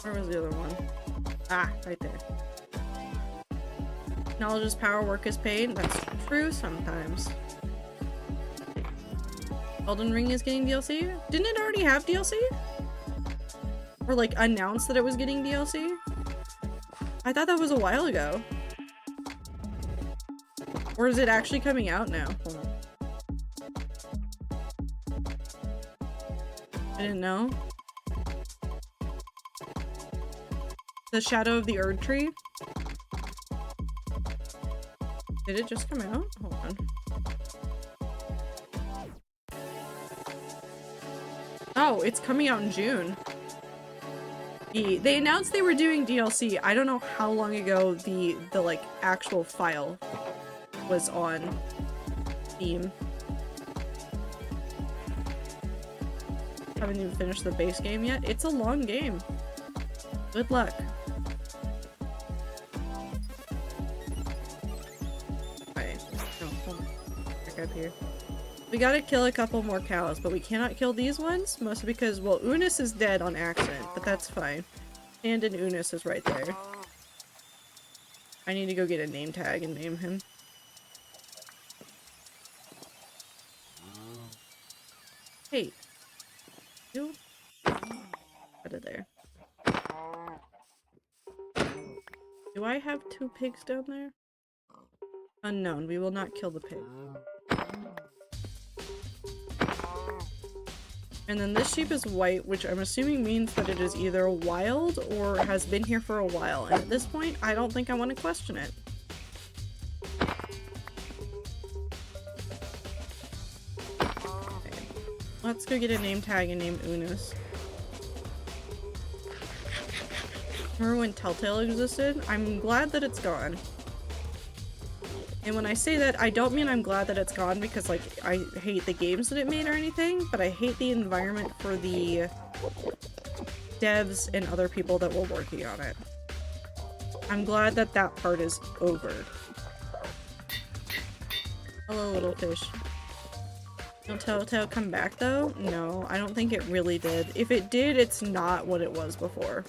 Where was the other one? Ah, right there. Knowledge is power, work is paid. That's true sometimes. Elden Ring is getting DLC? Didn't it already have DLC? Or like announce that it was getting DLC? I thought that was a while ago. Or is it actually coming out now? Hold on. I didn't know. The Shadow of the Erd Tree? Did it just come out? Hold on. Oh, it's coming out in June. They announced they were doing DLC. I don't know how long ago the like actual file was on Steam. Haven't even finished the base game yet. It's a long game. Good luck. Up here. We gotta kill a couple more cows, but we cannot kill these ones, mostly because, well, Unis is dead on accident, but that's fine. And Unis is right there. I need to go get a name tag and name him. Hey. You? Out of there. Do I have 2 pigs down there? Unknown. We will not kill the pig. And then this sheep is white, which I'm assuming means that it is either wild or has been here for a while. And at this point, I don't think I want to question it. Okay. Let's go get a name tag and name Unis. Remember when Telltale existed? I'm glad that it's gone. And when I say that, I don't mean I'm glad that it's gone because, like, I hate the games that it made or anything, but I hate the environment for the devs and other people that were working on it. I'm glad that that part is over. Hello, little fish. Will Telltale come back, though? No, I don't think it really did. If it did, it's not what it was before.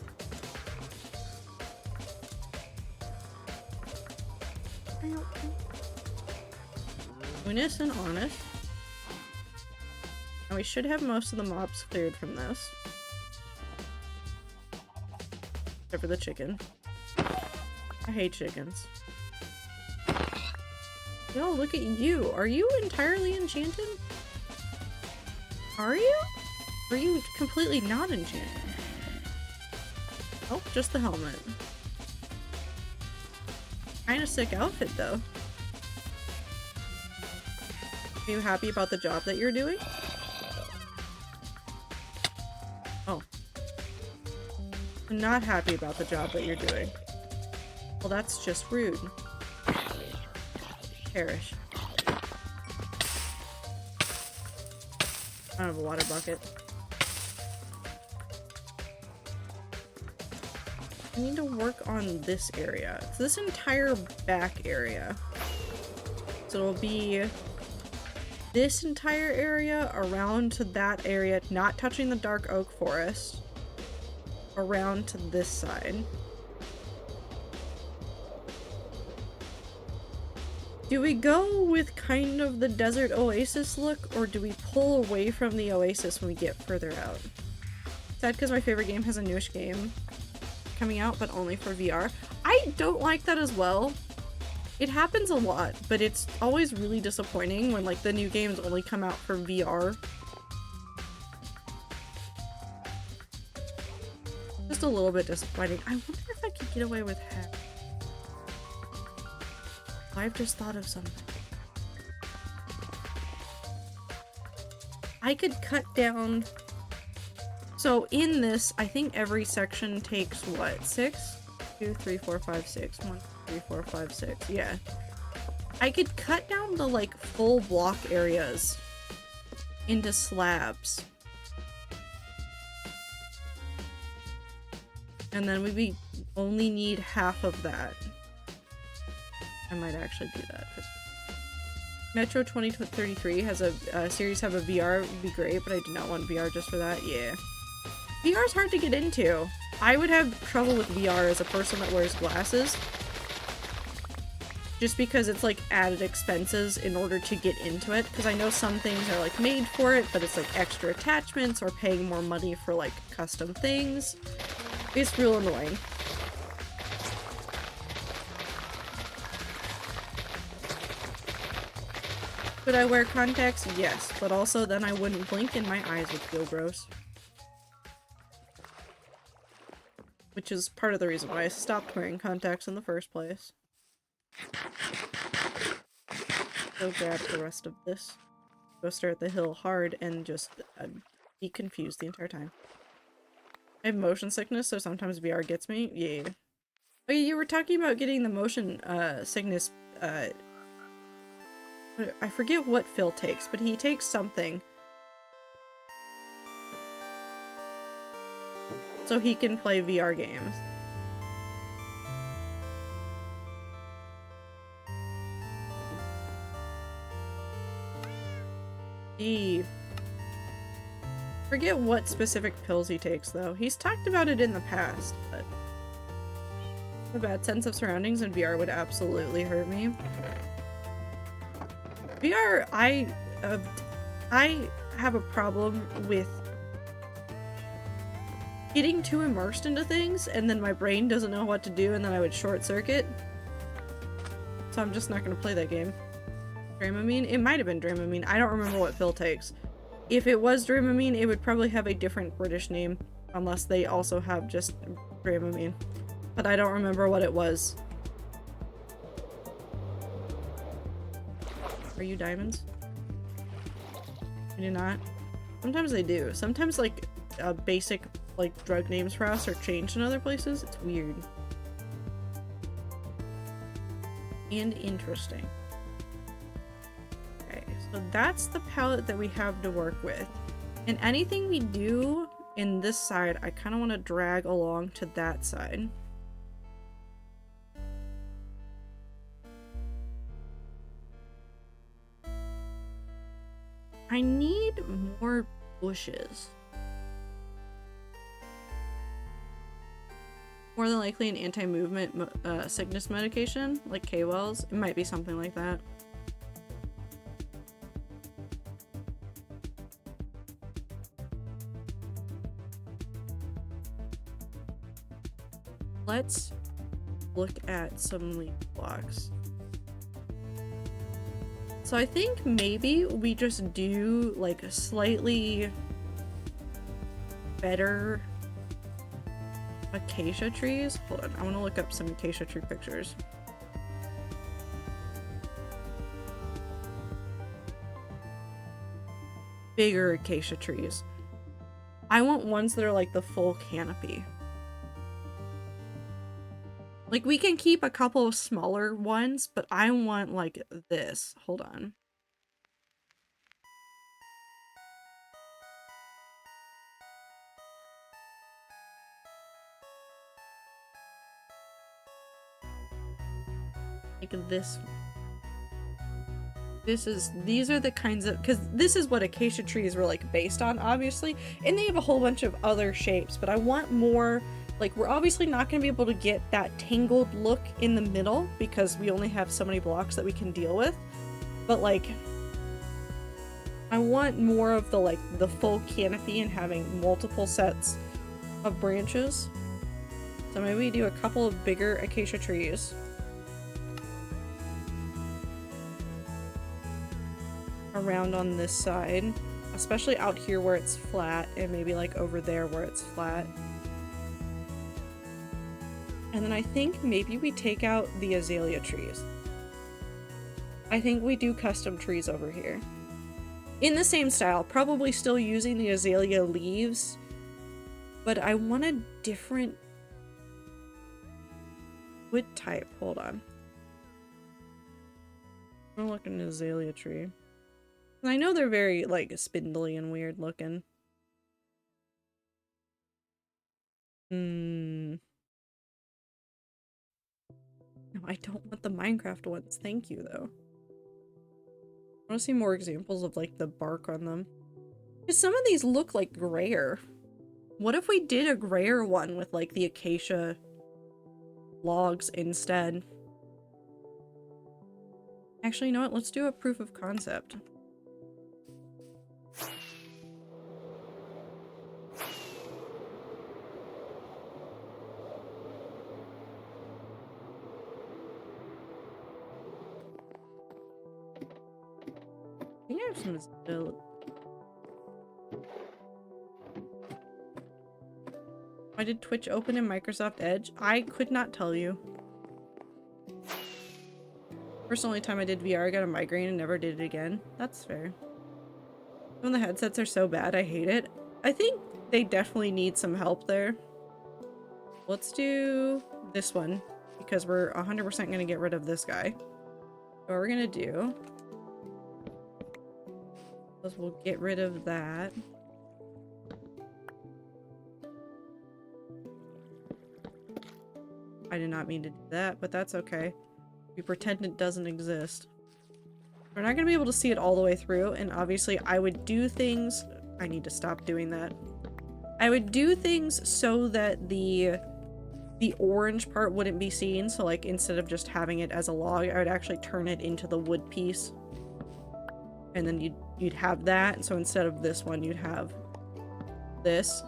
Unis and Honest. And we should have most of the mobs cleared from this. Except for the chicken. I hate chickens. Yo, look at you. Are you entirely enchanted? Are you? Or are you completely not enchanted? Oh, just the helmet. Kinda sick outfit, though. Are you happy about the job that you're doing? Oh. I'm not happy about the job that you're doing. Well, that's just rude. Perish. I don't have a water bucket. I need to work on this area. So this entire back area. So it'll be this entire area around to that area, not touching the dark oak forest. Around to this side. Do we go with kind of the desert oasis look, or do we pull away from the oasis when we get further out? Sad because my favorite game has a newish game coming out, but only for VR. I don't like that as well. It happens a lot, but it's always really disappointing when like the new games only come out for VR. Just a little bit disappointing. I wonder if I could get away with hack. I've just thought of something. I could cut down. So in this, I think every section takes what? 6? 2, 3, 4, 5, 6. 1, 2, 3, 4, 5, 6. Yeah. I could cut down the like full block areas into slabs. And then we only need half of that. I might actually do that. Metro 2033 has a series have a VR, would be great, but I do not want VR just for that. Yeah. VR is hard to get into. I would have trouble with VR as a person that wears glasses. Just because it's like added expenses in order to get into it. Because I know some things are like made for it, but it's like extra attachments or paying more money for like custom things. It's real annoying. Could I wear contacts? Yes, but also then I wouldn't blink and my eyes would feel gross. Which is part of the reason why I stopped wearing contacts in the first place. Go grab the rest of this. Go stare at the hill hard and just be confused the entire time. I have motion sickness, so sometimes VR gets me. Yeah. Oh, you were talking about getting the motion sickness. I forget what Phil takes, but he takes something. So he can play VR games. Steve. Forget what specific pills he takes, though. He's talked about it in the past, but a bad sense of surroundings in VR would absolutely hurt me. VR, I have a problem with getting too immersed into things, and then my brain doesn't know what to do, and then I would short circuit. So I'm just not gonna play that game. Dramamine? It might have been Dramamine. I don't remember what Phil takes. If it was Dramamine, it would probably have a different British name, unless they also have just Dramamine. But I don't remember what it was. Are you diamonds? I do not. Sometimes they do. Sometimes like basic like drug names for us are changed in other places. It's weird. And interesting. Okay, so that's the palette that we have to work with. And anything we do in this side, I kind of want to drag along to that side. I need more bushes. More than likely an anti-movement sickness medication, like K-Wells. It might be something like that. Let's look at some leaf blocks. So I think maybe we just do like a slightly better Acacia trees? Hold on, I want to look up some acacia tree pictures. Bigger acacia trees. I want ones that are like the full canopy. Like, we can keep a couple of smaller ones, but I want like this. Hold on. Like this. These are the kinds of, because this is what acacia trees were like based on, obviously, and they have a whole bunch of other shapes, but I want more, like, we're obviously not going to be able to get that tangled look in the middle because we only have so many blocks that we can deal with, but like, I want more of the, like, the full canopy and having multiple sets of branches. So maybe we do a couple of bigger acacia trees. Around on this side, especially out here where it's flat, and maybe like over there where it's flat. And then I think maybe we take out the azalea trees. I think we do custom trees over here. In the same style, probably still using the azalea leaves, but I want a different wood type. Hold on. I'm gonna look at an azalea tree. I know they're very, like, spindly and weird looking. No, I don't want the Minecraft ones. Thank you, though. I want to see more examples of, like, the bark on them. Because some of these look like grayer. What if we did a grayer one with, like, the acacia logs instead? Actually, you know what? Let's do a proof of concept. I think I have some still. Why did Twitch open in Microsoft Edge? I could not tell you. First only time I did VR, I got a migraine and never did it again. That's fair. When the headsets are so bad, I hate it. I think they definitely need some help there. Let's do this one, because we're 100% going to get rid of this guy. So what we're going to do is we'll get rid of that. I did not mean to do that, but that's okay. We pretend it doesn't exist. We're not going to be able to see it all the way through, and obviously I would do things... I need to stop doing that. I would do things so that the orange part wouldn't be seen, so like instead of just having it as a log, I would actually turn it into the wood piece. And then you'd have that, so instead of this one, you'd have this.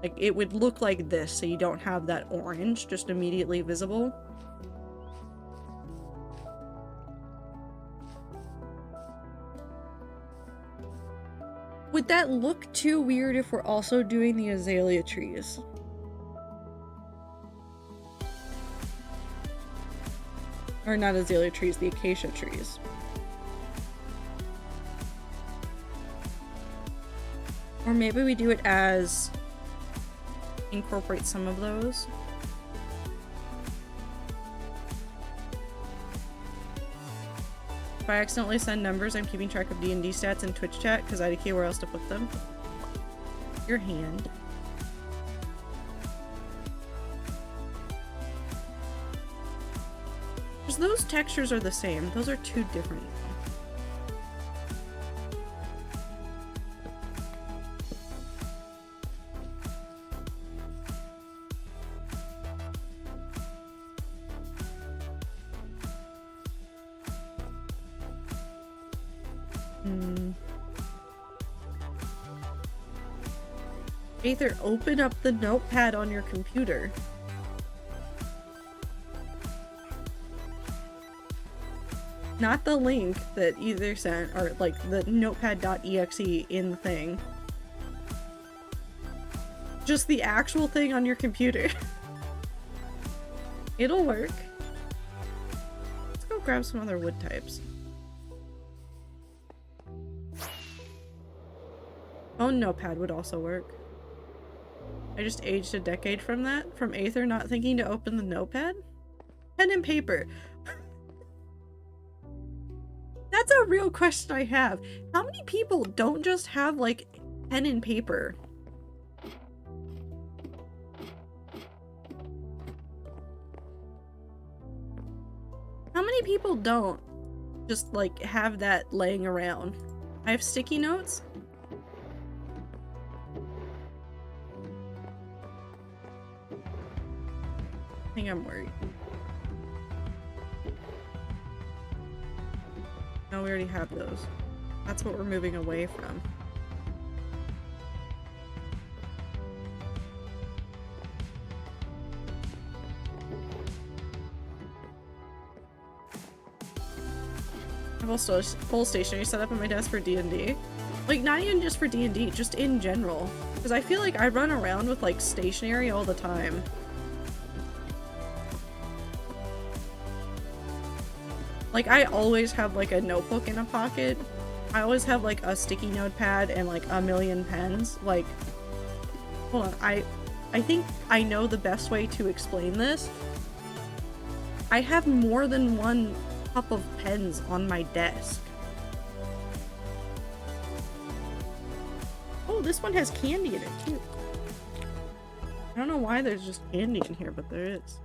Like, it would look like this, so you don't have that orange just immediately visible. Would that look too weird if we're also doing the azalea trees? Or not azalea trees, the acacia trees. Or maybe we do it as... incorporate some of those. If I accidentally send numbers, I'm keeping track of D&D stats in Twitch chat because I don't know where else to put them. Your hand. Because those textures are the same. Those are two different. Aether, open up the notepad on your computer. Not the link that either sent, or like the notepad.exe in the thing. Just the actual thing on your computer. It'll work. Let's go grab some other wood types. Oh, notepad would also work. I just aged a decade from that. From Aether not thinking to open the notepad. Pen and paper. That's a real question I have. How many people don't just have, like, pen and paper? How many people don't just, like, have that laying around? I have sticky notes. I think I'm worried. No, we already have those. That's what we're moving away from. I have a full stationery set up on my desk for D&D. Like, not even just for D&D, just in general. Because I feel like I run around with, like, stationery all the time. Like, I always have, like, a notebook in a pocket. I always have, like, a sticky notepad and, like, a million pens. Like, hold on, I think I know the best way to explain this. I have more than one cup of pens on my desk. Oh, this one has candy in it, too. I don't know why there's just candy in here, but there is.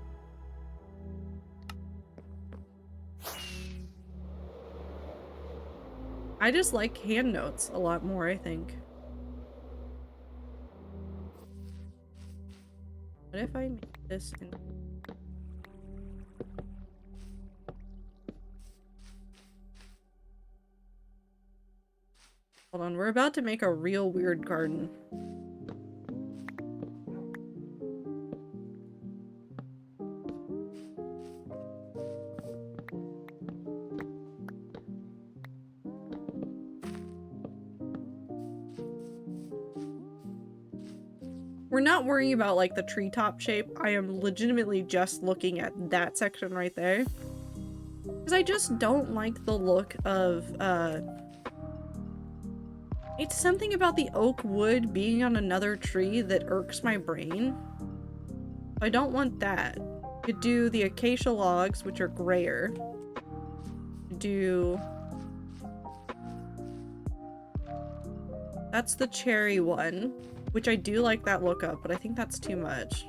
I just like hand notes a lot more, I think. What if I make this in... Hold on, we're about to make a real weird garden. We're not worrying about, like, the treetop shape. I am legitimately just looking at that section right there. Because I just don't like the look of, it's something about the oak wood being on another tree that irks my brain. I don't want that. Could do the acacia logs, which are grayer. Do... That's the cherry one. Which I do like that look up, but I think that's too much.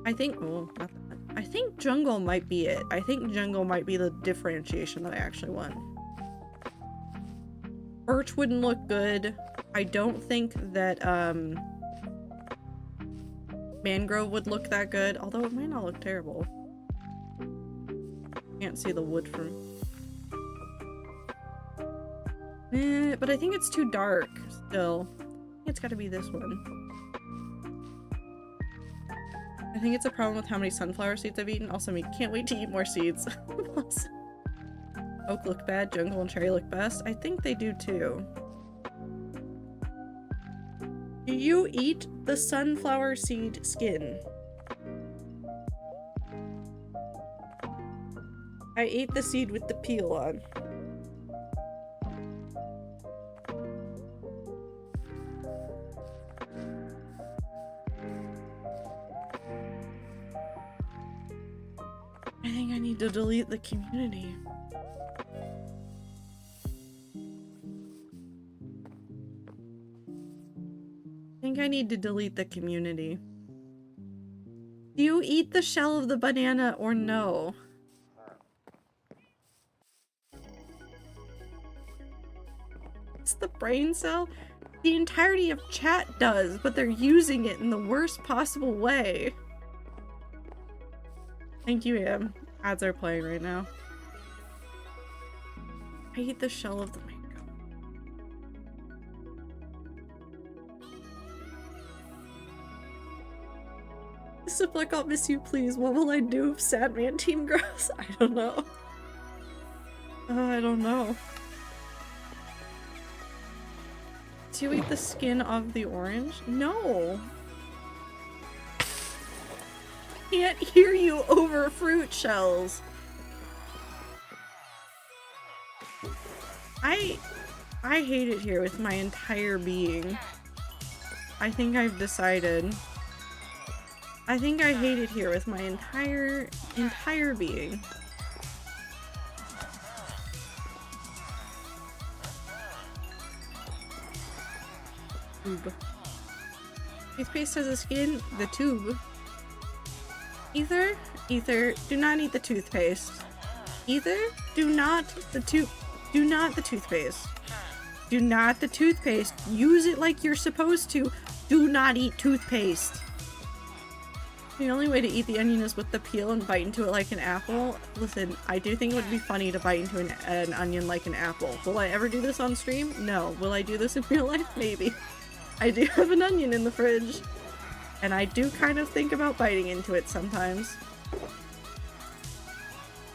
I think, oh, not that. I think jungle might be it. I think jungle might be the differentiation that I actually want. Birch wouldn't look good. I don't think that, mangrove would look that good, although it might not look terrible. Can't see the wood from... but I think it's too dark, still. It's gotta be this one. I think it's a problem with how many sunflower seeds I've eaten. Also, me can't wait to eat more seeds. Oak look bad, jungle and cherry look best. I think they do too. Do you eat the sunflower seed skin? I ate the seed with the peel on. I think I need to delete the community. I think I need to delete the community. Do you eat the shell of the banana or no? It's the brain cell? The entirety of chat does, but they're using it in the worst possible way. Thank you, Am. Ads are playing right now. I eat the shell of the mango. Siplek, I'll miss you, please. What will I do if Sadman team grows? I don't know. I don't know. Do you eat the skin of the orange? No. can't hear you over fruit shells. I hate it here with my entire being. I think I've decided. I think I hate it here with my entire being. Tube. Toothpaste has a skin? The tube. Ether, do not eat the toothpaste. Ether, do not the toothpaste. Do not the toothpaste. Use it like you're supposed to. Do not eat toothpaste. The only way to eat the onion is with the peel and bite into it like an apple. Listen, I do think it would be funny to bite into an onion like an apple. Will I ever do this on stream? No. Will I do this in real life? Maybe. I do have an onion in the fridge. And I do kind of think about biting into it sometimes.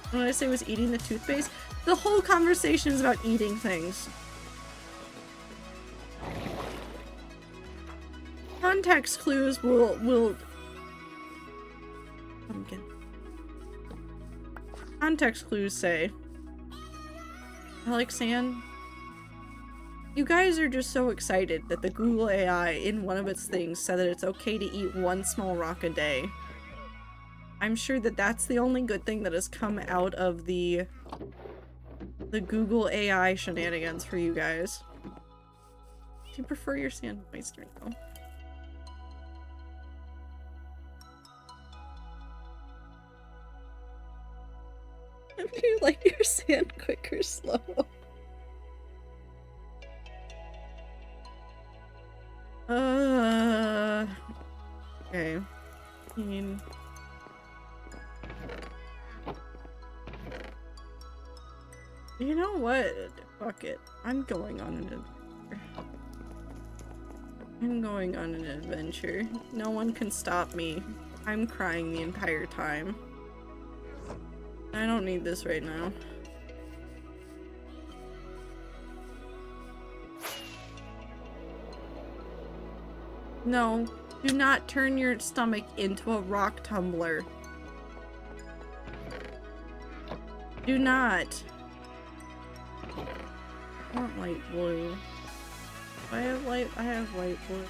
What did I say was eating the toothpaste? The whole conversation is about eating things. Context clues will pumpkin. Context clues say, Alexan, you guys are just so excited that the Google AI in one of its things said that it's okay to eat one small rock a day. I'm sure that that's the only good thing that has come out of the Google AI shenanigans for you guys. Do you prefer your sand moist wrinkle? Do you like your sand quick or slow? Okay. I mean... You know what? Fuck it. I'm going on an adventure. I'm going on an adventure. No one can stop me. I'm crying the entire time. I don't need this right now. No, do not turn your stomach into a rock tumbler. Do not. I want light blue. I have light blue.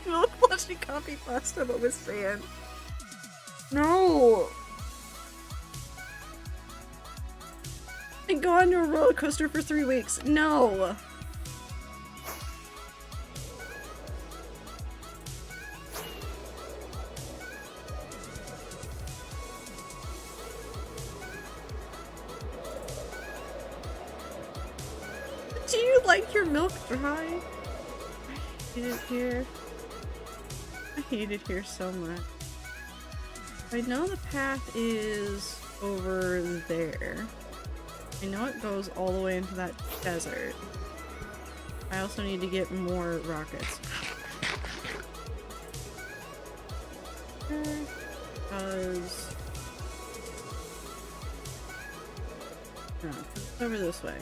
Milk flushy coffee pasta but with sand. No! And go on to a roller coaster for 3 weeks. No! Do you like your milk dry? I hate it here. I hate it here so much. I know the path is over there. I know it goes all the way into that desert. I also need to get more rockets. Because... no, it's over this way.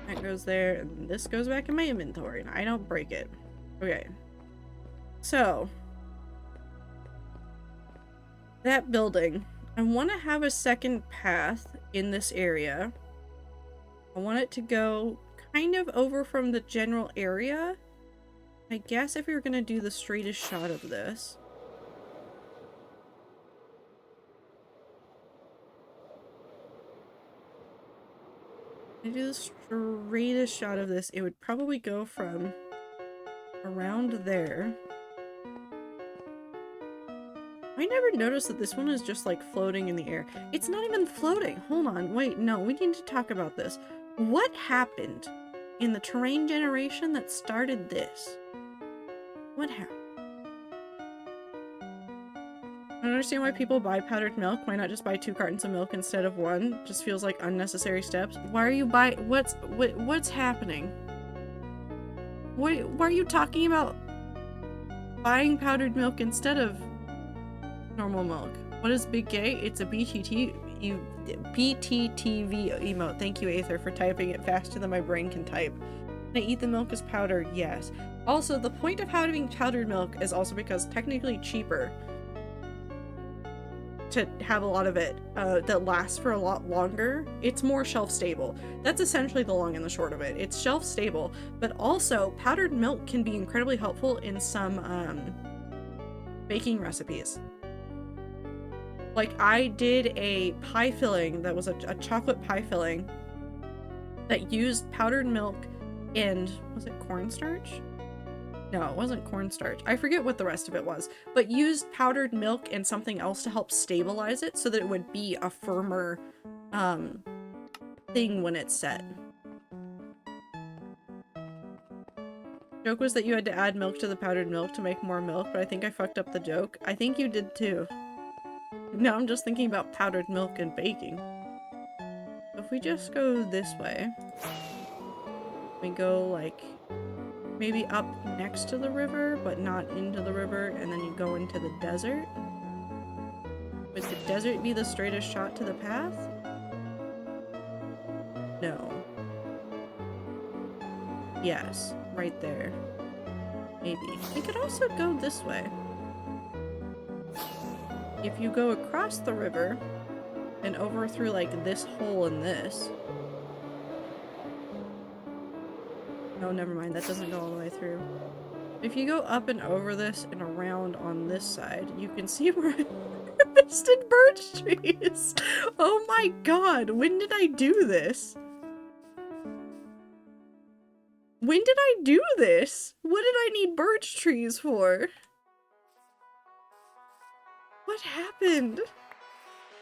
That goes there, and this goes back in my inventory, and I don't break it. Okay. So. That building. I want to have a second path in this area. I want it to go kind of over from the general area. I guess if we were going to do the straightest shot of this. To do the straightest shot of this, it would probably go from around there. I never noticed that this one is just like floating in the air. It's not even floating. Hold on, wait, no, we need to talk about this. What happened in the terrain generation that started this? What happened? I don't understand why people buy powdered milk. Why not just buy 2 cartons of milk instead of 1? Just feels like unnecessary steps. Why are you what's happening? Why are you talking about buying powdered milk instead of normal milk? What is Big Gay? It's a BTTV emote. Thank you, Aether, for typing it faster than my brain can type. Can I eat the milk as powder? Yes. Also, the point of having powdered milk is also because technically cheaper to have a lot of it that lasts for a lot longer. It's more shelf stable. That's essentially the long and the short of it. It's shelf stable, but also powdered milk can be incredibly helpful in some baking recipes. Like, I did a pie filling that was a chocolate pie filling that used powdered milk and, was it cornstarch? No, it wasn't cornstarch. I forget what the rest of it was, but used powdered milk and something else to help stabilize it so that it would be a firmer thing when it's set. Joke was that you had to add milk to the powdered milk to make more milk, but I think I fucked up the joke. I think you did too. Now I'm just thinking about powdered milk and baking. If we just go this way, we go like maybe up next to the river, but not into the river, and then you go into the desert. Would the desert be the straightest shot to the path? No. Yes, right there. Maybe. We could also go this way. If you go across the river and over through like this hole and this. No, never mind, that doesn't go all the way through. If you go up and over this and around on this side, you can see where I harvested birch trees. Oh my god, when did I do this? When did I do this? What did I need birch trees for? What happened?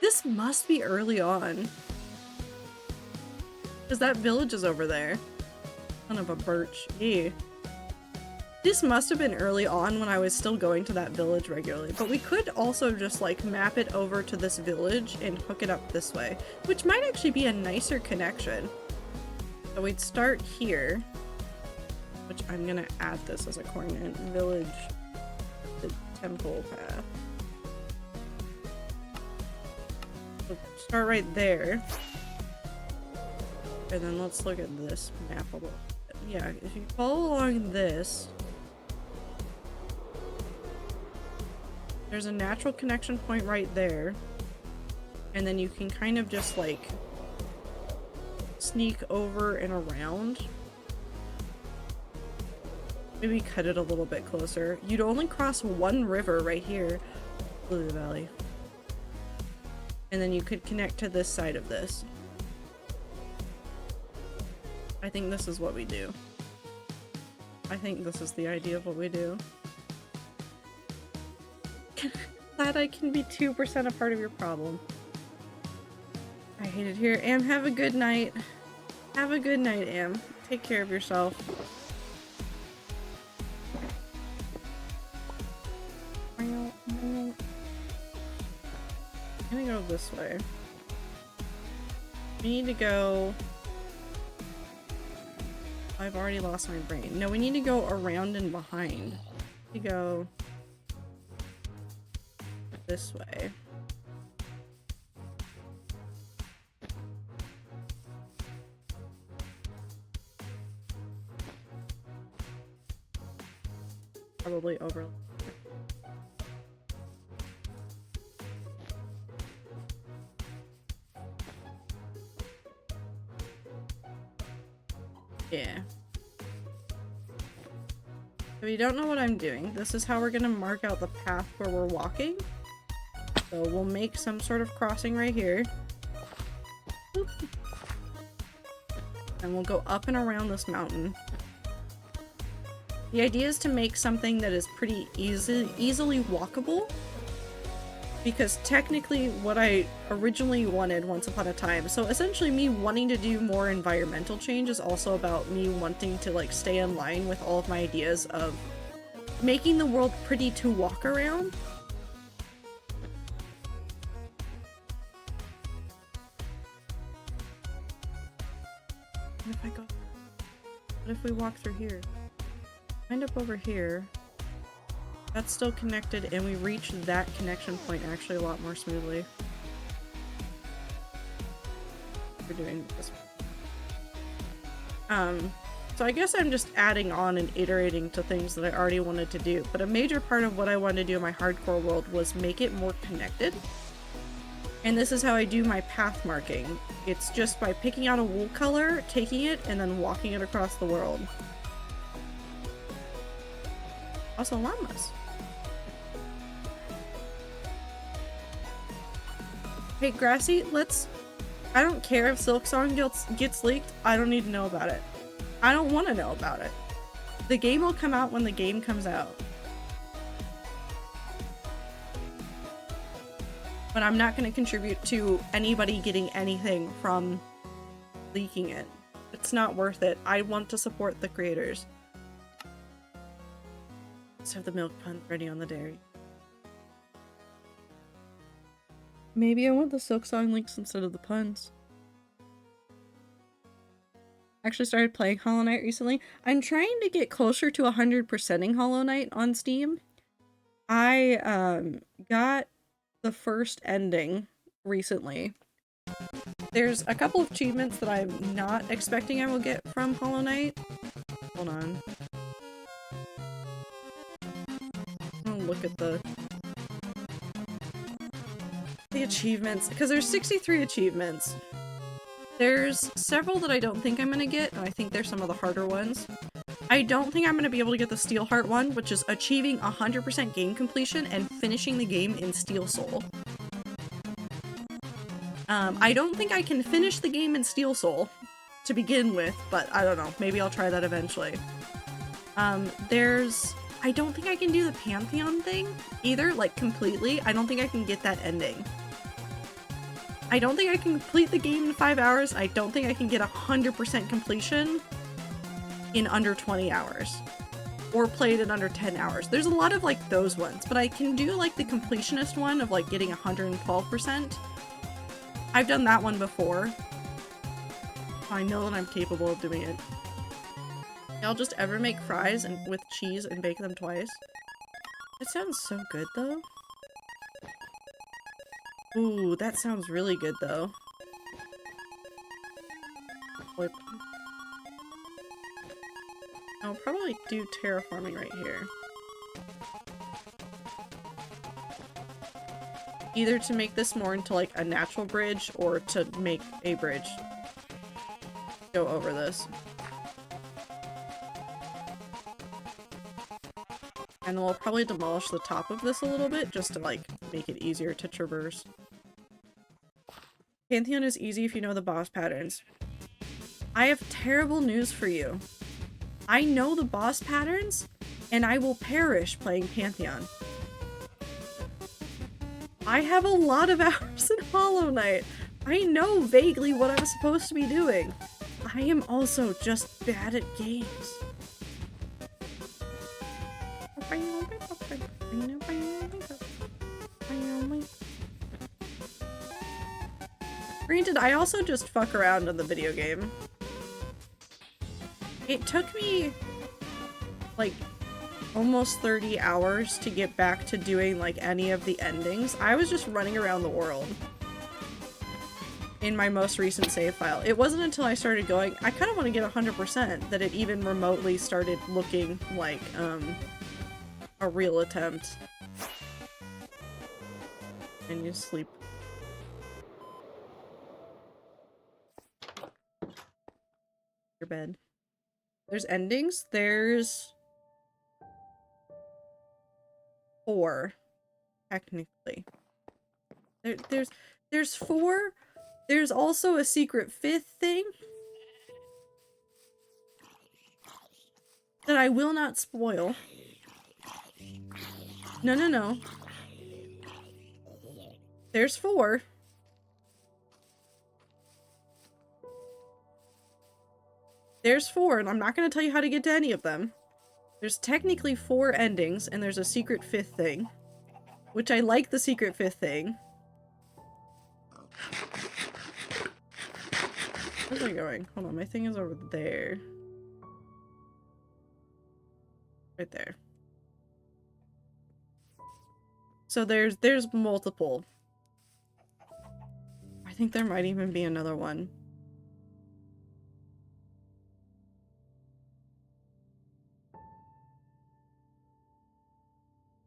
This must be early on. Because that village is over there. Son of a birch. Yeah. This must have been early on when I was still going to that village regularly. But we could also just like map it over to this village and hook it up this way. Which might actually be a nicer connection. So we'd start here. Which I'm gonna add this as a coordinate. Village. The temple path. Start right there. And then let's look at this map a little bit. Yeah, if you follow along this, there's a natural connection point right there. And then you can kind of just like sneak over and around. Maybe cut it a little bit closer. You'd only cross one river right here, Blue Valley. And then you could connect to this side of this. I think this is what we do. I think this is the idea of what we do. Glad I can be 2% a part of your problem. I hate it here. Am, have a good night. Have a good night, Am. Take care of yourself. I'm gonna go this way. We need to go... I've already lost my brain. No, we need to go around and behind. We go... this way. Probably over... Yeah. If you don't know what I'm doing, this is how we're gonna mark out the path where we're walking. So we'll make some sort of crossing right here. Boop. And we'll go up and around this mountain. The idea is to make something that is pretty easily walkable. Because technically what I originally wanted once upon a time, so essentially me wanting to do more environmental change is also about me wanting to like stay in line with all of my ideas of making the world pretty to walk around. What if we walk through here? Wind up over here. That's still connected, and we reach that connection point actually a lot more smoothly. We're doing this. So I guess I'm just adding on and iterating to things that I already wanted to do, but a major part of what I wanted to do in my hardcore world was make it more connected. And this is how I do my path marking. It's just by picking out a wool color, taking it, and then walking it across the world. Also llamas. Hey Grassy, I don't care if Silksong gets leaked, I don't need to know about it. I don't want to know about it. The game will come out when the game comes out. But I'm not going to contribute to anybody getting anything from leaking it. It's not worth it. I want to support the creators. Let's have the milk puns ready on the dairy. Maybe I want the Silksong leaks instead of the puns. Actually started playing Hollow Knight recently. I'm trying to get closer to 100%ing Hollow Knight on Steam. I got the first ending recently. There's a couple of achievements that I'm not expecting I will get from Hollow Knight. Hold on. I'll look at the achievements, because there's 63 achievements. There's several that I don't think I'm gonna get, and I think they're some of the harder ones. I don't think I'm gonna be able to get the Steel Heart one, which is achieving 100% game completion and finishing the game in Steel Soul. I don't think I can finish the game in Steel Soul to begin with, but I don't know. Maybe I'll try that eventually. I don't think I can do the Pantheon thing either, like completely. I don't think I can get that ending. I don't think I can complete the game in 5 hours. I don't think I can get 100% completion in under 20 hours. Or play it in under 10 hours. There's a lot of like those ones, but I can do like the completionist one of like getting 112%. I've done that one before. I know that I'm capable of doing it. Y'all just ever make fries and with cheese and bake them twice? It sounds so good though. Ooh, that sounds really good though. I'll probably do terraforming right here. Either to make this more into like a natural bridge or to make a bridge go over this. And then we'll probably demolish the top of this a little bit just to like make it easier to traverse. Pantheon is easy if you know the boss patterns. I have terrible news for you. I know the boss patterns and I will perish playing Pantheon. I have a lot of hours in Hollow Knight. I know vaguely what I'm supposed to be doing. I am also just bad at games. Granted, I also just fuck around in the video game. It took me like almost 30 hours to get back to doing like any of the endings. I was just running around the world in my most recent save file. It wasn't until I started going, I kind of want to get 100% that it even remotely started looking like a real attempt. And you sleep. Your bed. There's endings. There's 4, technically. There's 4. There's also a secret 5th thing that I will not spoil. No. There's 4. There's 4, and I'm not going to tell you how to get to any of them. There's technically 4 endings, and there's a secret 5th thing. Which I like the secret 5th thing. Where's I going? Hold on, my thing is over there. Right there. So there's multiple. I think there might even be another one.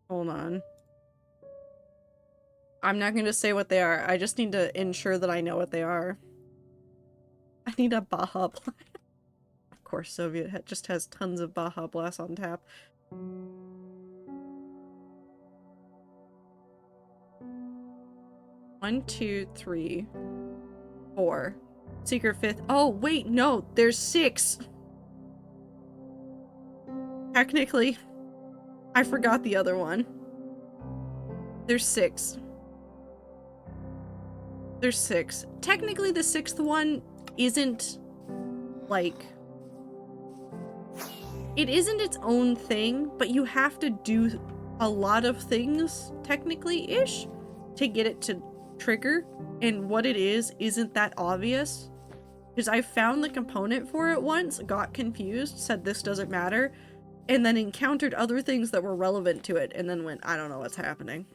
Hold on. I'm not going to say what they are. I just need to ensure that I know what they are. I need a Baja Blast. Of course, Soviet just has tons of Baja Blast on tap. 1, 2, 3, 4. Secret 5th. Oh, wait, no. There's 6. Technically. I forgot the other one. There's 6. There's 6. Technically, the 6th one isn't, like... It isn't its own thing, but you have to do a lot of things, technically-ish, to get it to trigger. And what it is isn't that obvious. Because I found the component for it once, got confused, said this doesn't matter, and then encountered other things that were relevant to it, and then went, I don't know what's happening.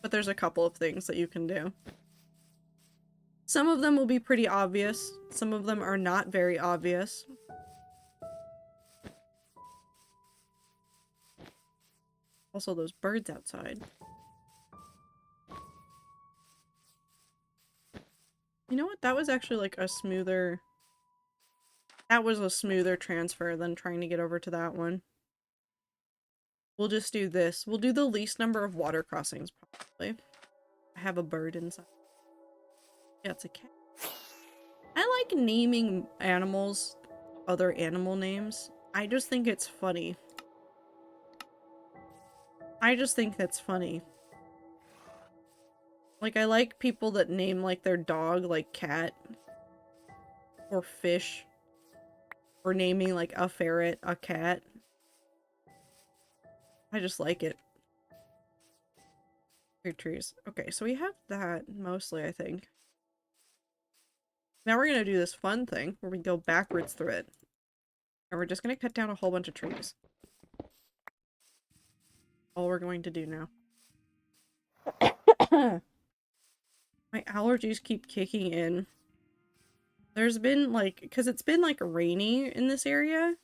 But there's a couple of things that you can do. Some of them will be pretty obvious. Some of them are not very obvious. Also, those birds outside. You know what? That was actually like a smoother... That was a smoother transfer than trying to get over to that one. We'll just do this. We'll do the least number of water crossings, probably. I have a bird inside. Yeah, it's a cat. I like naming animals other animal names. I just think it's funny. I just think that's funny. Like, I like people that name, like, their dog, like, cat. Or fish. Or naming, like, a ferret a cat. I just like it. Fruit trees. Okay, so we have that, mostly, I think. Now we're gonna do this fun thing, where we go backwards through it. And we're just gonna cut down a whole bunch of trees. All we're going to do now. My allergies keep kicking in. There's been, like, because it's been, like, rainy in this area.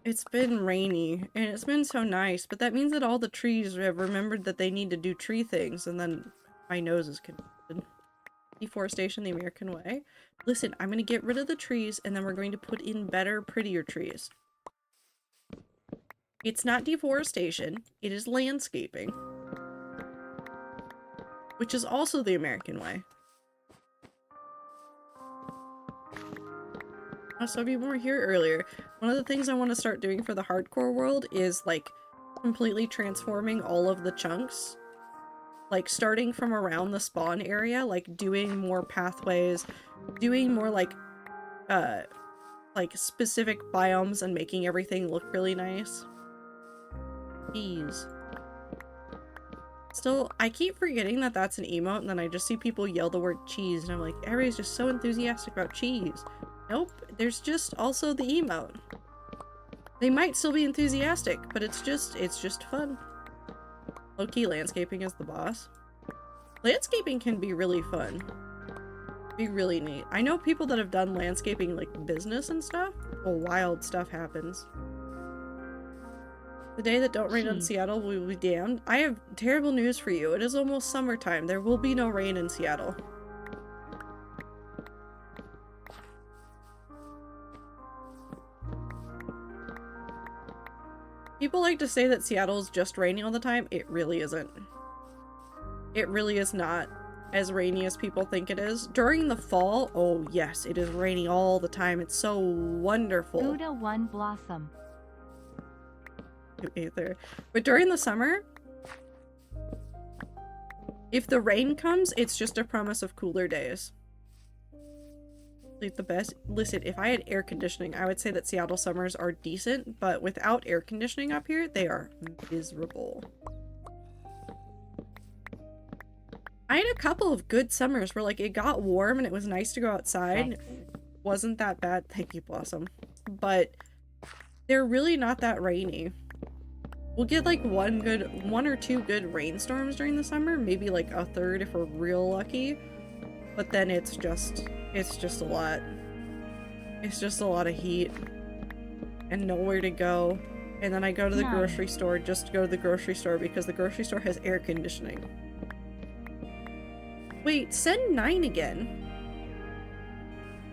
It's been rainy, and it's been so nice, but that means that all the trees have remembered that they need to do tree things, and then my nose is congested. Deforestation the American way. Listen, I'm gonna get rid of the trees, and then we're going to put in better, prettier trees. It's not deforestation, it is landscaping. Which is also the American way. Also, if you weren't here earlier, one of the things I want to start doing for the hardcore world is, like, completely transforming all of the chunks. Like, starting from around the spawn area, like, doing more pathways, doing more, like, specific biomes and making everything look really nice. Jeez. Still, I keep forgetting that that's an emote, and then I just see people yell the word cheese, and I'm like, everybody's just so enthusiastic about cheese. Nope, there's just also the emote. They might still be enthusiastic, but it's just fun. Low-key landscaping is the boss. Landscaping can be really fun. Be really neat. I know people that have done landscaping, like, business and stuff. Well, wild stuff happens. The day that don't rain in Seattle will be damned. I have terrible news for you. It is almost summertime. There will be no rain in Seattle. People like to say that Seattle is just raining all the time. It really isn't. It really is not as rainy as people think it is. During the fall, oh yes, it is raining all the time. It's so wonderful. Buddha one blossom. Either. But during the summer, if the rain comes, it's just a promise of cooler days. Like the best. Listen, if I had air conditioning, I would say that Seattle summers are decent, but without air conditioning up here, they are miserable. I had a couple of good summers where like it got warm and it was nice to go outside. Thanks. Wasn't that bad. Thank you, Blossom. But they're really not that rainy. We'll get like one or two good rainstorms during the summer, maybe like a third if we're real lucky. But then it's just a lot. It's just a lot of heat and nowhere to go. And then I go to the grocery store just to go to the grocery store because the grocery store has air conditioning. Wait, send 9 again.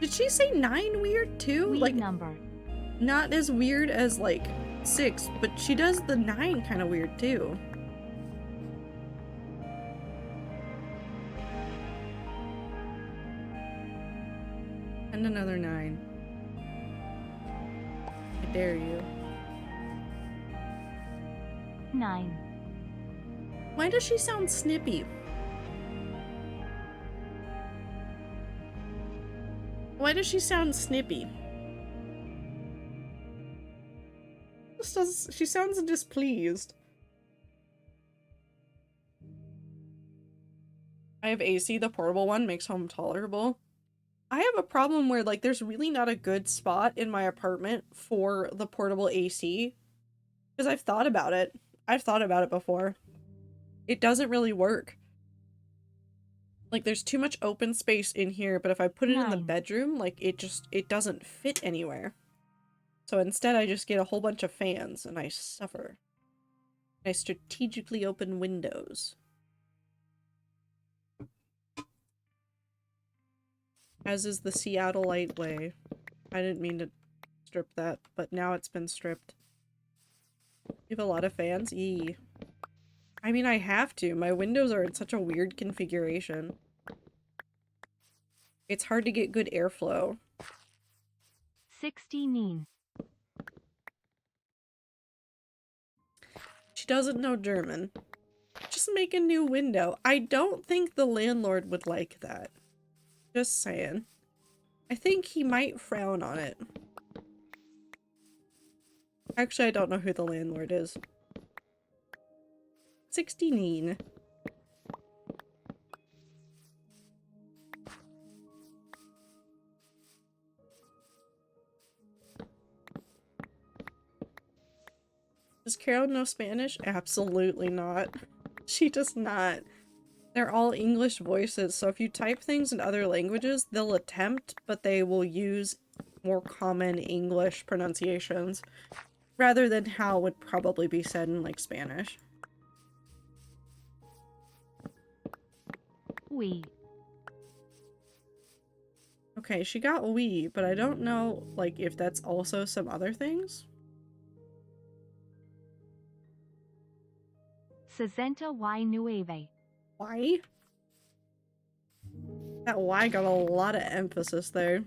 Did she say 9 weird too? Weird like number. Not as weird as like 6, but she does the 9 kind of weird too. And another 9. I dare you. 9. Why does she sound snippy? Why does she sound snippy? She sounds displeased. I have AC, the portable one makes home tolerable. I have a problem where like there's really not a good spot in my apartment for the portable AC. Because I've thought about it. I've thought about it before. It doesn't really work. Like there's too much open space in here, but if I put it in the bedroom, like it doesn't fit anywhere. So instead I just get a whole bunch of fans and I suffer. I strategically open windows. As is the Seattle Light way. I didn't mean to strip that, but now it's been stripped. You have a lot of fans? Yee. I mean, I have to. My windows are in such a weird configuration. It's hard to get good airflow. 16. She doesn't know German. Just make a new window. I don't think the landlord would like that. Just saying. I think he might frown on it. Actually, I don't know who the landlord is. 16. Does Carol know Spanish? Absolutely not. She does not. They're all English voices, so if you type things in other languages, they'll attempt, but they will use more common English pronunciations, rather than how it would probably be said in, like, Spanish. Oui. Okay, she got oui, but I don't know, like, if that's also some other things. 69. Why? That Y got a lot of emphasis there.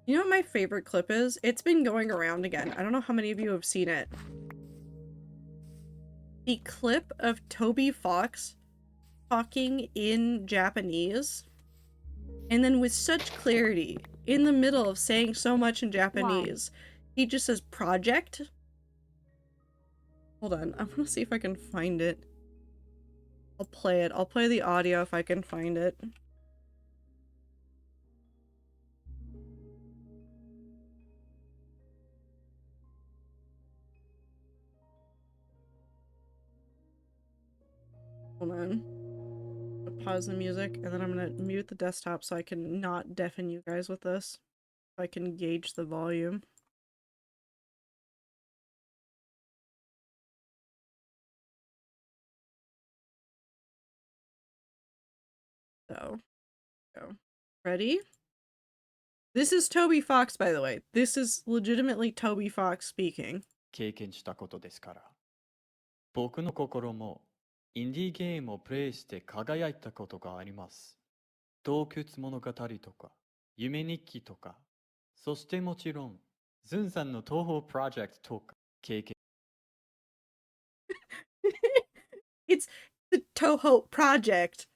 You know what my favorite clip is? It's been going around again. I don't know how many of you have seen it. The clip of Toby Fox talking in Japanese, and then with such clarity, in the middle of saying so much in Japanese, he just says project. Hold on, I'm gonna see if I can find it. I'll play it. I'll play the audio if I can find it. Hold on. I'll pause the music, and then I'm gonna mute the desktop so I can not deafen you guys with this. So I can gauge the volume. So, go. Ready? This is Toby Fox, by the way. This is legitimately Toby Fox speaking. 経験したことですから。僕の心もインディーゲームをプレイして輝いたことがあります。洞窟物語とか、夢日記とか、そしてもちろん、ズンさんの東宝プロジェクトとか経験。It's the Toho project.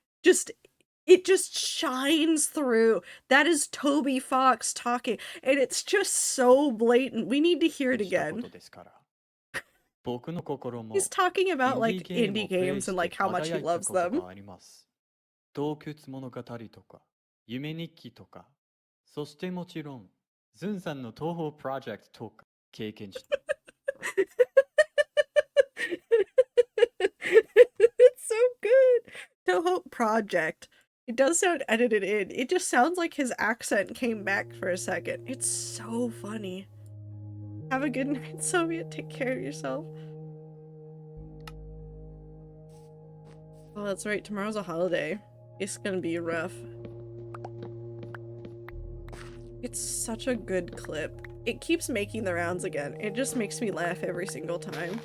It just shines through. That is Toby Fox talking, and it's just so blatant. We need to hear it again. 僕の心 He's も talking イ about ンディ like ーゲーム indie をプレイ games し and て like how much 輝 he いた loves こと them. があります。洞窟物語とか、夢日記とか、そしてもちろん、ズンさんの東宝プロジェクトとか経験して。It's so good. Toho Project. It does sound edited in. It just sounds like his accent came back for a second. It's so funny. Have a good night, Soviet. Take care of yourself. Oh, that's right. Tomorrow's a holiday. It's gonna be rough. It's such a good clip. It keeps making the rounds again. It just makes me laugh every single time.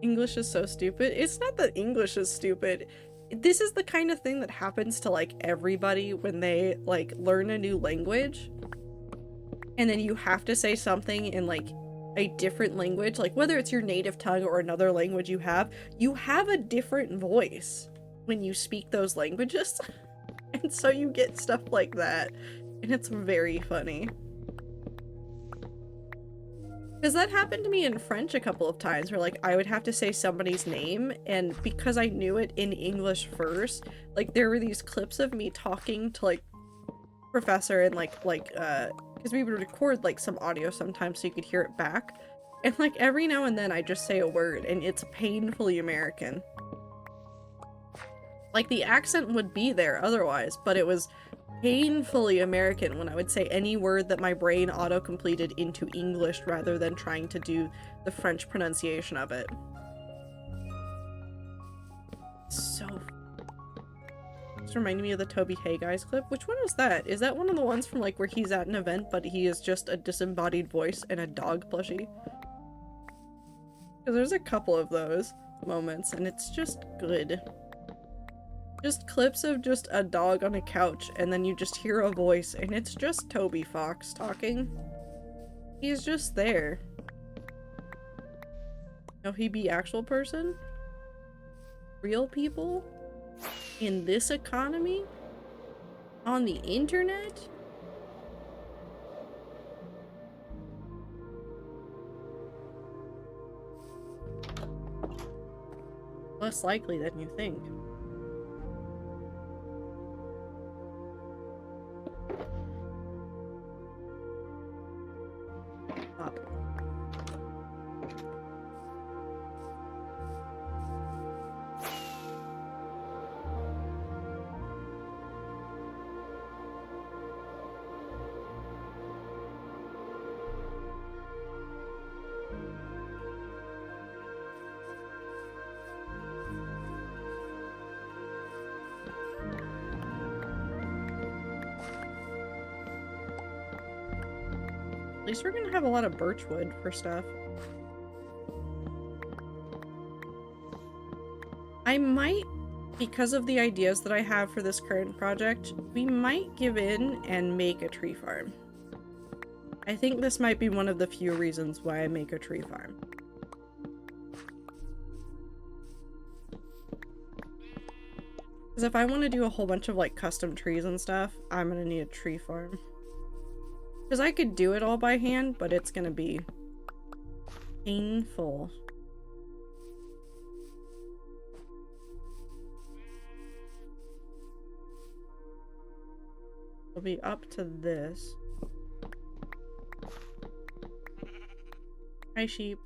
English is so stupid. It's not that English is stupid. This is the kind of thing that happens to like everybody when they like learn a new language. And then you have to say something in like a different language, like whether it's your native tongue or another language you have a different voice when you speak those languages. And so you get stuff like that. And it's very funny. Because that happened to me in French a couple of times where like I would have to say somebody's name, and because I knew it in English first, like there were these clips of me talking to like professor and because we would record like some audio sometimes so you could hear it back, and like every now and then I just say a word and it's painfully American. Like the accent would be there otherwise, but it was painfully American when I would say any word that my brain auto-completed into English rather than trying to do the French pronunciation of it. So... It's reminding me of the Toby Hey Guys clip. Which one is that? Is that one of the ones from like where he's at an event but he is just a disembodied voice and a dog plushie? Because there's a couple of those moments and it's just good. Just clips of just a dog on a couch and then you just hear a voice and it's just Toby Fox talking. He's just there. No, he be actual person? Real people? In this economy? On the internet? Less likely than you think. Up. At least we're gonna have a lot of birchwood for stuff. I might, because of the ideas that I have for this current project, we might give in and make a tree farm. I think this might be one of the few reasons why I make a tree farm. Because if I want to do a whole bunch of like custom trees and stuff, I'm gonna need a tree farm. Because I could do it all by hand, but it's gonna be painful. It'll be up to this. Hi, sheep.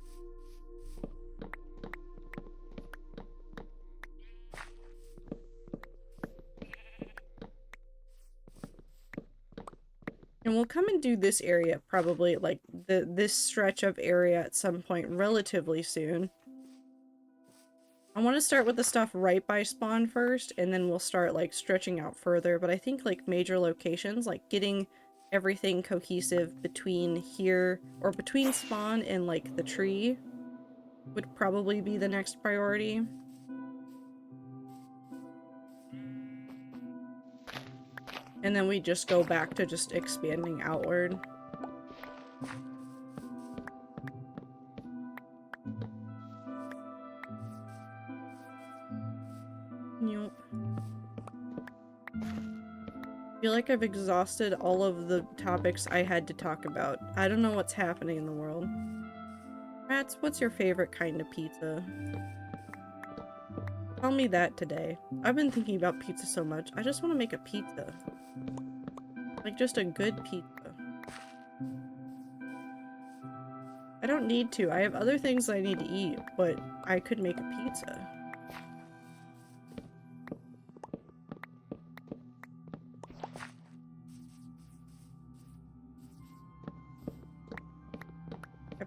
And we'll come and do this area probably, like, this stretch of area at some point relatively soon. I want to start with the stuff right by spawn first, and then we'll start, like, stretching out further, but I think, like, major locations, like, getting everything cohesive between here, or between spawn and, like, the tree would probably be the next priority. And then we just go back to just expanding outward. Yup. I feel like I've exhausted all of the topics I had to talk about. I don't know what's happening in the world. Rats, what's your favorite kind of pizza? Tell me that today. I've been thinking about pizza so much. I just want to make a pizza. Like, just a good pizza. I don't need to. I have other things I need to eat, but I could make a pizza.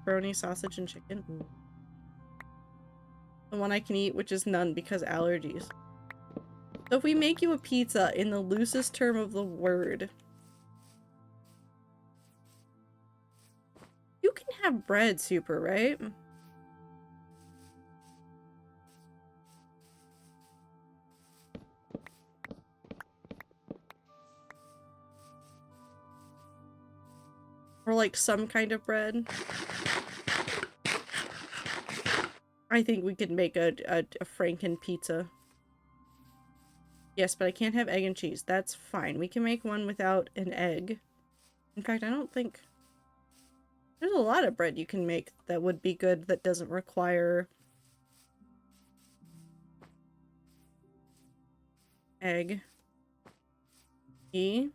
Pepperoni, sausage, and chicken. Ooh. The one I can eat, which is none because allergies. So if we make you a pizza in the loosest term of the word, you can have bread, Super, right? Or like some kind of bread. I think we could make a Franken pizza. Yes, but I can't have egg and cheese. That's fine. We can make one without an egg. In fact, I don't think... There's a lot of bread you can make that would be good that doesn't require... egg. E.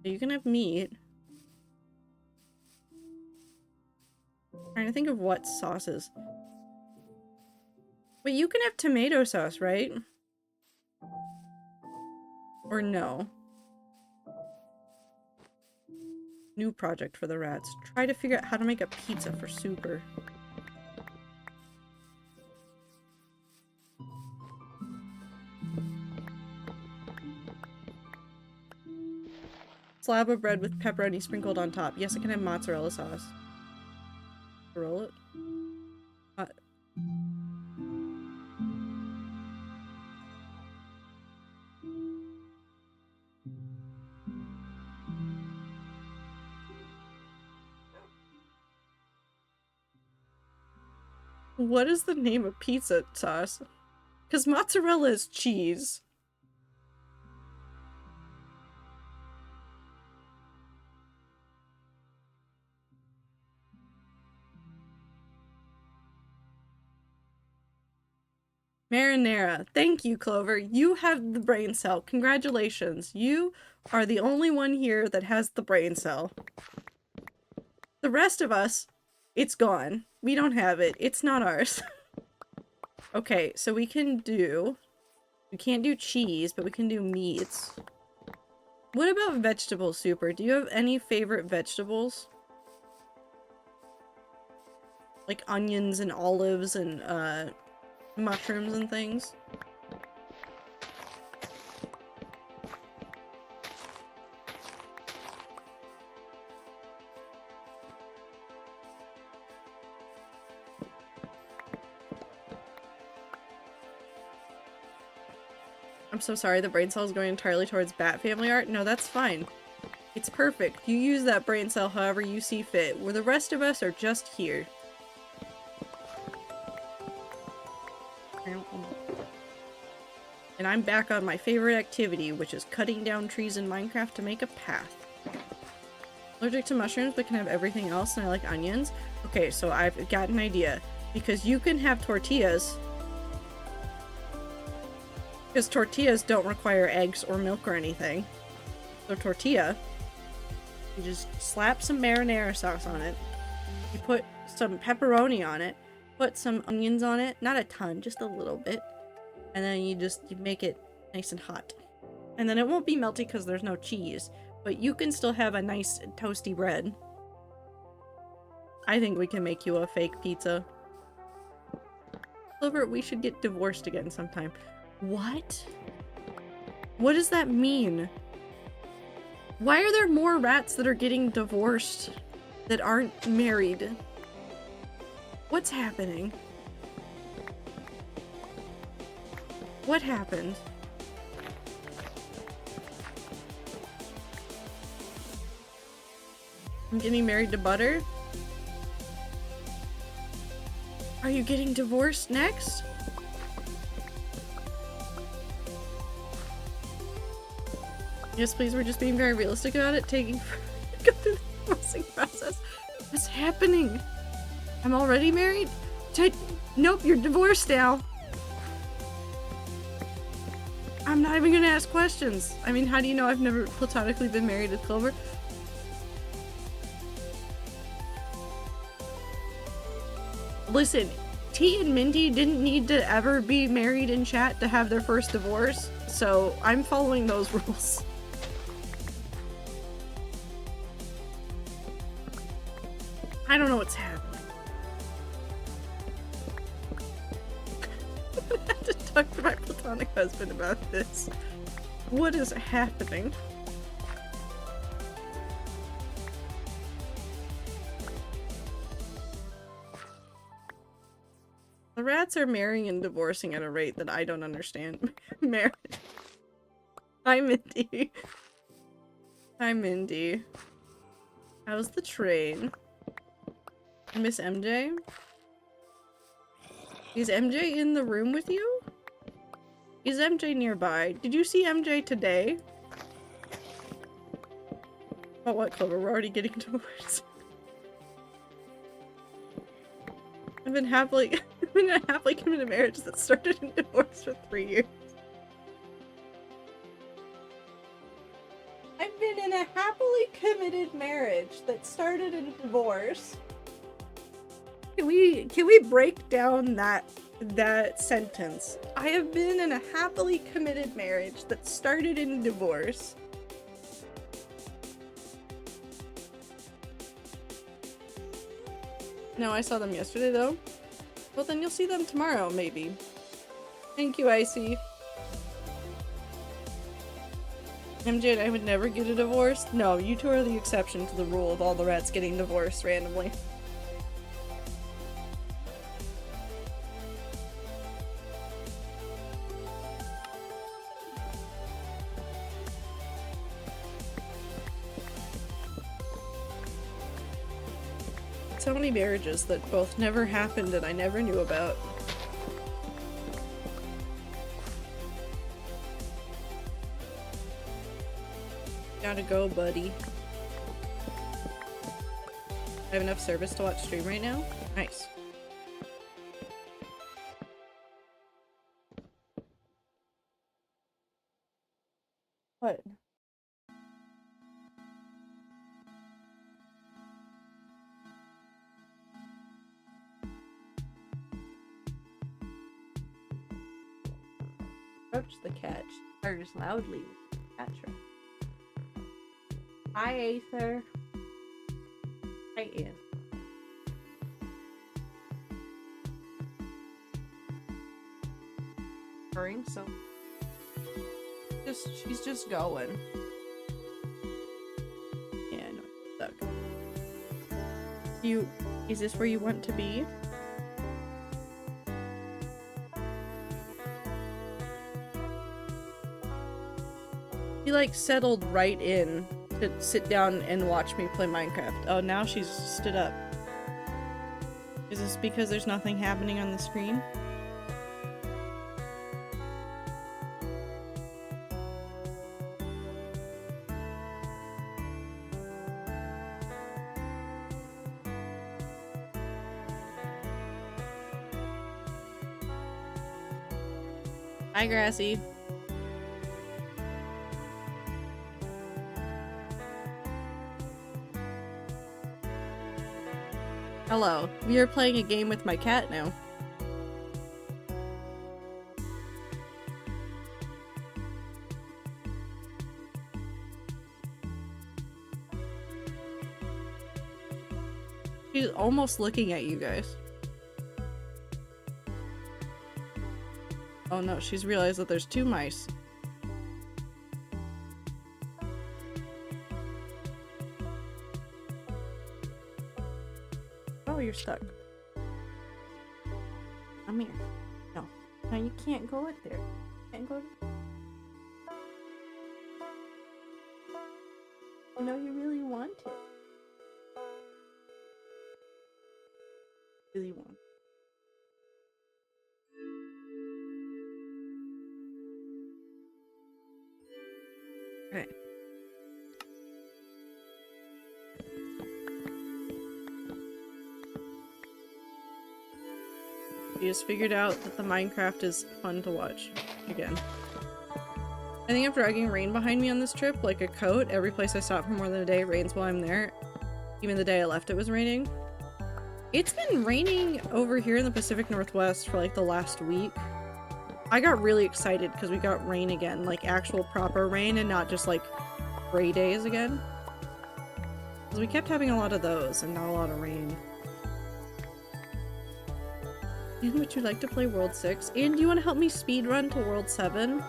You can have meat. I'm trying to think of what sauces. Wait, you can have tomato sauce, right? Or no? New project for the rats. Try to figure out how to make a pizza for Super. Slab of bread with pepperoni sprinkled on top. Yes, I can have mozzarella sauce. Roll it. What is the name of pizza sauce? Because mozzarella is cheese. Marinara. Thank you, Clover. You have the brain cell. Congratulations. You are the only one here that has the brain cell. The rest of us, it's gone. We don't have it. It's not ours. Okay, so we can't do cheese, but we can do meats. What about vegetables, Super? Do you have any favorite vegetables? Like onions and olives and, mushrooms and things? I'm so sorry, the brain cell is going entirely towards Bat Family art. No, that's fine. It's perfect. You use that brain cell however you see fit, where the rest of us are just here. And I'm back on my favorite activity, which is cutting down trees in Minecraft to make a path. Allergic to mushrooms, but can have everything else, and I like onions. Okay, so I've got an idea. Because you can have tortillas. Because tortillas don't require eggs or milk or anything. So tortilla, you just slap some marinara sauce on it. You put some pepperoni on it. Put some onions on it. Not a ton, just a little bit. And then you make it nice and hot. And then it won't be melty because there's no cheese. But you can still have a nice toasty bread. I think we can make you a fake pizza. Clover, we should get divorced again sometime. What? What does that mean? Why are there more rats that are getting divorced that aren't married? What's happening? What happened? I'm getting married to Butter? Are you getting divorced next? Yes, please, we're just being very realistic about it, taking go through the divorcing process. What's happening? I'm already married? Nope, you're divorced now. I'm not even gonna ask questions. I mean, how do you know I've never platonically been married with Clover? Listen, T and Mindy didn't need to ever be married in chat to have their first divorce, so I'm following those rules. I don't know what's happening. I have to talk to my platonic husband about this. What is happening? The rats are marrying and divorcing at a rate that I don't understand. Marriage. Hi, Mindy. Hi, Mindy. How's the train? Miss MJ? Is MJ in the room with you? Is MJ nearby? Did you see MJ today? Oh, what, Clover? We're already getting divorced. I've been happily committed a marriage that started in divorce for 3 years. I've been in a happily committed marriage that started in divorce. Can we break down that sentence? I have been in a happily committed marriage that started in divorce. No, I saw them yesterday though. Well, then you'll see them tomorrow, maybe. Thank you, Icy. MJ and I would never get a divorce. No, you two are the exception to the rule of all the rats getting divorced randomly. So many marriages that both never happened and I never knew about. Gotta go, buddy. I have enough service to watch stream right now? Nice. What? Approach the cat. Purrs loudly with the cat trap. Hi, Aether. Hi, Ian. Purring, so she's just going. Yeah, I know. Stuck. Is this where you want to be? She like settled right in to sit down and watch me play Minecraft. Oh, now she's stood up. Is this because there's nothing happening on the screen? Hi, Grassy. Hello. You're playing a game with my cat now. She's almost looking at you guys. Oh no, she's realized that there's 2 mice. Oh, you're stuck. Come here. No. No, you can't go up there. You can't go. I know you really want to. Really want. Okay. He has figured out that the Minecraft is fun to watch again. I think I'm dragging rain behind me on this trip like a coat. Every place I stop for more than a day rains while I'm there. Even the day I left it was raining. It's been raining over here in the Pacific Northwest for like the last week. I got really excited because we got rain again, like actual proper rain and not just like gray days again. Because we kept having a lot of those and not a lot of rain. And would you like to play World 6? And do you want to help me speedrun to World 7?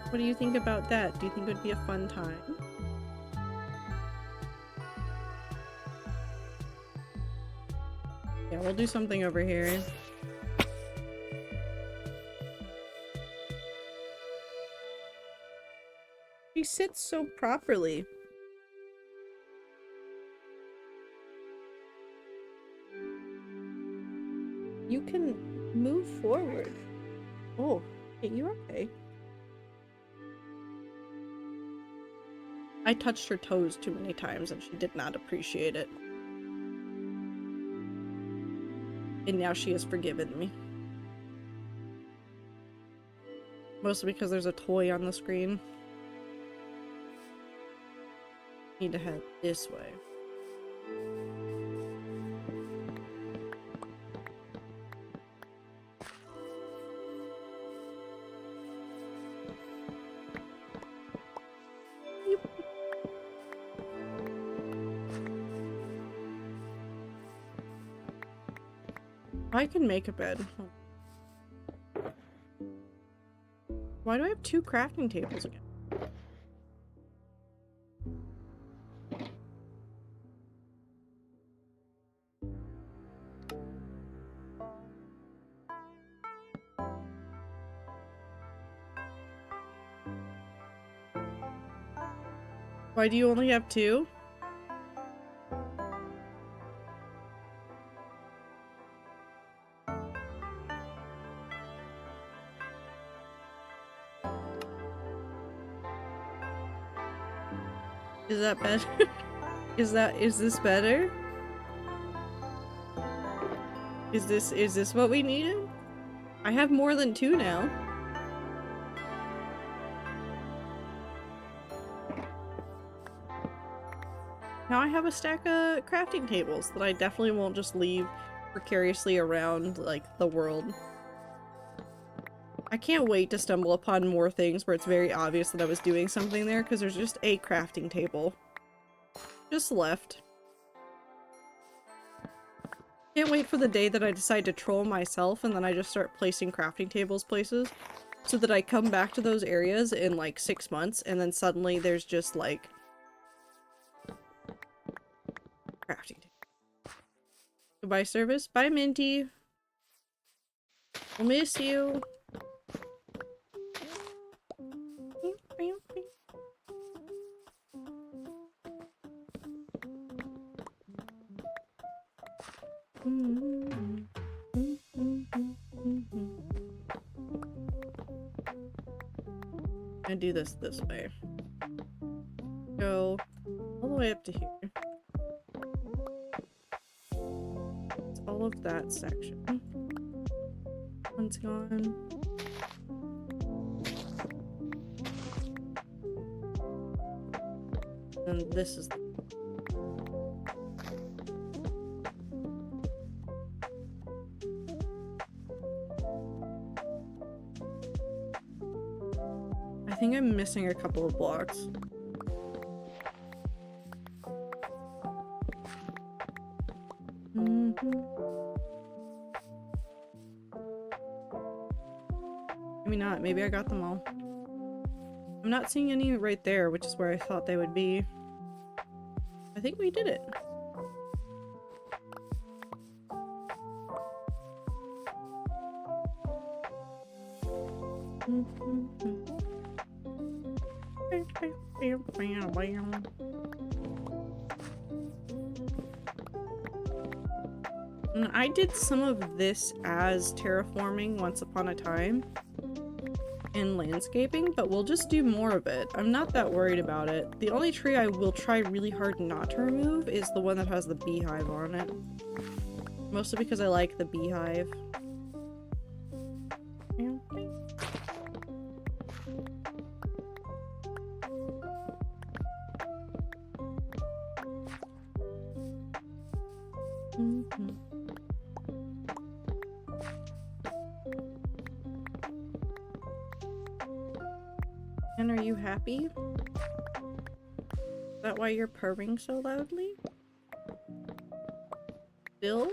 What do you think about that? Do you think it would be a fun time? Yeah, we'll do something over here. He sits so properly. You can move forward. Oh, hey, you're okay. I touched her toes too many times and she did not appreciate it. And now she has forgiven me. Mostly because there's a toy on the screen. Need to head this way. I can make a bed. Why do I have 2 crafting tables again? Why do you only have 2? Is that better? Is this better? Is this what we needed? I have more than 2 now. Now I have a stack of crafting tables that I definitely won't just leave precariously around, like, the world. I can't wait to stumble upon more things where it's very obvious that I was doing something there, because there's just a crafting table. Just left. Can't wait for the day that I decide to troll myself and then I just start placing crafting tables places, so that I come back to those areas in like 6 months and then suddenly there's just like crafting table. Goodbye, service. Bye, Minty. We'll miss you. I do this way. Go all the way up to here. It's all of that section. One's gone. And this is I think I'm missing a couple of blocks. Maybe not. Maybe I got them all. I'm not seeing any right there, which is where I thought they would be. I think we did it. And I did some of this as terraforming once upon a time. in landscaping, but we'll just do more of it. I'm not that worried about it. The only tree I will try really hard not to remove is the one that has the beehive on it. Mostly because I like the beehive. And are you happy? Is that why you're purring so loudly? Still?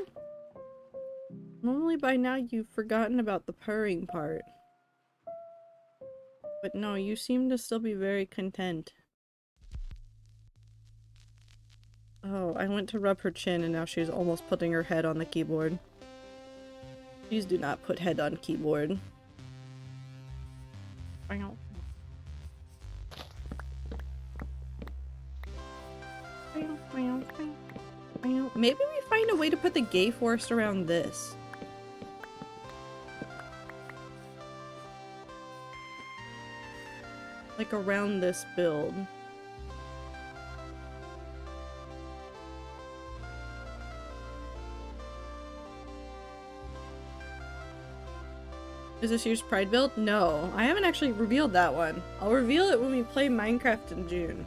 Normally by now you've forgotten about the purring part. But no, you seem to still be very content. Oh, I went to rub her chin and now she's almost putting her head on the keyboard. Please do not put head on keyboard. Maybe we find a way to put the gay forest around this. Like around this build. Is this year's Pride build? No, I haven't actually revealed that one. I'll reveal it when we play Minecraft in June.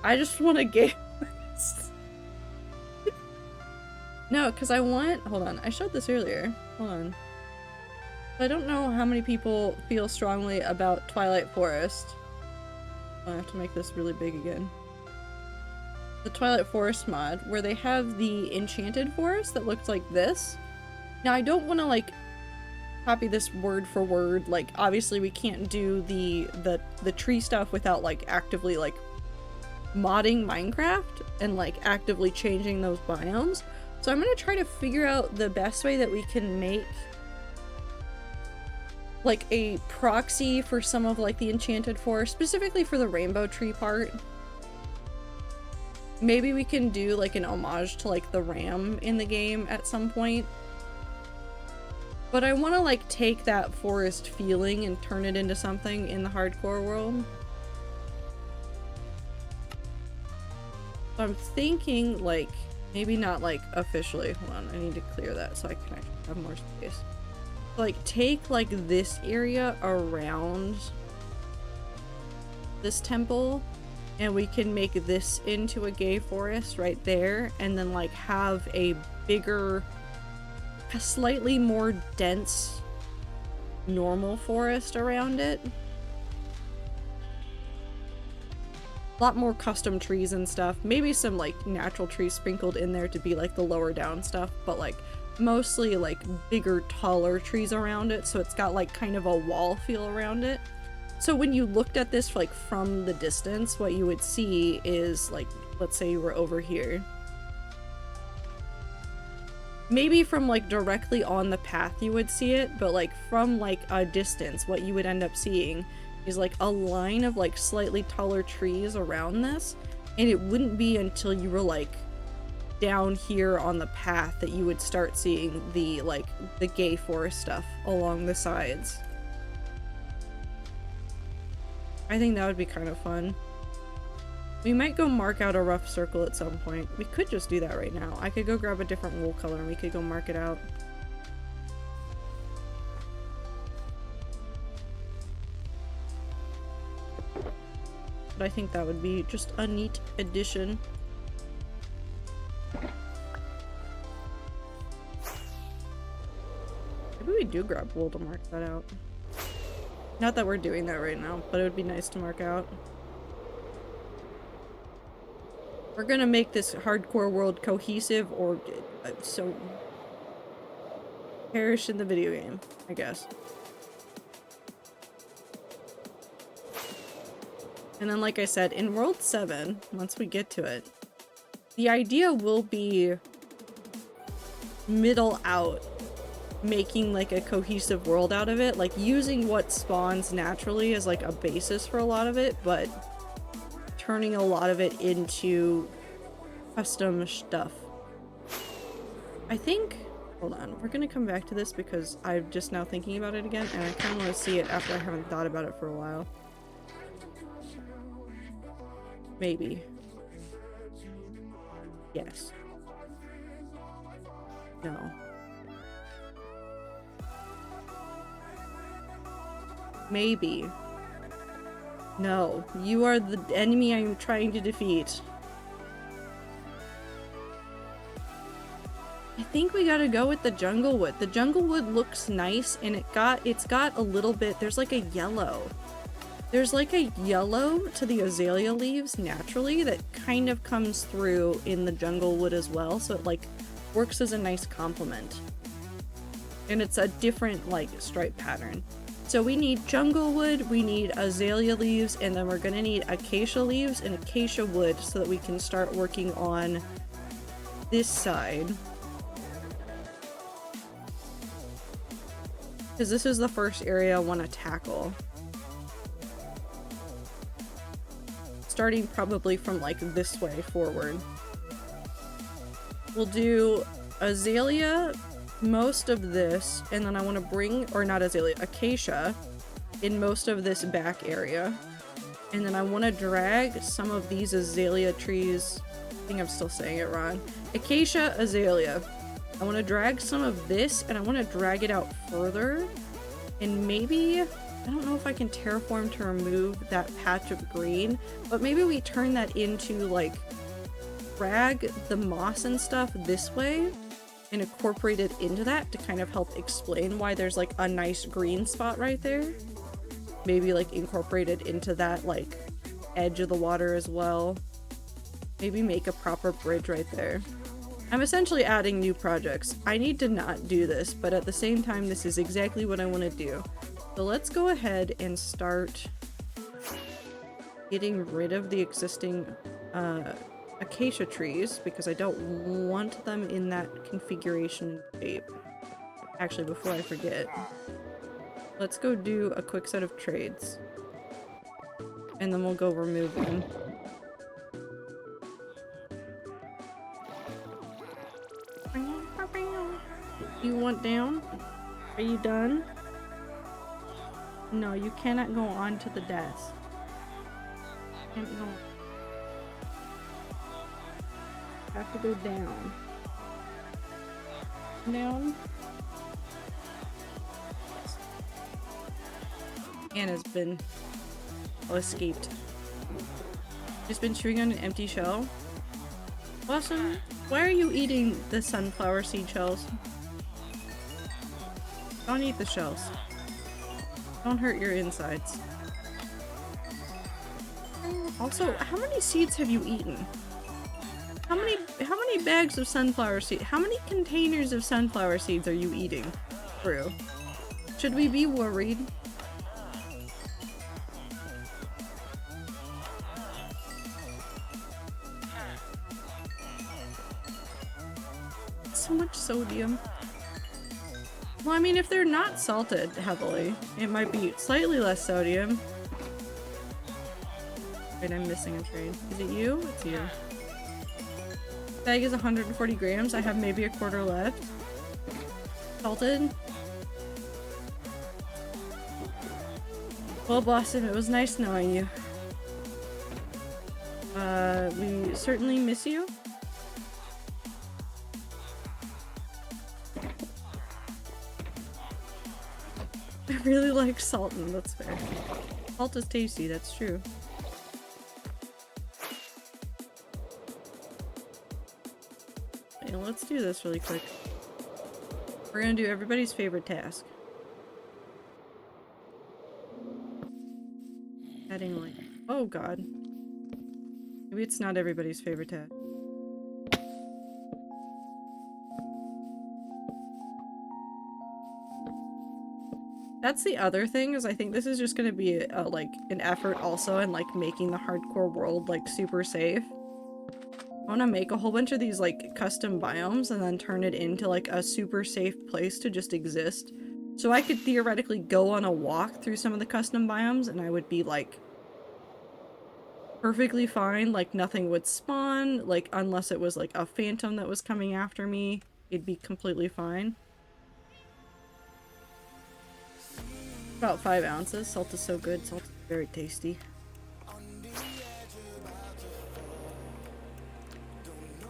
I just want a gay forest. No, because I want- hold on, I showed this earlier. Hold on. I don't know how many people feel strongly about Twilight Forest. I have to make this really big again. The Twilight Forest mod, where they have the enchanted forest that looks like this. Now, I don't want to, like, copy this word for word. Like, obviously we can't do the tree stuff without, like, actively, like, modding Minecraft and, like, actively changing those biomes. So I'm gonna try to figure out the best way that we can make like a proxy for some of like the enchanted forest, specifically for the rainbow tree part. Maybe we can do like an homage to like the ram in the game at some point. But I want to like take that forest feeling and turn it into something in the hardcore world. So I'm thinking like maybe not like officially. Hold on, I need to clear that so I can actually have more space. Like take like this area around this temple and we can make this into a gay forest right there and then like have a bigger, a slightly more dense normal forest around it. A lot more custom trees and stuff. Maybe some like natural trees sprinkled in there to be like the lower down stuff, but like mostly like bigger, taller trees around it, so it's got like kind of a wall feel around it. So when you looked at this like from the distance, what you would see is like, let's say you were over here. Maybe from like directly on the path you would see it, but like from like a distance, what you would end up seeing is like a line of like slightly taller trees around this, and it wouldn't be until you were like down here on the path that you would start seeing the like the gay forest stuff along the sides. I think that would be kind of fun. We might go mark out a rough circle at some point. We could just do that right now. I could go grab a different wool color and we could go mark it out. But I think that would be just a neat addition. Maybe we do grab wool to mark that out. Not that we're doing that right now, but it would be nice to mark out. We're gonna make this hardcore world cohesive or so perish in the video game, I guess. And then, like I said, in World 7, once we get to it, the idea will be middle out, making like a cohesive world out of it, like using what spawns naturally as like a basis for a lot of it, but turning a lot of it into custom stuff. I think Hold on, we're gonna come back to this because I'm just now thinking about it again, and I kind of want to see it after I haven't thought about it for a while. Maybe. Yes. No. Maybe. No. You are the enemy I am trying to defeat. I think we gotta go with the jungle wood. The jungle wood looks nice, and it's got a little bit, there's like a yellow. There's like a yellow to the azalea leaves naturally that kind of comes through in the jungle wood as well, so it like works as a nice complement. And it's a different like stripe pattern. So we need jungle wood, we need azalea leaves, and then we're gonna need acacia leaves and acacia wood so that we can start working on this side. Because this is the first area I want to tackle. Starting probably from like this way forward. We'll do azalea, most of this, and then I want to bring, or not azalea, acacia in most of this back area. And then I want to drag some of these azalea trees. I think I'm still saying it wrong. Acacia, azalea. I want to drag some of this, and I want to drag it out further. And maybe, I don't know if I can terraform to remove that patch of green, but maybe we turn that into, like, drag the moss and stuff this way and incorporate it into that to kind of help explain why there's, like, a nice green spot right there. Maybe, like, incorporate it into that, like, edge of the water as well. Maybe make a proper bridge right there. I'm essentially adding new projects. I need to not do this, but at the same time, this is exactly what I want to do. So let's go ahead and start getting rid of the existing acacia trees because I don't want them in that configuration shape. Actually, before I forget, let's go do a quick set of trades. And then we'll go remove them. You want down? Are you done? No, you cannot go onto the desk. Can't go. Have to go down. Down. Anna's been escaped. Just been chewing on an empty shell. Blossom, why are you eating the sunflower seed shells? Don't eat the shells. Don't hurt your insides. Also, how many seeds have you eaten? How many bags of sunflower seed? How many containers of sunflower seeds are you eating? Through? Should we be worried? So much sodium. Well, I mean, if they're not salted heavily, it might be slightly less sodium. Wait, I'm missing a trade. Is it you? It's you. Bag is 140 grams. I have maybe a quarter left. Salted. Well, Blossom, it was nice knowing you. We certainly miss you. I really like salt, and that's fair. Salt is tasty, that's true. Okay, let's do this really quick. We're gonna do everybody's favorite task. Adding like, oh god. Maybe it's not everybody's favorite task. That's the other thing, is I think this is just gonna be like an effort also in like making the hardcore world like super safe. I want to make a whole bunch of these like custom biomes and then turn it into like a super safe place to just exist. So I could theoretically go on a walk through some of the custom biomes and I would be like perfectly fine, like nothing would spawn, like unless it was like a phantom that was coming after me. it'd be completely fine. About 5 ounces. Salt is so good. Salt is very tasty.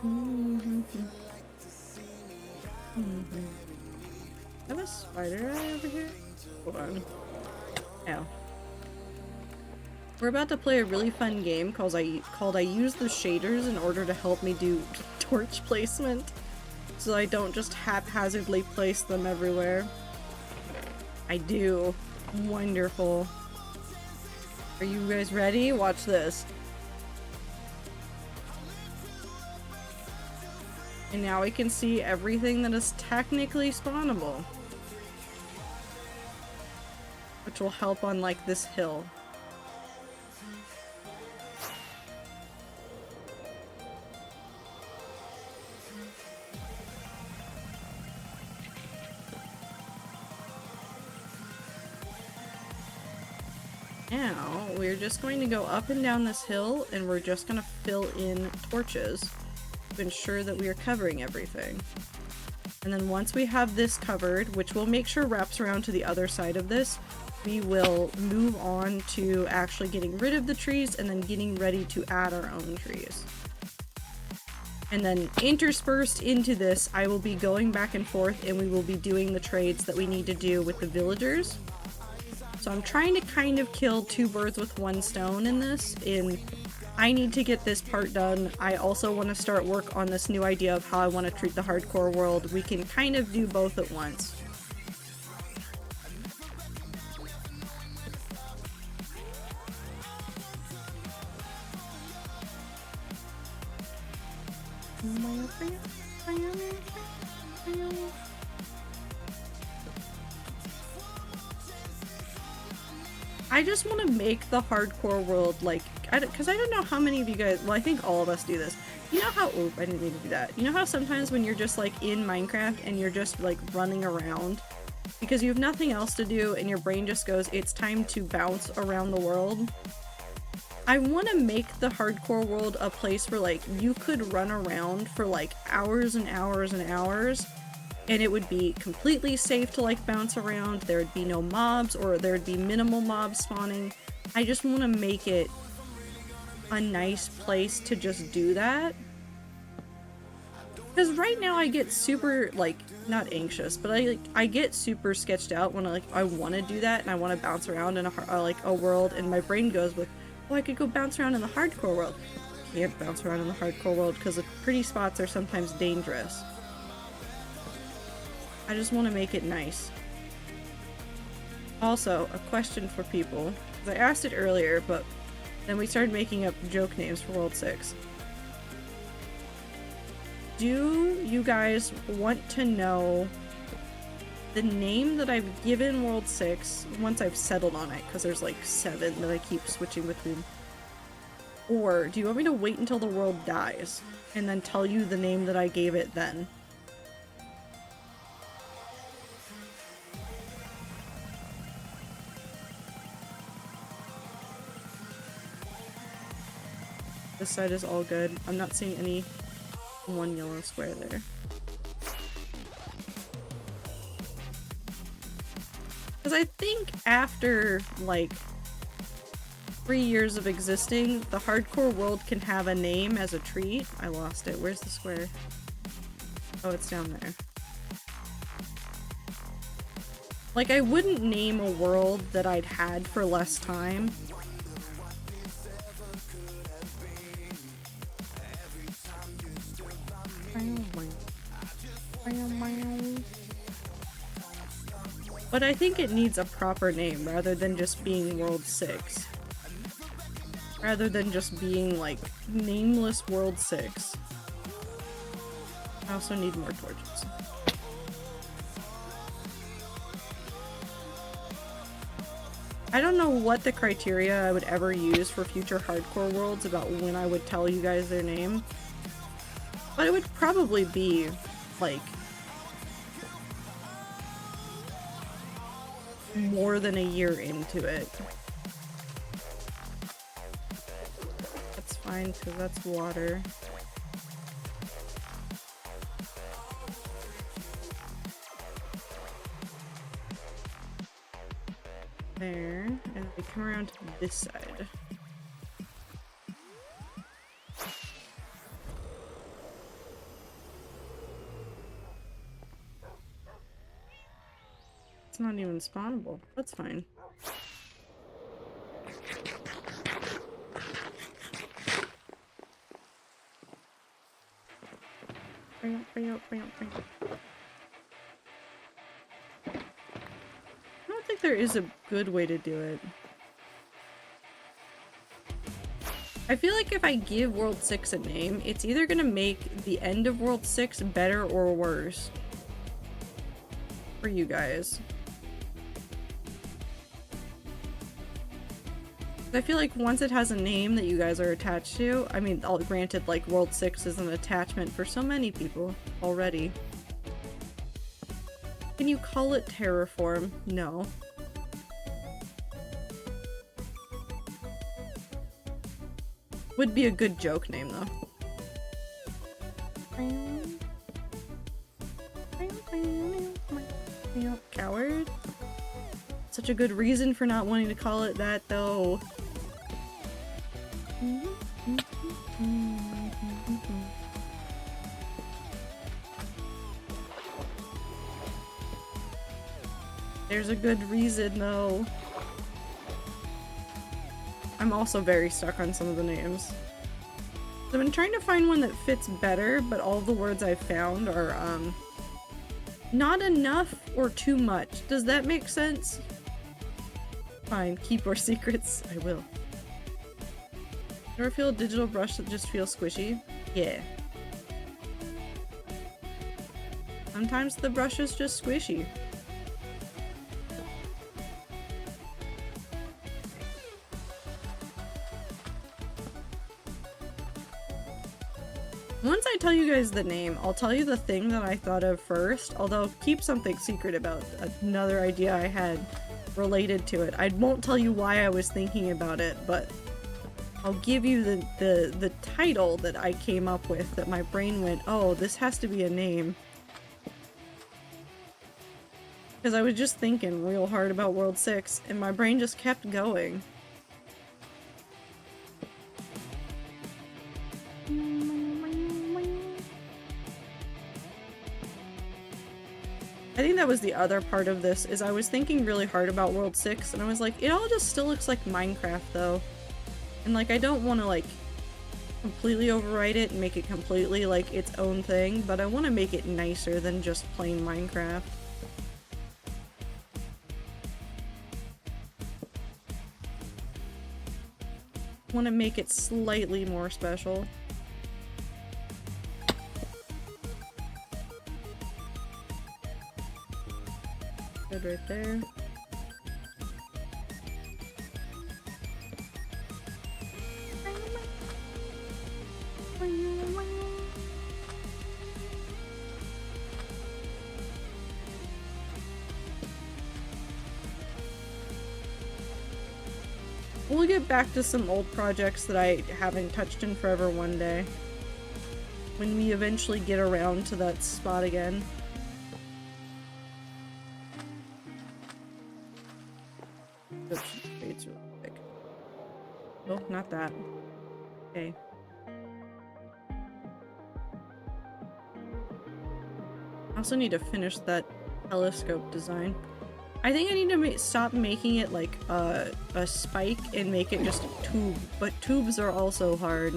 I have a spider eye over here? Hold on. Ow. We're about to play a really fun game called I Use the Shaders in order to help me do torch placement, so I don't just haphazardly place them everywhere. I do. Wonderful. Are you guys ready? Watch this. And now we can see everything that is technically spawnable, which will help on like this hill. Now, we're just going to go up and down this hill, and we're just going to fill in torches to ensure that we are covering everything. And then once we have this covered, which we'll make sure wraps around to the other side of this, we will move on to actually getting rid of the trees and then getting ready to add our own trees. And then interspersed into this, I will be going back and forth, and we will be doing the trades that we need to do with the villagers. So I'm trying to kind of kill 2 birds with 1 stone in this. I need to get this part done. I also want to start work on this new idea of how I want to treat the hardcore world. We can kind of do both at once. I just want to make the hardcore world, like, because I don't know how many of you guys, well, I think all of us do this. You know how, I didn't mean to do that. You know how sometimes when you're just, like, in Minecraft and you're just, like, running around because you have nothing else to do and your brain just goes, it's time to bounce around the world? I want to make the hardcore world a place where, like, you could run around for, like, hours and hours and hours, and it would be completely safe to, like, bounce around. There would be no mobs, or there would be minimal mobs spawning. I just want to make it a nice place to just do that. Because right now I get super, like, not anxious, but I get super sketched out when I want to do that and I want to bounce around in a world, and my brain goes with, oh, I could go bounce around in the hardcore world. I can't bounce around in the hardcore world because the pretty spots are sometimes dangerous. I just want to make it nice. Also, a question for people, because I asked it earlier, but then we started making up joke names for World 6. Do you guys want to know the name that I've given World 6 once I've settled on it? Because there's like 7 that I keep switching between. Or do you want me to wait until the world dies and then tell you the name that I gave it then? This side is all good. I'm not seeing any 1 yellow square there. Because I think after, like, 3 years of existing, the hardcore world can have a name as a treat. I lost it. Where's the square? Oh, it's down there. Like, I wouldn't name a world that I'd had for less time. But I think it needs a proper name rather than just being World 6. Rather than just being, like, nameless World 6. I also need more torches. I don't know what the criteria I would ever use for future hardcore worlds about when I would tell you guys their name. But it would probably be, like, more than a year into it. That's fine, because that's water. there, and we come around to this side. It's not even spawnable. That's fine. I don't think there is a good way to do it. I feel like if I give World 6 a name, it's either gonna make the end of World 6 better or worse. For you guys. I feel like once it has a name that you guys are attached to, I mean, granted, like, World 6 is an attachment for so many people already. Can you call it Terraform? No. Would be a good joke name, though. Coward? Such a good reason for not wanting to call it that, though. There's a good reason, though. I'm also very stuck on some of the names. I've been trying to find one that fits better, but all the words I've found are, not enough or too much. Does that make sense? Fine, keep your secrets. I will. Ever feel a digital brush that just feels squishy? Yeah. Sometimes the brush is just squishy. Once I tell you guys the name, I'll tell you the thing that I thought of first, although keep something secret about another idea I had related to it. I won't tell you why I was thinking about it, but I'll give you the title that I came up with that my brain went, oh, this has to be a name. Because I was just thinking real hard about World 6, and my brain just kept going. I think that was the other part of this, is I was thinking really hard about World 6, and I was like, it all just still looks like Minecraft, though. And, like, I don't want to, like, completely overwrite it and make it completely, like, its own thing, but I want to make it nicer than just plain Minecraft. I want to make it slightly more special. Good right there. We'll get back to some old projects that I haven't touched in forever one day. When we eventually get around to that spot again. Oops, fades real quick. Oh, not that. Okay. I also need to finish that telescope design. I think I need to stop making it like a spike and make it just a tube, but tubes are also hard.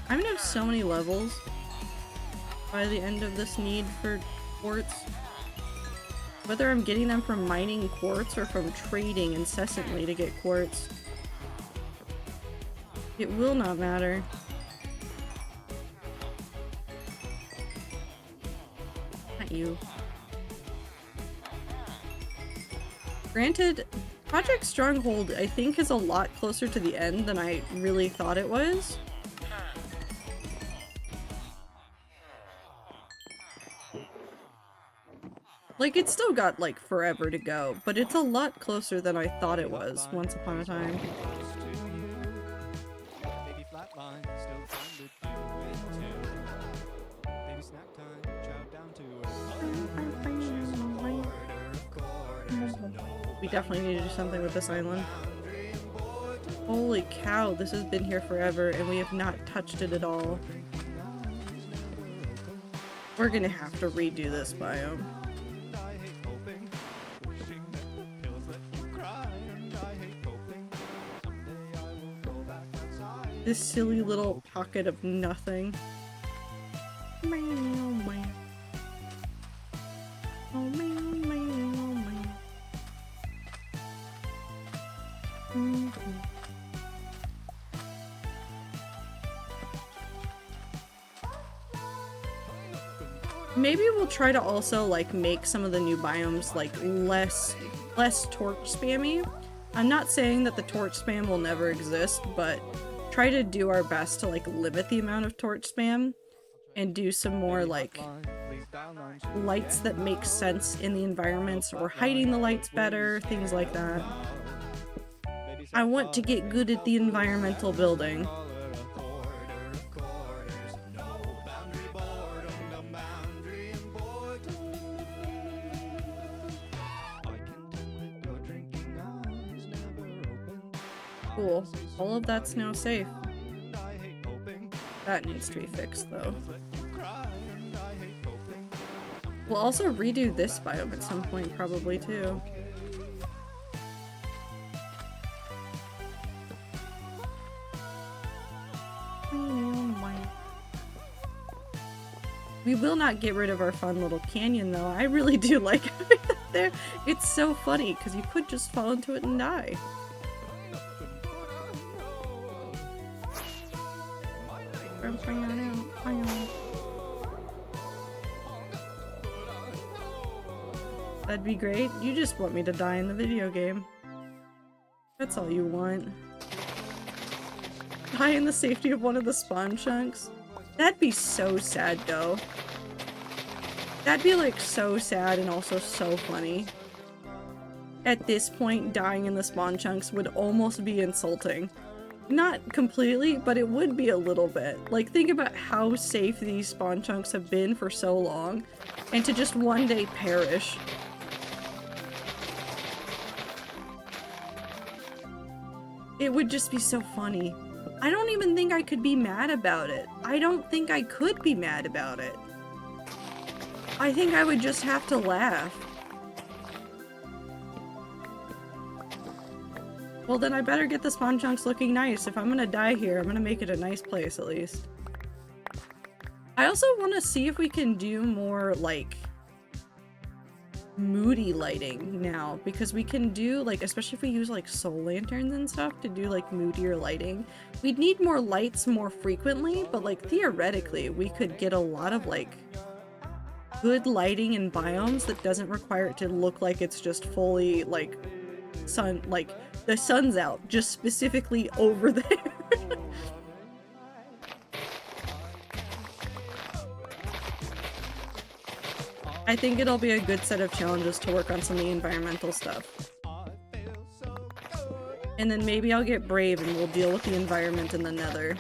I'm gonna have so many levels by the end of this need for quartz. Whether I'm getting them from mining quartz or from trading incessantly to get quartz. It will not matter. Not you. Granted, Project Stronghold I think is a lot closer to the end than I really thought it was. Like, it's still got, like, forever to go, but it's a lot closer than I thought it was once upon a time. We definitely need to do something with this island. Holy cow, this has been here forever and we have not touched it at all. We're gonna have to redo this biome. This silly little pocket of nothing. Maybe we'll try to also like make some of the new biomes like less torch spammy. I'm not saying that the torch spam will never exist, but try to do our best to like limit the amount of torch spam and do some more like lights that make sense in the environments, or hiding the lights better, things like that. I want to get good at the environmental building. Cool. All of that's now safe. That needs to be fixed, though. We'll also redo this biome at some point, probably, too. We will not get rid of our fun little canyon, though. I really do like having that there. It's so funny, because you could just fall into it and die. That'd be great. You just want me to die in the video game. That's all you want. Die in the safety of one of the spawn chunks? That'd be so sad, though. That'd be like so sad and also so funny. At this point, dying in the spawn chunks would almost be insulting. Not completely, but it would be a little bit. Like, think about how safe these spawn chunks have been for so long, and to just one day perish. It would just be so funny. I don't even think I could be mad about it. I don't think I could be mad about it. I think I would just have to laugh. Well, then I better get the spawn chunks looking nice. If I'm gonna die here, I'm gonna make it a nice place at least. I also want to see if we can do more, like, moody lighting now, because we can do, like, especially if we use, like, soul lanterns and stuff to do, like, moodier lighting. We'd need more lights more frequently, but, like, theoretically, we could get a lot of, like, good lighting in biomes that doesn't require it to look like it's just fully, like, sun, like, the sun's out, just specifically over there. I think it'll be a good set of challenges to work on some of the environmental stuff. And then maybe I'll get brave and we'll deal with the environment in the Nether.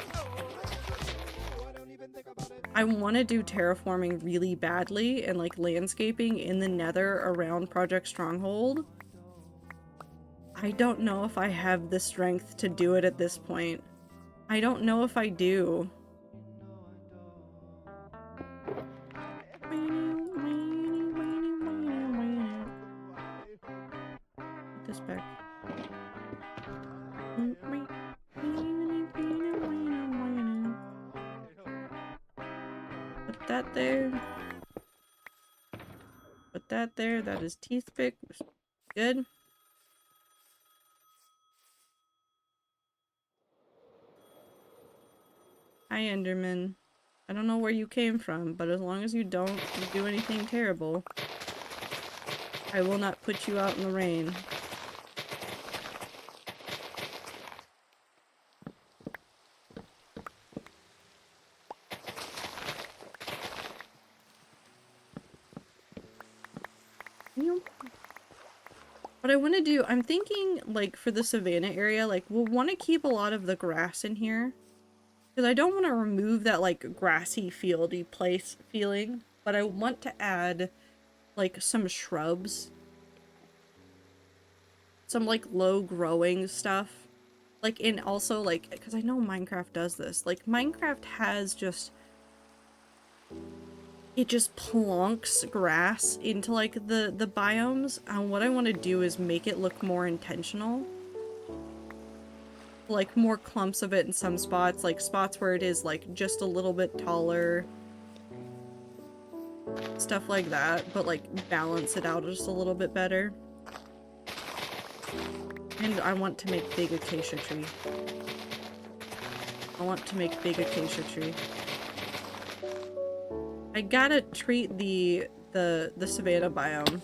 I want to do terraforming really badly and like landscaping in the Nether around Project Stronghold. I don't know if I have the strength to do it at this point. I don't know if I do. Put this back. Put that there. Put that there. That is Teethpick. Good. Hi, Enderman. I don't know where you came from, but as long as you don't do anything terrible, I will not put you out in the rain. What I want to do, I'm thinking, like, for the savannah area, like, we'll want to keep a lot of the grass in here. Because I don't want to remove that, like, grassy, fieldy place feeling. But I want to add, like, some shrubs. some like low growing stuff. Like, and also like, because I know Minecraft does this, like Minecraft has just, it just plonks grass into like the biomes, and what I want to do is make it look more intentional. Like more clumps of it in some spots, like spots where it is like just a little bit taller. Stuff like that, but like balance it out just a little bit better. And I want to make big acacia tree. I want to make big acacia tree. I gotta treat the savanna biome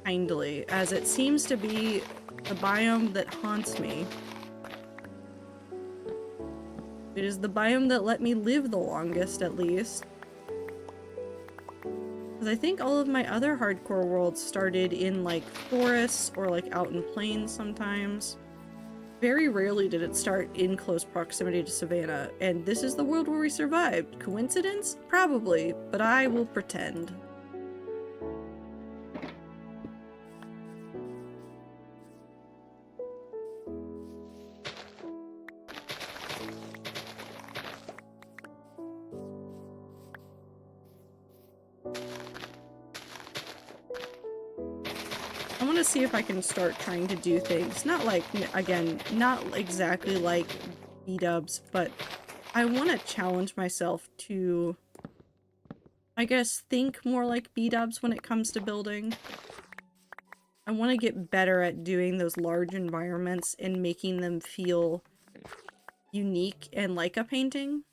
kindly, as it seems to be the biome that haunts me. It is the biome that let me live the longest, at least. Because I think all of my other hardcore worlds started in, like, forests or, like, out in plains sometimes. Very rarely did it start in close proximity to savanna, and this is the world where we survived. Coincidence? Probably, but I will pretend. I want to see if I can start trying to do things, not like, again, not exactly like B-dubs, but I want to challenge myself to, I guess, think more like B-dubs when it comes to building. I want to get better at doing those large environments and making them feel unique and like a painting.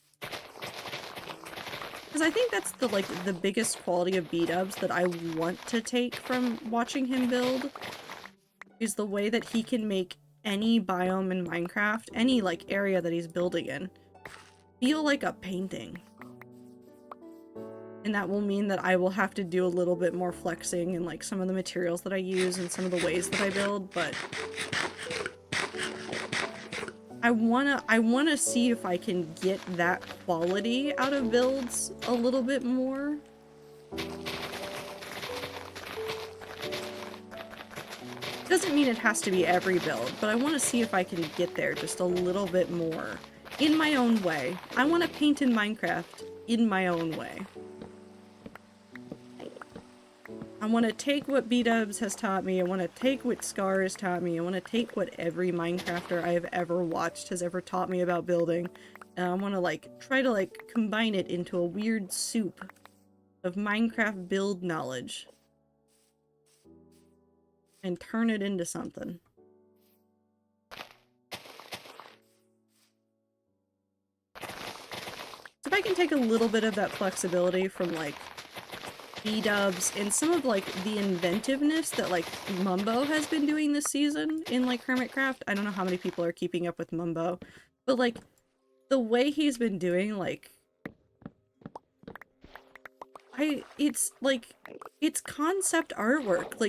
Because I think that's the biggest quality of B-dubs that I want to take from watching him build, is the way that he can make any biome in Minecraft, any like area that he's building in, feel like a painting. And that will mean that I will have to do a little bit more flexing in like some of the materials that I use and some of the ways that I build, but I wanna see if I can get that quality out of builds a little bit more. Doesn't mean it has to be every build, but I want to see if I can get there just a little bit more in my own way. I want to paint in Minecraft in my own way. I want to take what B-dubs has taught me, I want to take what Scar has taught me, I want to take what every Minecrafter I have ever watched has ever taught me about building, and I want to like try to like combine it into a weird soup of Minecraft build knowledge and turn it into something. So if I can take a little bit of that flexibility from like B-dubs and some of like the inventiveness that like Mumbo has been doing this season in like Hermitcraft. I don't know how many people are keeping up with Mumbo, but like the way he's been doing like it's concept artwork,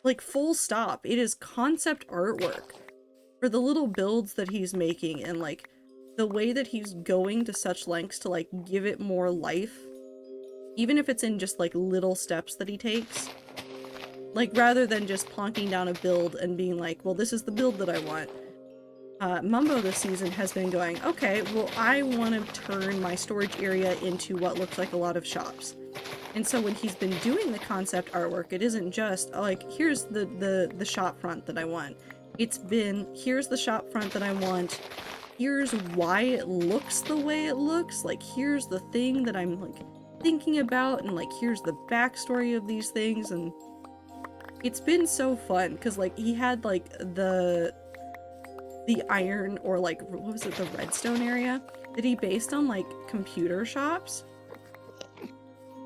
like full stop. It is concept artwork for the little builds that he's making, and like the way that he's going to such lengths to like give it more life, even if it's in just like little steps that he takes. Like rather than just plonking down a build and being like, well, this is the build that I want. Mumbo this season has been going, okay, well, I want to turn my storage area into what looks like a lot of shops. And so when he's been doing the concept artwork, it isn't just, like, here's the shop front that I want. It's been, here's the shop front that I want, here's why it looks the way it looks, like, here's the thing that I'm, like, thinking about, and, like, here's the backstory of these things, and it's been so fun, because, like, he had, like, the iron, or, like, what was it, the redstone area, that he based on, like, computer shops.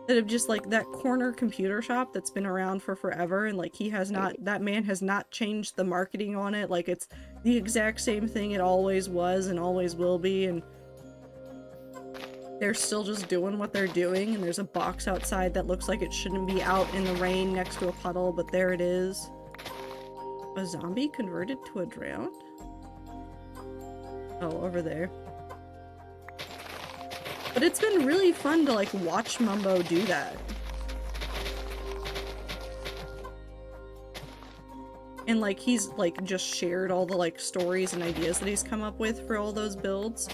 That have just like that corner computer shop that's been around for forever, and like he has not, that man has not changed the marketing on it, like it's the exact same thing it always was and always will be, and they're still just doing what they're doing, and there's a box outside that looks like it shouldn't be out in the rain next to a puddle, but there it is. A zombie converted to a drowned? Oh, over there. But it's been really fun to, like, watch Mumbo do that. And like he's like just shared all the like stories and ideas that he's come up with for all those builds.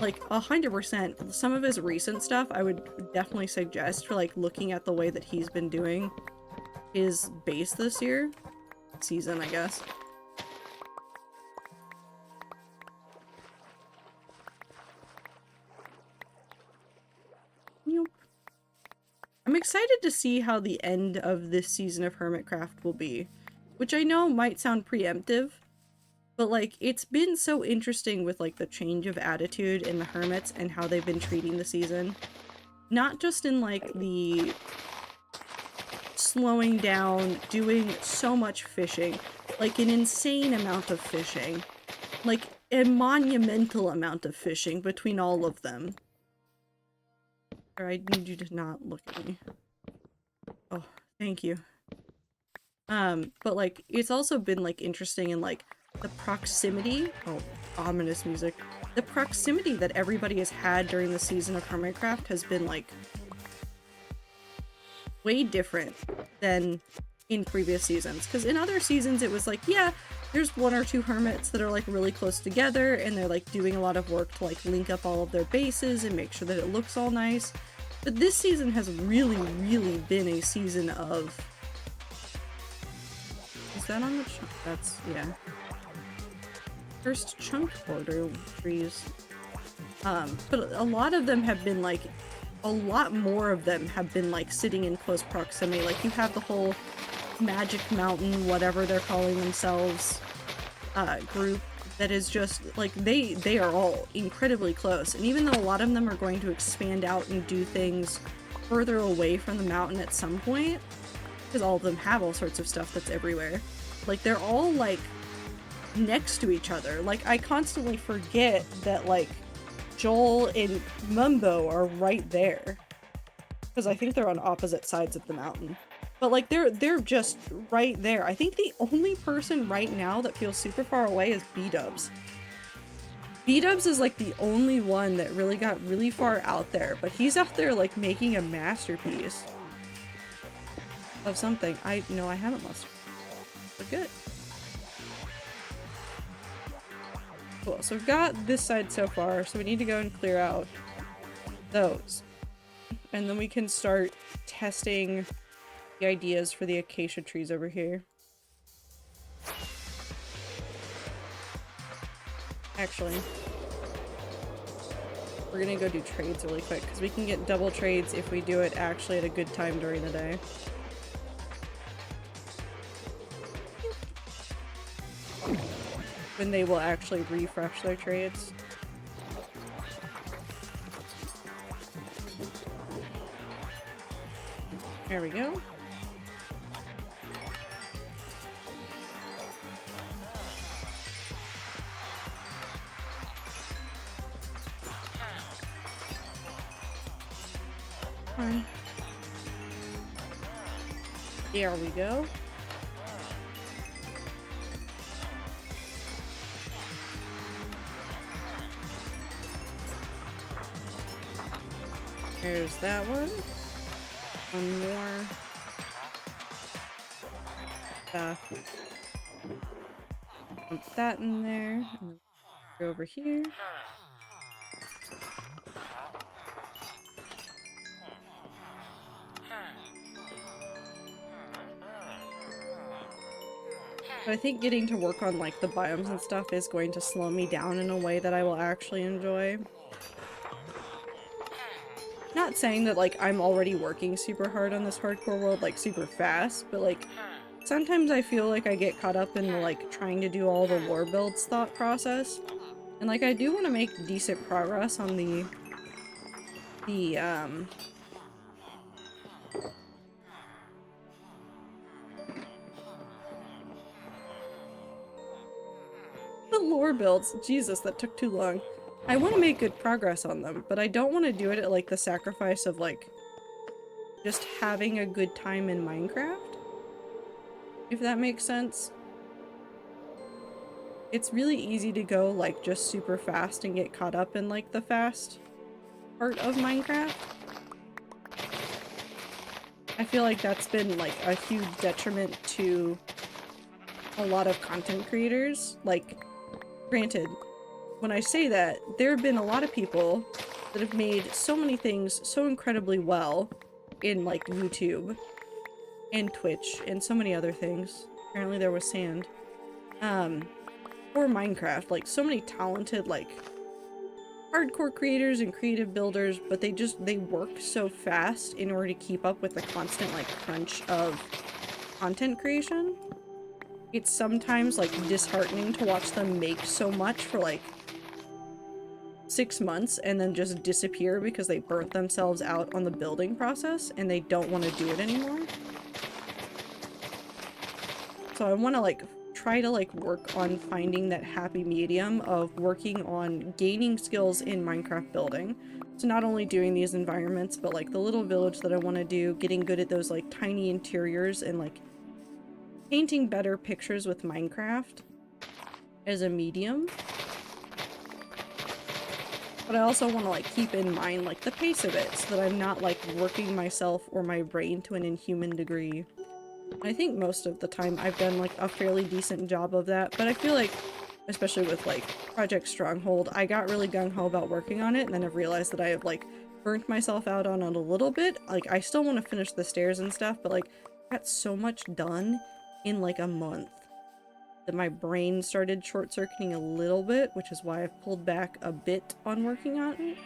Like 100%. Some of his recent stuff I would definitely suggest for like looking at the way that he's been doing his base this year. Season, I guess. Nope. I'm excited to see how the end of this season of Hermitcraft will be, which I know might sound preemptive, but like it's been so interesting with like the change of attitude in the Hermits and how they've been treating the season. Not just in like the slowing down, doing so much fishing, like an insane amount of fishing, like a monumental amount of fishing between all of them. Or I need you to not look at me. Oh, thank you. But like, it's also been like interesting in like the proximity, oh, ominous music. The proximity that everybody has had during the season of Hermitcraft has been like way different than in previous seasons. Because in other seasons it was like, yeah, there's one or two hermits that are like really close together and they're like doing a lot of work to like link up all of their bases and make sure that it looks all nice. But this season has really, really been a season of... Is that on the chunk? That's, yeah. First chunk border trees. But a lot of them have been like, a lot more of them have been like sitting in close proximity. Like you have the whole Magic Mountain, whatever they're calling themselves, group that is just like, they are all incredibly close. And even though a lot of them are going to expand out and do things further away from the mountain at some point, because all of them have all sorts of stuff that's everywhere, like they're all like next to each other. Like I constantly forget that like Joel and Mumbo are right there, because I think they're on opposite sides of the mountain. But like they're just right there. I think the only person right now that feels super far away is B-Dubs. B-Dubs is like the only one that really got really far out there, but he's out there like making a masterpiece of something. I haven't lost. But good. Cool, so we've got this side so far, so we need to go and clear out those. And then we can start testing the ideas for the acacia trees over here. Actually, we're gonna go do trades really quick, because we can get double trades if we do it actually at a good time during the day. When they will actually refresh their trades. There we go. Fine. There we go. There's that one. One more. Put that in there. And then go over here. But I think getting to work on like the biomes and stuff is going to slow me down in a way that I will actually enjoy. Not saying that like I'm already working super hard on this hardcore world like super fast, but like sometimes I feel like I get caught up in like trying to do all the lore builds thought process. And like I do want to make decent progress on the lore builds. Jesus, that took too long. I want to make good progress on them, but I don't want to do it at like the sacrifice of like just having a good time in Minecraft. If that makes sense. It's really easy to go like just super fast and get caught up in like the fast part of Minecraft. I feel like that's been like a huge detriment to a lot of content creators. Like, granted, when I say that, there have been a lot of people that have made so many things so incredibly well in, like, YouTube and Twitch and so many other things. Apparently there was sand. Or Minecraft. Like, so many talented, like, hardcore creators and creative builders, but they work so fast in order to keep up with the constant, like, crunch of content creation. It's sometimes, like, disheartening to watch them make so much for, like, 6 months and then just disappear because they burnt themselves out on the building process and they don't want to do it anymore. So I want to, like, try to, like, work on finding that happy medium of working on gaining skills in Minecraft building. So not only doing these environments, but, like, the little village that I want to do, getting good at those, like, tiny interiors and, like, painting better pictures with Minecraft as a medium. But I also want to, like, keep in mind, like, the pace of it so that I'm not, like, working myself or my brain to an inhuman degree. I think most of the time I've done, like, a fairly decent job of that, but I feel like, especially with, like, Project Stronghold, I got really gung-ho about working on it, and then I've realized that I have, like, burnt myself out on it a little bit. Like, I still want to finish the stairs and stuff, but, like, I got so much done in, like, a month that my brain started short-circuiting a little bit, which is why I've pulled back a bit on working on it.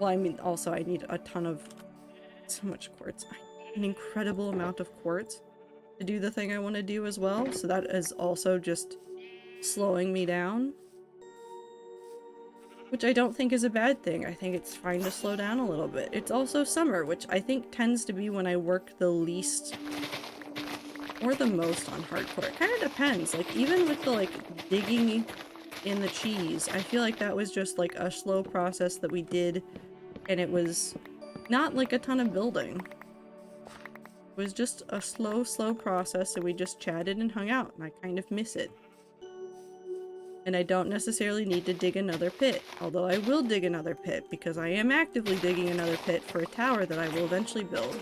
Well, I mean, also, I need a ton of... so much quartz. An incredible amount of quartz to do the thing I want to do as well, so that is also just slowing me down. Which I don't think is a bad thing. I think it's fine to slow down a little bit. It's also summer, which I think tends to be when I work the least or the most on hardcore. It kind of depends. Like, even with the, like, digging in the cheese, I feel like that was just, like, a slow process that we did, and it was not, like, a ton of building. It was just a slow process, and we just chatted and hung out, and I kind of miss it. And I don't necessarily need to dig another pit, although I will dig another pit, because I am actively digging another pit for a tower that I will eventually build.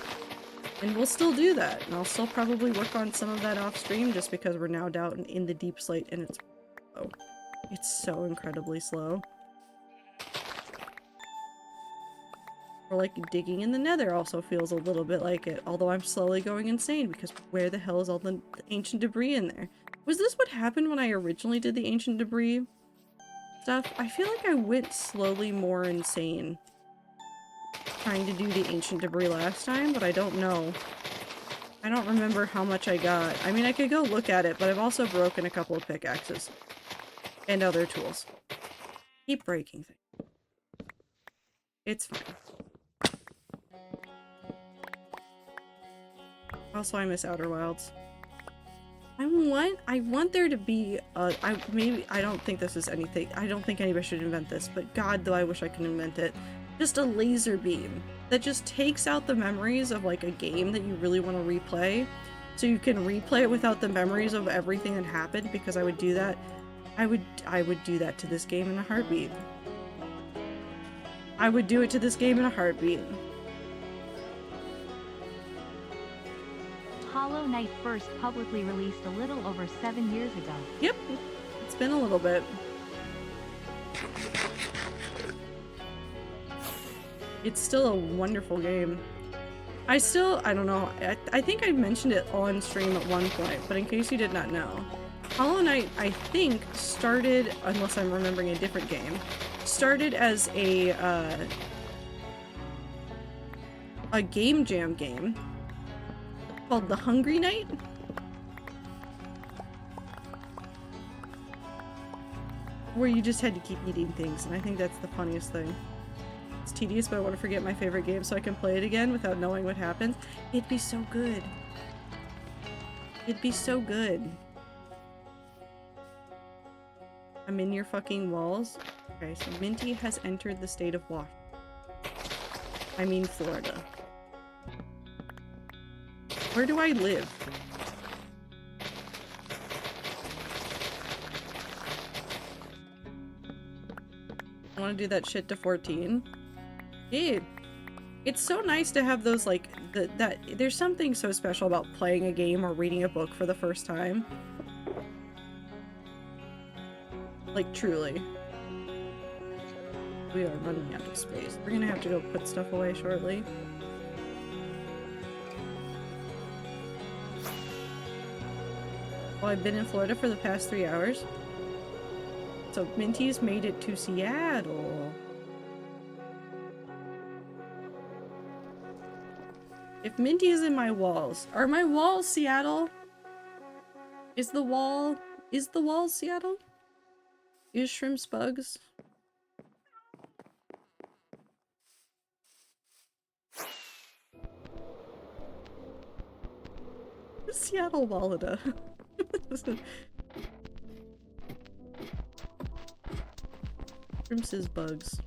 And we'll still do that, and I'll still probably work on some of that off stream just because we're now down in the deep slate and it's slow. It's so incredibly slow. Or like digging in the nether also feels a little bit like it, although I'm slowly going insane because where the hell is all the ancient debris in there? Was this what happened when I originally did the ancient debris stuff? I feel like I went slowly more insane trying to do the ancient debris last time, but I don't know. I don't remember how much I got. I mean, I could go look at it, but I've also broken a couple of pickaxes and other tools. Keep breaking things. It's fine. Also, I miss Outer Wilds. I want there to be I don't think this is anything. I don't think anybody should invent this, but God, though I wish I could invent it. Just a laser beam that just takes out the memories of like a game that you really want to replay, so you can replay it without the memories of everything that happened, because I would do that. I would do that to this game in a heartbeat. I would do it to this game in a heartbeat. Hollow Knight first publicly released a little over 7 years ago. Yep, it's been a little bit. It's still a wonderful game. I don't know, I think I mentioned it on stream at one point, but in case you did not know, Hollow Knight, I think, started, unless I'm remembering a different game, started as a game jam game called The Hungry Knight. Where you just had to keep eating things, and I think that's the funniest thing. It's tedious, but I want to forget my favorite game so I can play it again without knowing what happens. It'd be so good. It'd be so good. I'm in your fucking walls. Okay, so Minty has entered the state of Washington. I mean Florida. Where do I live? I want to do that shit to 14. Dude, it's so nice to have those, like, there's something so special about playing a game or reading a book for the first time. Like, truly. We are running out of space. We're gonna have to go put stuff away shortly. Well, I've been in Florida for the past 3 hours. So Minty's made it to Seattle. If Minty is in my walls, are my walls Seattle? Is the wall Seattle? Is Shrimps bugs? Seattle Wallada. Shrimps is bugs.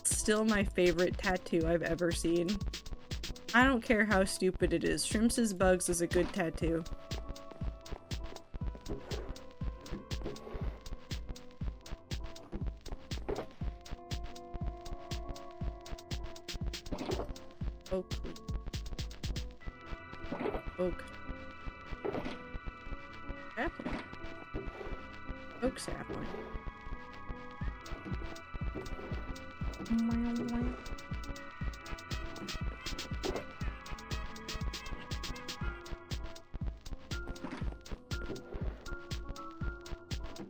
Still my favorite tattoo I've ever seen. I don't care how stupid it is. Shrimps is bugs is a good tattoo. Oak. Oak. Sapling. Oak sapling.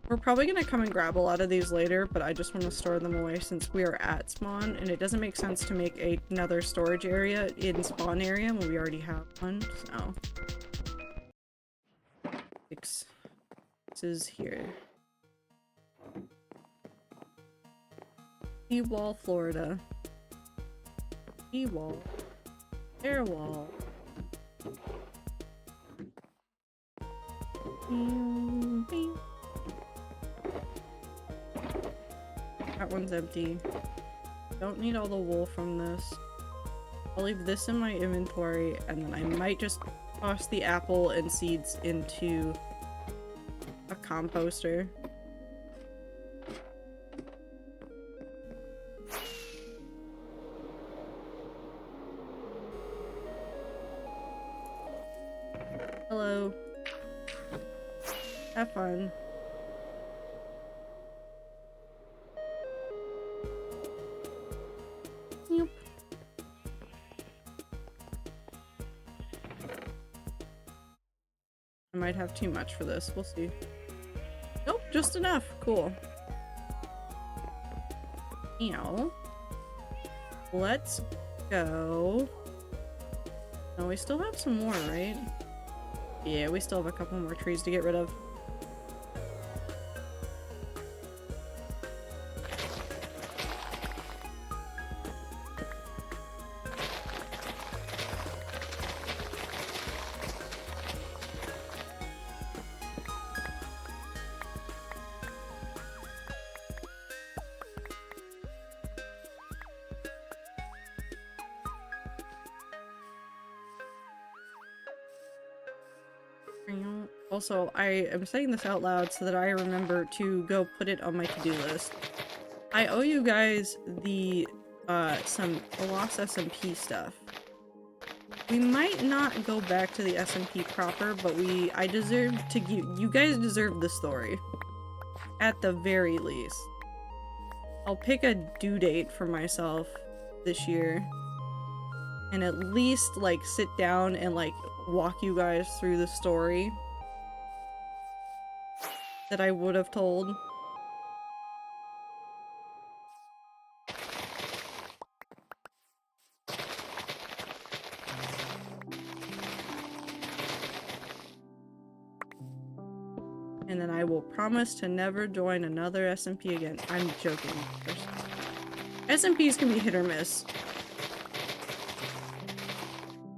We're probably gonna come and grab a lot of these later, but I just want to store them away since we are at spawn, and it doesn't make sense to make another storage area in spawn area when we already have one, so. This is here. Seawall, Florida. Seawall. Airwall. That one's empty. Don't need all the wool from this. I'll leave this in my inventory, and then I might just toss the apple and seeds into a composter. Hello. Have fun. Yep. I might have too much for this. We'll see. Nope, just enough. Cool. Now, let's go. No, we still have some more, right? Yeah, we still have a couple more trees to get rid of. Also, I am saying this out loud so that I remember to go put it on my to-do list. I owe you guys the, some lost SMP stuff. We might not go back to the SMP proper, but I deserve to give- you guys deserve the story. At the very least. I'll pick a due date for myself this year. And at least, like, sit down and, like, walk you guys through the story that I would have told. And then I will promise to never join another SMP again. I'm joking. SMPs can be hit or miss.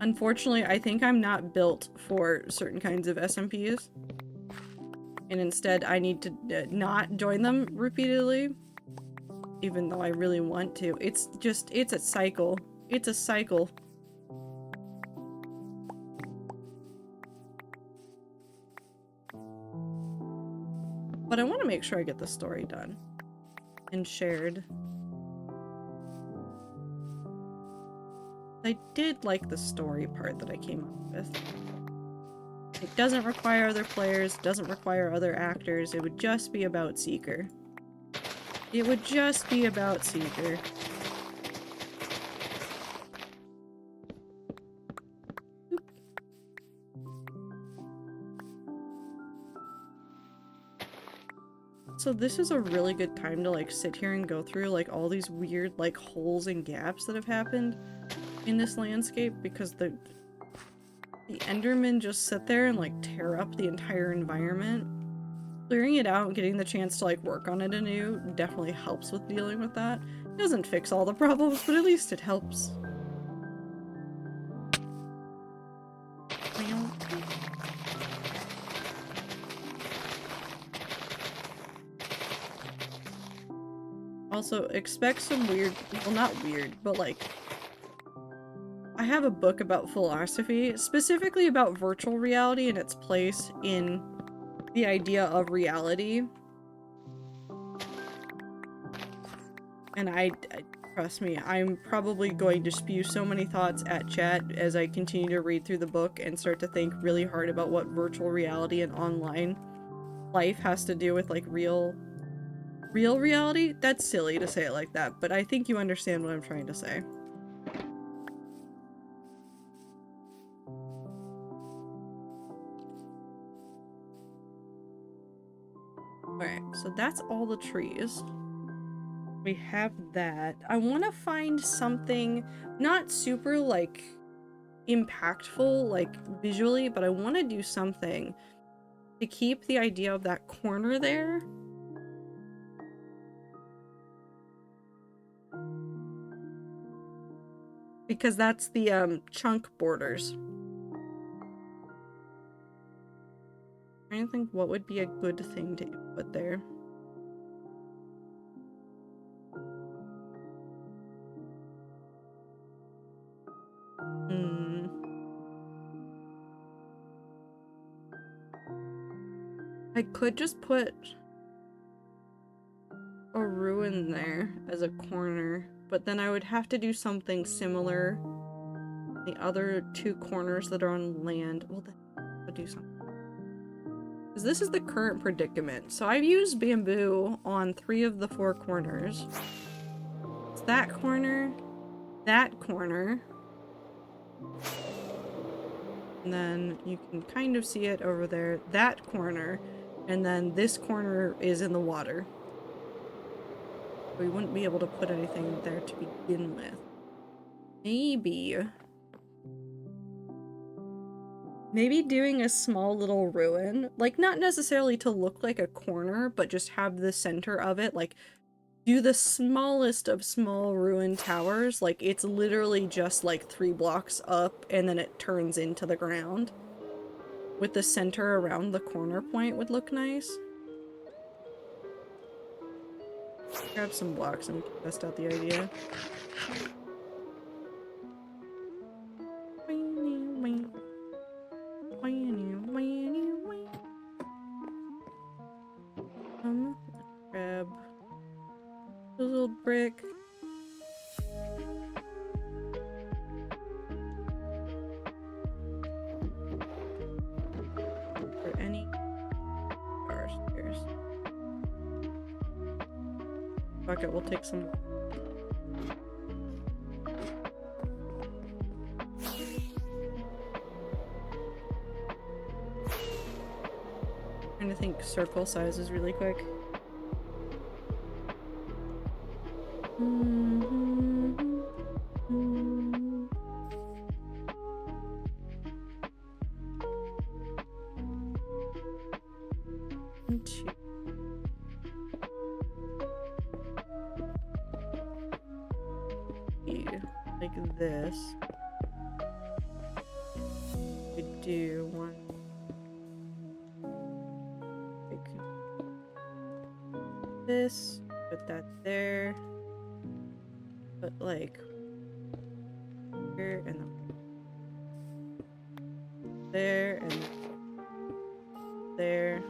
Unfortunately, I think I'm not built for certain kinds of SMPs. And instead, I need to not join them repeatedly. Even though I really want to. It's just, it's a cycle. It's a cycle. But I want to make sure I get the story done. And shared. I did like the story part that I came up with. It doesn't require other players, doesn't require other actors, it would just be about Seeker. It would just be about Seeker. So this is a really good time to like sit here and go through like all these weird like holes and gaps that have happened in this landscape, because the Endermen just sit there and like tear up the entire environment. Clearing it out and getting the chance to like work on it anew definitely helps with dealing with that. It doesn't fix all the problems, but at least it helps. Also, expect some weird, well not weird, but like, I have a book about philosophy, specifically about virtual reality and its place in the idea of reality. And I trust me, I'm probably going to spew so many thoughts at chat as I continue to read through the book and start to think really hard about what virtual reality and online life has to do with like real reality. That's silly to say it like that, but I think you understand what I'm trying to say. Alright, so that's all the trees. We have that. I want to find something not super like impactful like visually, but I want to do something to keep the idea of that corner there. Because that's the chunk borders. I don't think what would be a good thing to put there. I could just put a ruin there as a corner, but then I would have to do something similar. The other two corners that are on land, well, then I would do something. Because this is the current predicament. So I've used bamboo on 3 of the 4 corners. It's that corner, and then you can kind of see it over there, that corner, and then this corner is in the water. We wouldn't be able to put anything there to begin with. Maybe doing a small little ruin, like not necessarily to look like a corner, but just have the center of it, like do the smallest of small ruined towers, like it's literally just like 3 blocks up and then it turns into the ground. With the center around the corner point would look nice. Grab some blocks and test out the idea. Grab chiseled brick. For any bar stairs. Fuck it, we'll take some. Trying to think circle sizes really quick. Like this. We do one. This, put that there. Put like here and then there and there.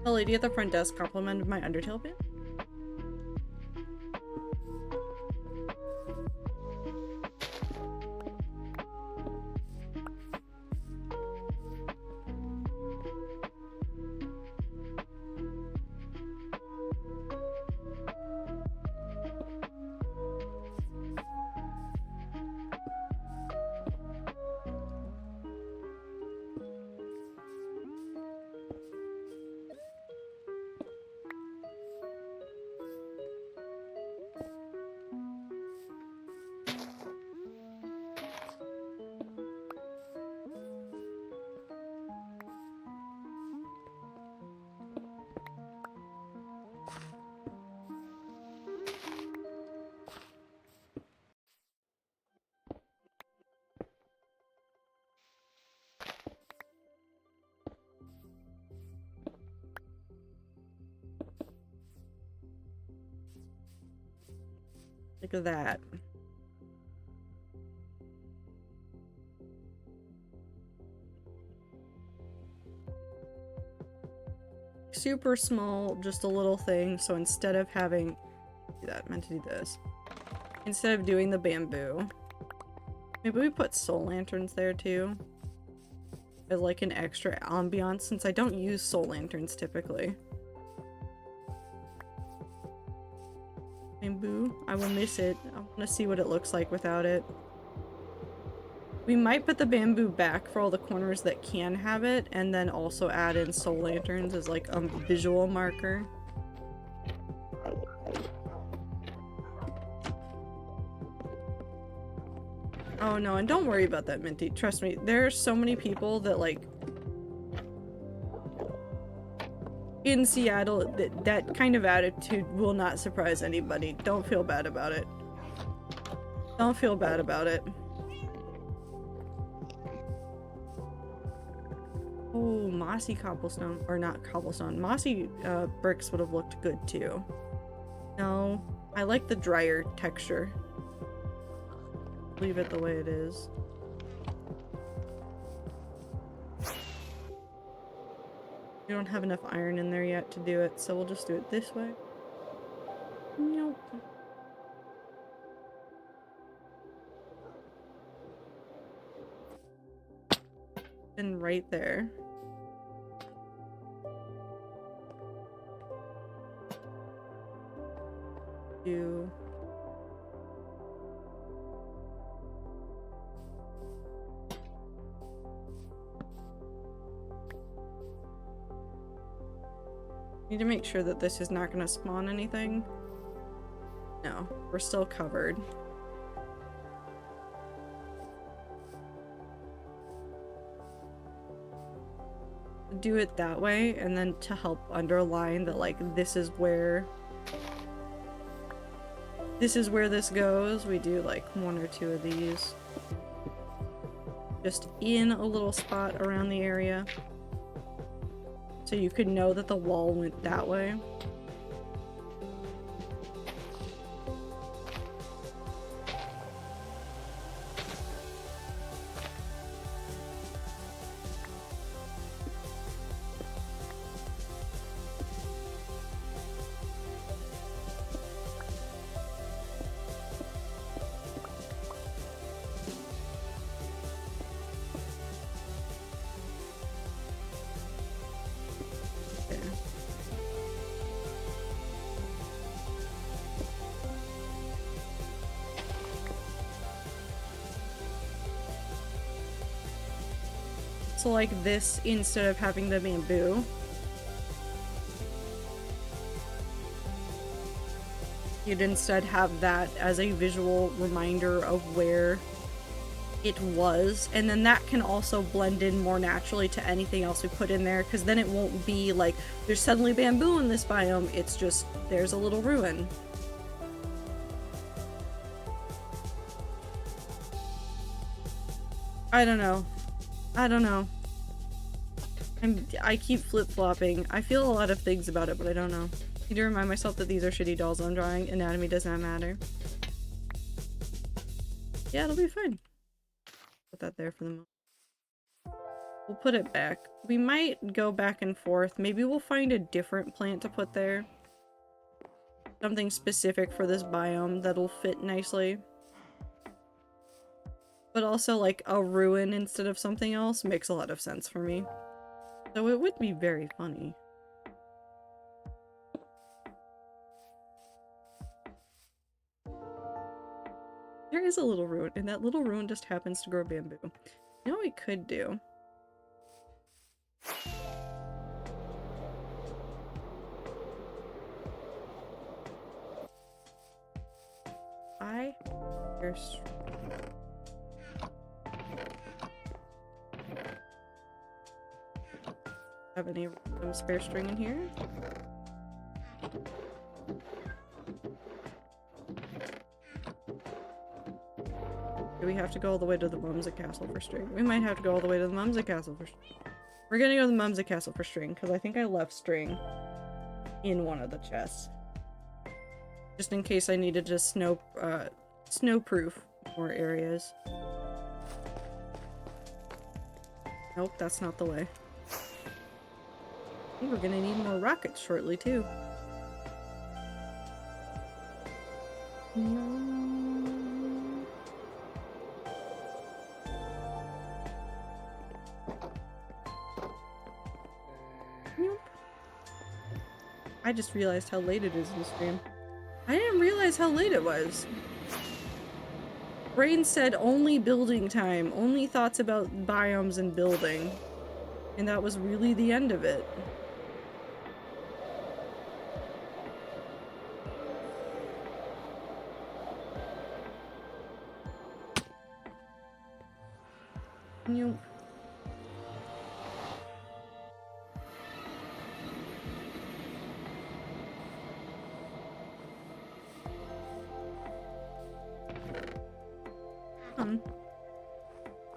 The lady at the front desk complimented my Undertale pin. Look at that. Super small, just a little thing. So instead of having meant to do this. Instead of doing the bamboo, maybe we put soul lanterns there too. As like an extra ambiance, since I don't use soul lanterns typically. Bamboo, I will miss it. I want to see what it looks like without it. We might put the bamboo back for all the corners that can have it, and then also add in soul lanterns as like a visual marker. Oh no, and don't worry about that, Minty. Trust me, there are so many people that like in Seattle that kind of attitude will not surprise anybody. Don't feel bad about it. Don't feel bad about it. Oh, mossy cobblestone, or not cobblestone, mossy bricks would have looked good too. No, I like the drier texture. Leave it the way it is. We don't have enough iron in there yet to do it, so we'll just do it this way. Nope. And right there. Do need to make sure that this is not going to spawn anything. No, we're still covered. Do it that way, and then to help underline that like this is where this goes, we do like one or two of these just in a little spot around the area. So you could know that the wall went that way. So like this, instead of having the bamboo, you'd instead have that as a visual reminder of where it was, and then that can also blend in more naturally to anything else we put in there, because then it won't be like there's suddenly bamboo in this biome, it's just there's a little ruin. I don't know. I keep flip-flopping. I feel a lot of things about it, but I don't know. I need to remind myself that these are shitty dolls I'm drawing. Anatomy does not matter. Yeah, it'll be fine. Put that there for the moment. We'll put it back. We might go back and forth. Maybe we'll find a different plant to put there. Something specific for this biome that'll fit nicely. But also, like, a ruin instead of something else makes a lot of sense for me. So it would be very funny. There is a little ruin, and that little ruin just happens to grow bamboo. You know what we could do? Here's... Have any spare string in here? Do we have to go all the way to the Mumsy Castle for string? We might have to go all the way to the Mumsy Castle for string. We're gonna go to the Mumsy Castle for string, because I think I left string in one of the chests. Just in case I needed to snowproof more areas. Nope, that's not the way. I think we're gonna need more rockets shortly, too. Nope. I just realized how late it is in the stream. I didn't realize how late it was. Brain said only building time, only thoughts about biomes and building. And that was really the end of it. Nope.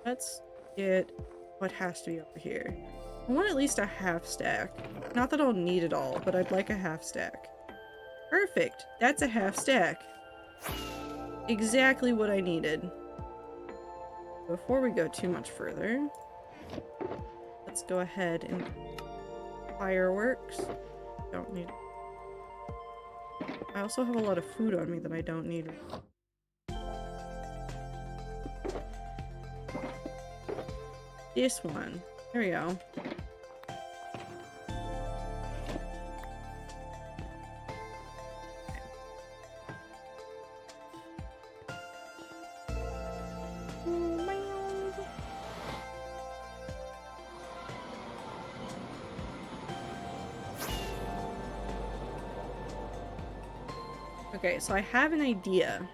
Let's get what has to be over here. I want at least a half stack. Not that I'll need it all, but I'd like a half stack. Perfect! That's a half stack. Exactly what I needed. Before we go too much further, let's go ahead and fireworks. Don't need. I also have a lot of food on me that I don't need. This one. There we go. Okay, so I have an idea.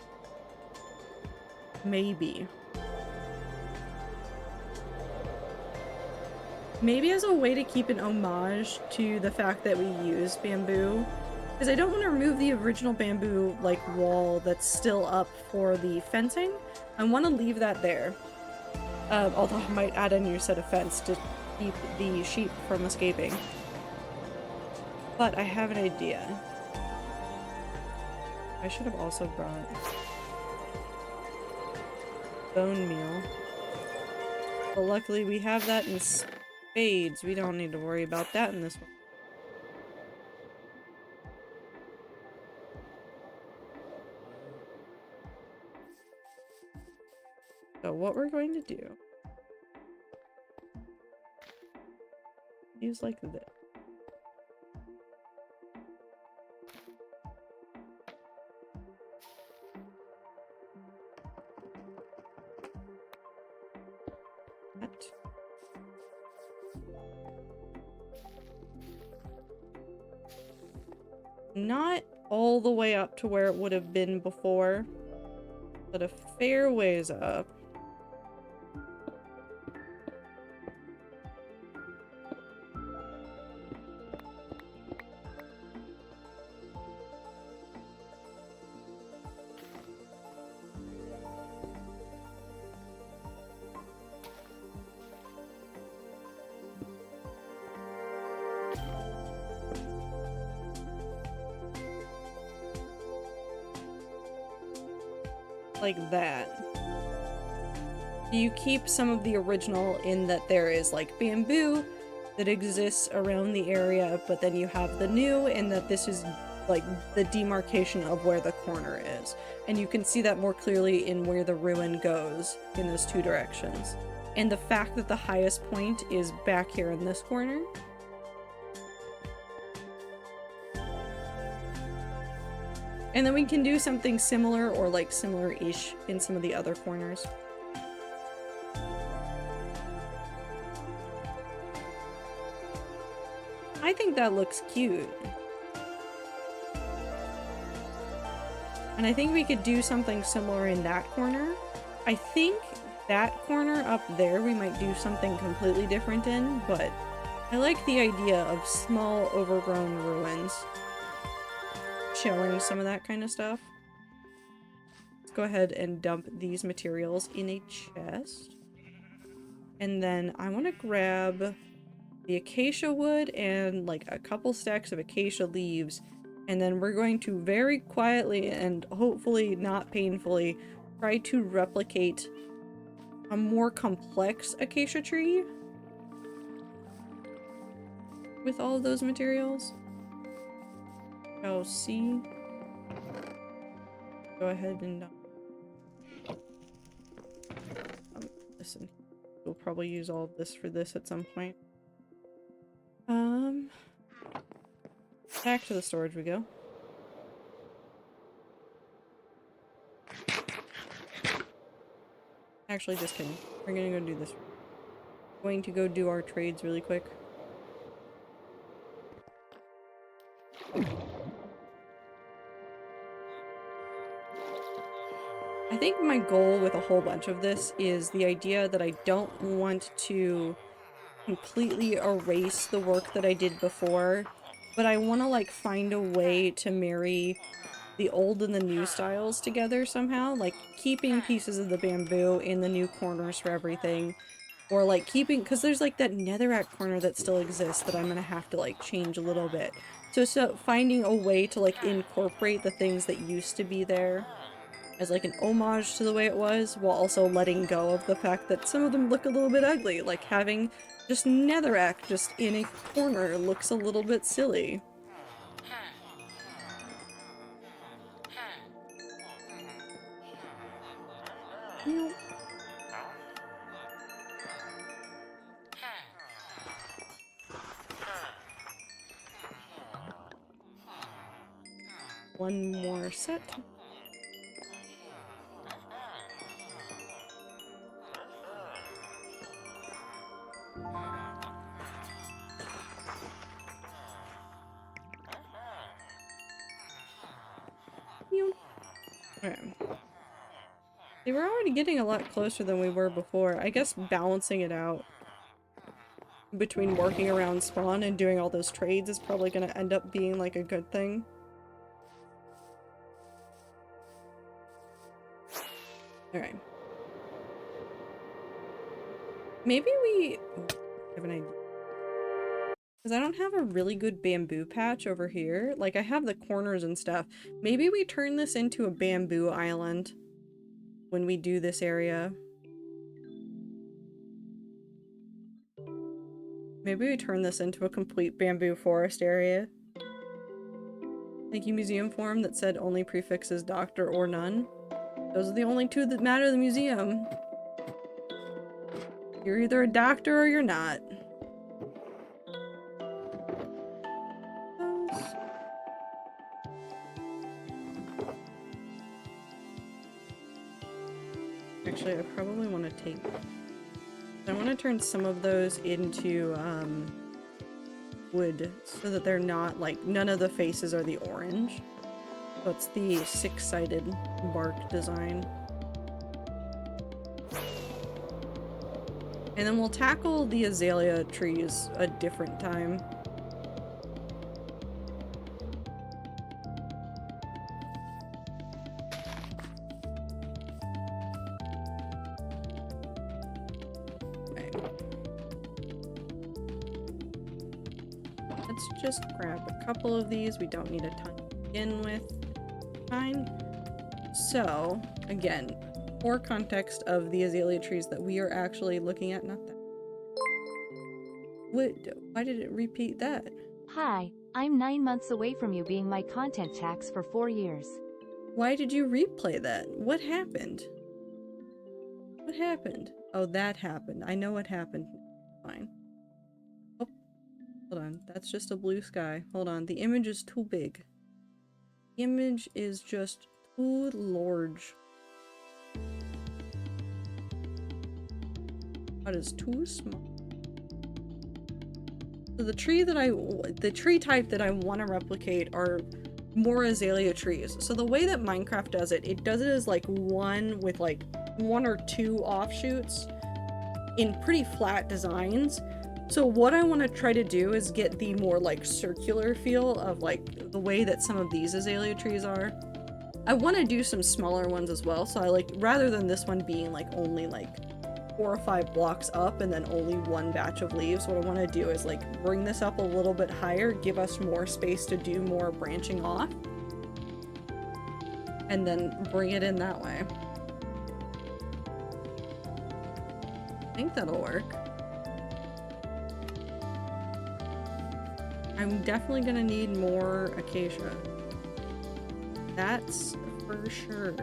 Maybe as a way to keep an homage to the fact that we use bamboo. Because I don't want to remove the original bamboo, like, wall that's still up for the fencing. I want to leave that there. Although I might add a new set of fence to keep the sheep from escaping. But I have an idea. I should have also brought bone meal. But luckily we have that in spades. We don't need to worry about that in this one. So what we're going to do is like this. Not all the way up to where it would have been before, but a fair ways up. Like that. You keep some of the original in that there is like bamboo that exists around the area, but then you have the new in that this is like the demarcation of where the corner is. And you can see that more clearly in where the ruin goes in those two directions. And the fact that the highest point is back here in this corner. And then we can do something similar or like similar-ish in some of the other corners. I think that looks cute. And I think we could do something similar in that corner. I think that corner up there we might do something completely different in, but I like the idea of small overgrown ruins showing some of that kind of stuff. Let's go ahead and dump these materials in a chest. And then I want to grab the acacia wood and like a couple stacks of acacia leaves, and then we're going to very quietly and hopefully not painfully try to replicate a more complex acacia tree with all of those materials. Shall see. Go ahead and listen. We'll probably use all of this for this at some point. Back to the storage we go. Actually, just kidding. We're gonna go do this. We're going to go do our trades really quick. I think my goal with a whole bunch of this is the idea that I don't want to completely erase the work that I did before, but I want to like find a way to marry the old and the new styles together somehow, like keeping pieces of the bamboo in the new corners for everything, or like keeping, because there's like that netherrack corner that still exists that I'm gonna have to like change a little bit. So finding a way to like incorporate the things that used to be there as like an homage to the way it was, while also letting go of the fact that some of them look a little bit ugly, like having just netherrack just in a corner looks a little bit silly. Nope. One more set. Okay. They were already getting a lot closer than we were before. I guess balancing it out between working around spawn and doing all those trades is probably going to end up being like a good thing. Alright. Maybe we... Oh, I have an idea. Because I don't have a really good bamboo patch over here. Like, I have the corners and stuff. Maybe we turn this into a bamboo island when we do this area. Maybe we turn this into a complete bamboo forest area. Thank you, museum forum that said only prefixes doctor or none. Those are the only two that matter to the museum. You're either a doctor or you're not. Actually, I probably want to take... I want to turn some of those into wood so that they're not, like, none of the faces are the orange. So it's the six-sided bark design. And then we'll tackle the azalea trees a different time. Okay. Let's just grab a couple of these. We don't need a ton to begin with. Fine. So, again, for context of the azalea trees that we are actually looking at, not that. What? Why did it repeat that? Hi, I'm 9 months away from you being my content tax for 4 years. Why did you replay that? What happened? What happened? Oh, that happened. I know what happened. Fine. Oh, hold on. That's just a blue sky. Hold on. The image is too big. The image is just too large. That is too small. So the tree type that I want to replicate are more azalea trees. So the way that Minecraft does it does it as like one with like 1 or 2 offshoots in pretty flat designs. So what I want to try to do is get the more like circular feel of like the way that some of these azalea trees are. I want to do some smaller ones as well. So I like, rather than this one being like only like 4 or 5 blocks up and then only 1 batch of leaves, what I want to do is like bring this up a little bit higher, give us more space to do more branching off, and then bring it in that way. I think that'll work. I'm definitely gonna need more acacia. That's for sure.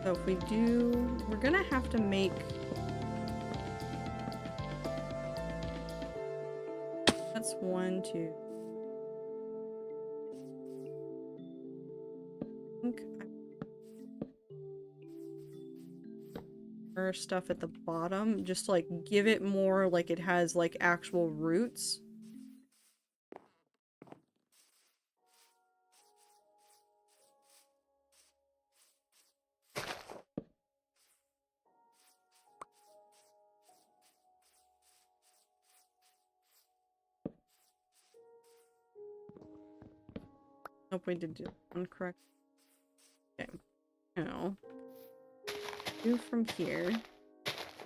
So if we do, we're gonna have to make... That's 1, 2. I think more stuff at the bottom, just to like give it more like it has like actual roots. Nope, we did do one correct. Okay. Now, do from here.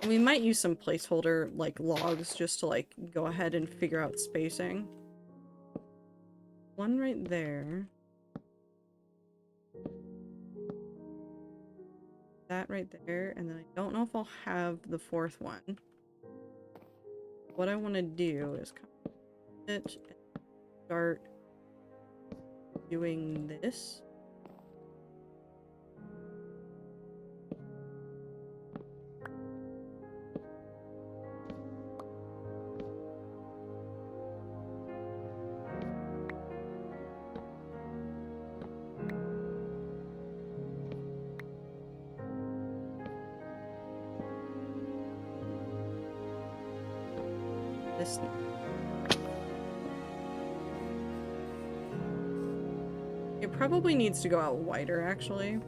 And we might use some placeholder like logs just to like go ahead and figure out spacing. 1 right there. That right there, and then I don't know if I'll have the 4th one. What I want to do is come it and start doing this. This. It probably needs to go out wider, actually.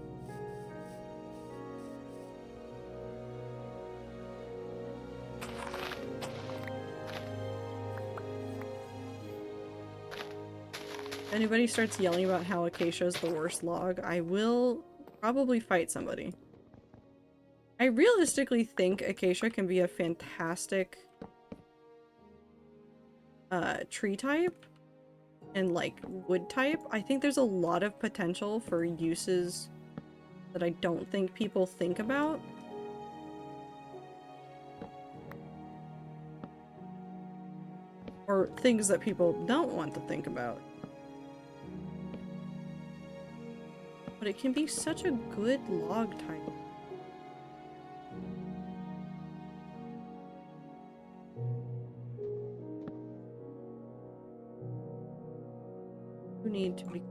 If anybody starts yelling about how acacia is the worst log, I will probably fight somebody. I realistically think acacia can be a fantastic tree type and like wood type. I think there's a lot of potential for uses that I don't think people think about. Or things that people don't want to think about. But it can be such a good log type. You need to be...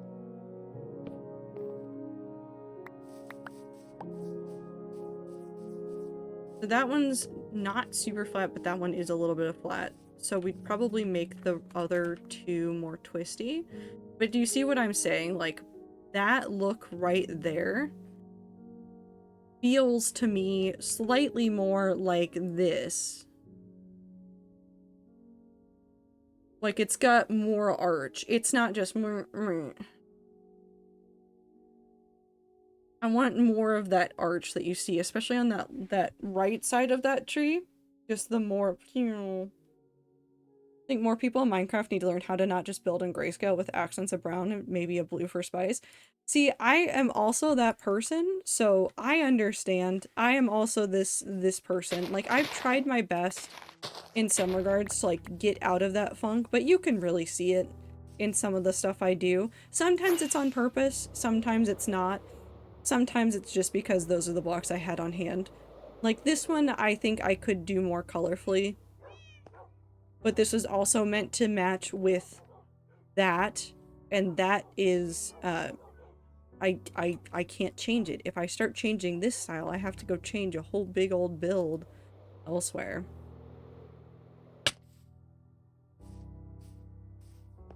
So that one's not super flat, but that one is a little bit of flat. So we'd probably make the other 2 more twisty. But do you see what I'm saying? Like, that look right there feels to me slightly more like this. Like, it's got more arch. It's not just... I want more of that arch that you see, especially on that right side of that tree. Just the more... I think more people in Minecraft need to learn how to not just build in grayscale with accents of brown and maybe a blue for spice. See, I am also that person, so I understand. I am also this person. Like, I've tried my best in some regards to, like, get out of that funk, but you can really see it in some of the stuff I do. Sometimes it's on purpose, sometimes it's not. Sometimes it's just because those are the blocks I had on hand. Like, this one, I think I could do more colorfully, but this is also meant to match with that, and that is, I can't change it. If I start changing this style, I have to go change a whole big old build elsewhere.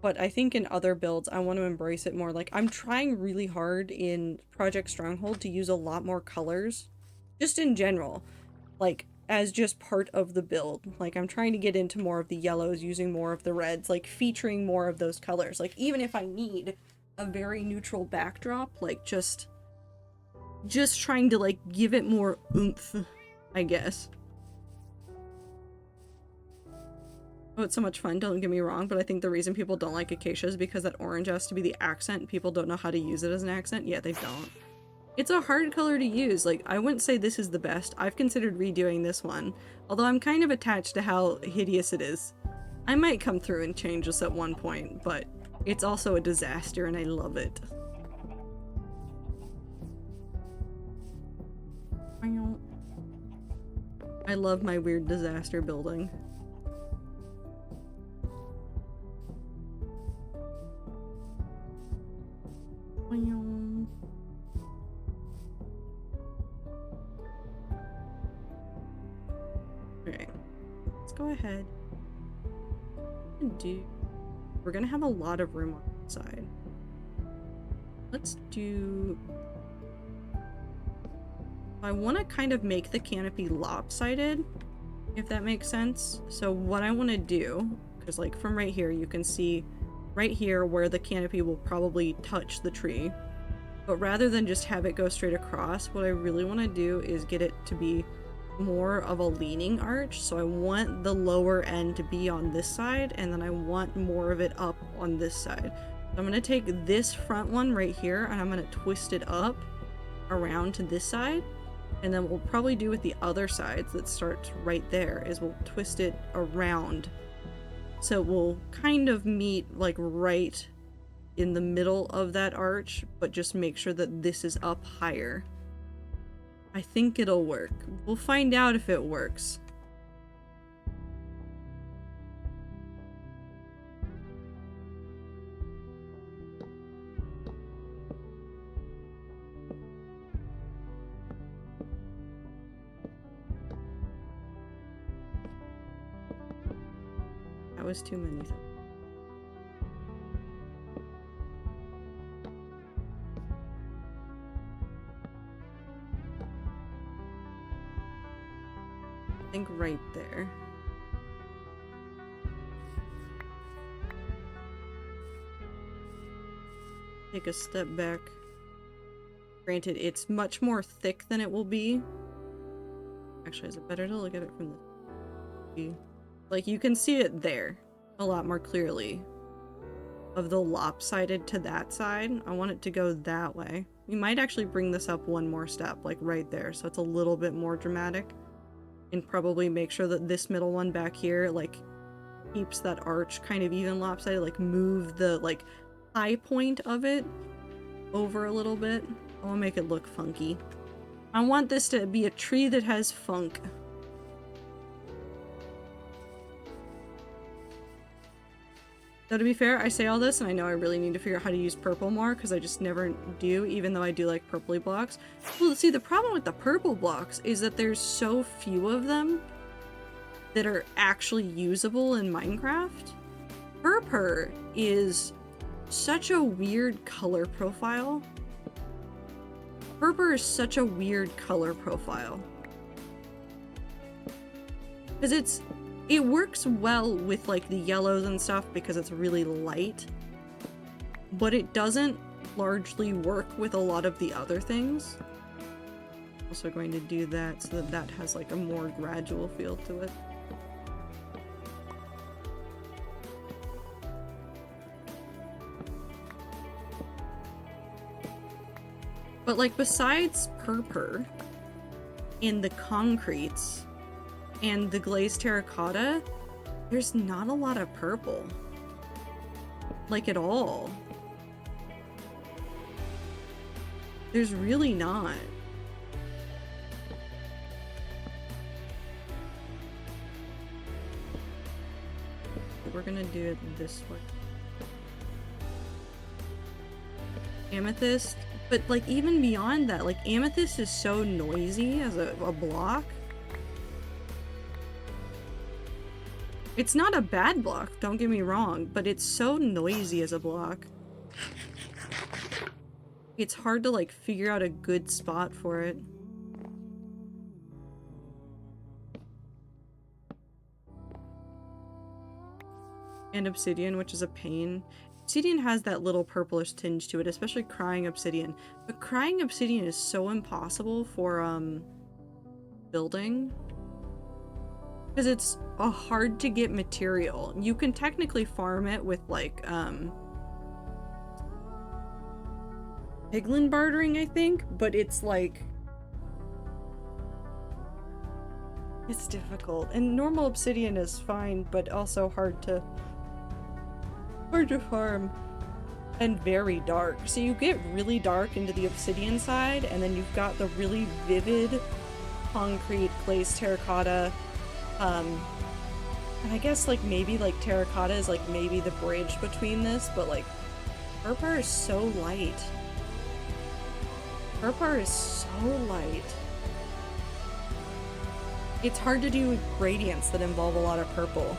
But I think in other builds, I want to embrace it more. Like, I'm trying really hard in Project Stronghold to use a lot more colors, just in general, like, as just part of the build. Like, I'm trying to get into more of the yellows, using more of the reds, like, featuring more of those colors. Like, even if I need a very neutral backdrop, like, just trying to, like, give it more oomph, I guess. Oh, it's so much fun, don't get me wrong, but I think the reason people don't like Acacia is because that orange has to be the accent. People don't know how to use it as an accent. Yeah, they don't. It's a hard color to use. Like, I wouldn't say this is the best. I've considered redoing this one, although I'm kind of attached to how hideous it is. I might come through and change this at one point, but it's also a disaster and I love it. I love my weird disaster building. Okay, let's go ahead and do... We're gonna have a lot of room on the side. Let's do... I want to kind of make the canopy lopsided, if that makes sense. So what I want to do, because like from right here you can see right here where the canopy will probably touch the tree, but rather than just have it go straight across, what I really want to do is get it to be more of a leaning arch. So I want the lower end to be on this side, and then I want more of it up on this side. So I'm going to take this front one right here and I'm going to twist it up around to this side, and then we'll probably do with the other sides that starts right there is we'll twist it around so we'll kind of meet like right in the middle of that arch, but just make sure that this is up higher. I think it'll work. We'll find out if it works. That was too many things. I think right there. Take a step back. Granted, it's much more thick than it will be. Actually, is it better to look at it from the... Like, you can see it there a lot more clearly. Of the lopsided to that side. I want it to go that way. We might actually bring this up one more step, like right there, so it's a little bit more dramatic. And probably make sure that this middle one back here, like, keeps that arch kind of even lopsided, like move the, like, high point of it over a little bit. I want to make it look funky. I want this to be a tree that has funk. Though to be fair, I say all this and I know I really need to figure out how to use purple more because I just never do, even though I do like purpley blocks. Well, see, the problem with the purple blocks is that there's so few of them that are actually usable in Minecraft. Purple is such a weird color profile. Purple is such a weird color profile. Because it works well with like the yellows and stuff because it's really light, but it doesn't largely work with a lot of the other things. Also going to do that so that that has like a more gradual feel to it. But like besides purpur and the concretes and the glazed terracotta, there's not a lot of purple. Like at all. There's really not. We're gonna do it this way. Amethyst, but like even beyond that, like amethyst is so noisy as a block. It's not a bad block, don't get me wrong, but it's so noisy as a block. It's hard to like figure out a good spot for it. And obsidian, which is a pain. Obsidian has that little purplish tinge to it, especially crying obsidian. But crying obsidian is so impossible for building. Because it's a hard to get material. You can technically farm it with like piglin bartering, I think, but it's like it's difficult. And normal obsidian is fine, but also hard to farm and very dark. So you get really dark into the obsidian side, and then you've got the really vivid concrete glazed terracotta. And I guess like maybe like terracotta is like maybe the bridge between this, but like purpur is so light. Purpur is so light. It's hard to do gradients that involve a lot of purple.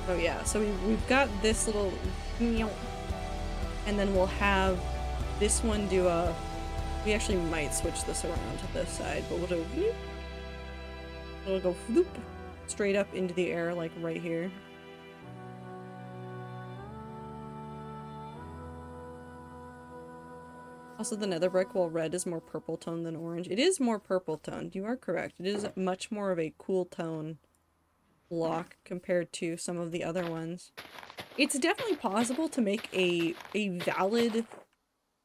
Oh yeah, so we've got this little, and then we'll have this one do a, we actually might switch this around to this side, but we'll do, it'll go floop, straight up into the air, like right here. Also, the nether brick, while red is more purple tone than orange, it is more purple toned. You are correct. It is much more of a cool tone block compared to some of the other ones. It's definitely possible to make a valid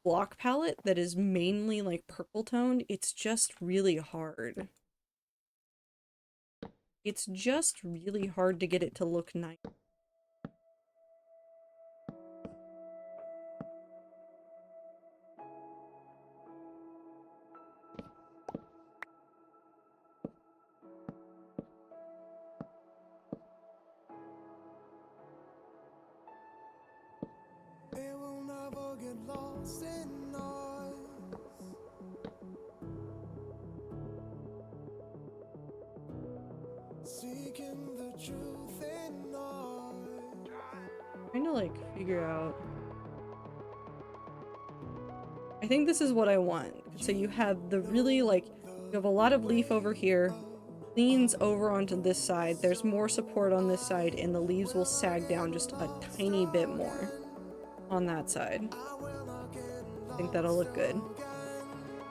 block palette that is mainly like purple toned. It's just really hard. It's just really hard to get it to look nice. Trying to like figure out. I think this is what I want. So you have the really like, you have a lot of leaf over here, leans over onto this side, there's more support on this side, and the leaves will sag down just a tiny bit more on that side. I think that'll look good.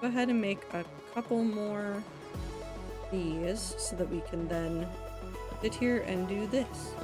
Go ahead and make a couple more of these so that we can then sit here and do this.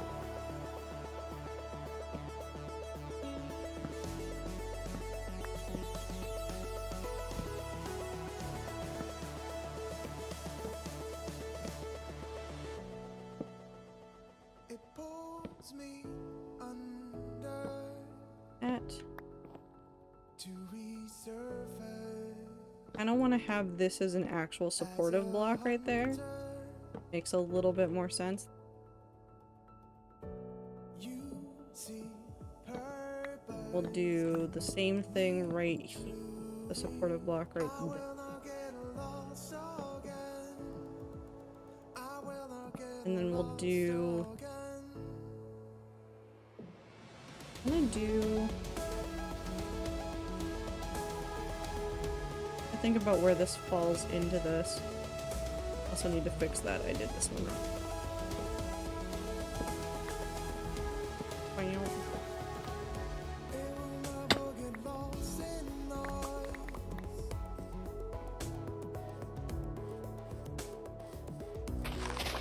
I don't want to have this as an actual supportive block right there. Makes a little bit more sense. We'll do the same thing right here. The supportive block right there. And then we'll do... I'm gonna do... think about where this falls into this. Also need to fix that. I did this one wrong.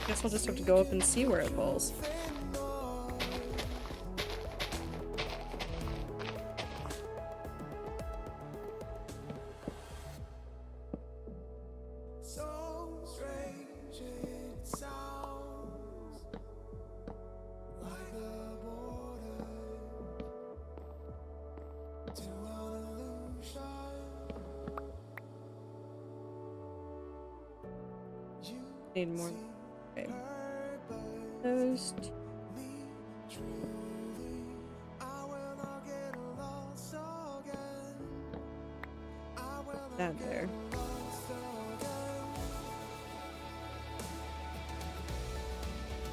Guess I'll just have to go up and see where it falls. Need more. Okay. Toast. That there.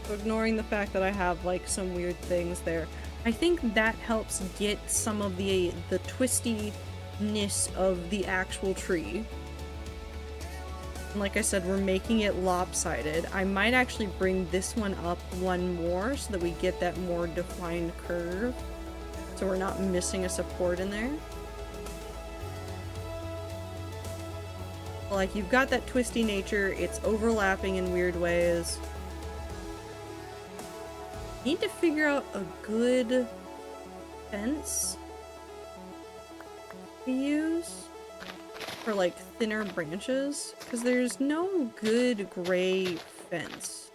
So ignoring the fact that I have like some weird things there, I think that helps get some of the twistiness of the actual tree. And like I said, we're making it lopsided. I might actually bring this one up one more so that we get that more defined curve, so we're not missing a support in there. Like, you've got that twisty nature, it's overlapping in weird ways. Need to figure out a good fence to use for like thinner branches, because there's no good gray fence.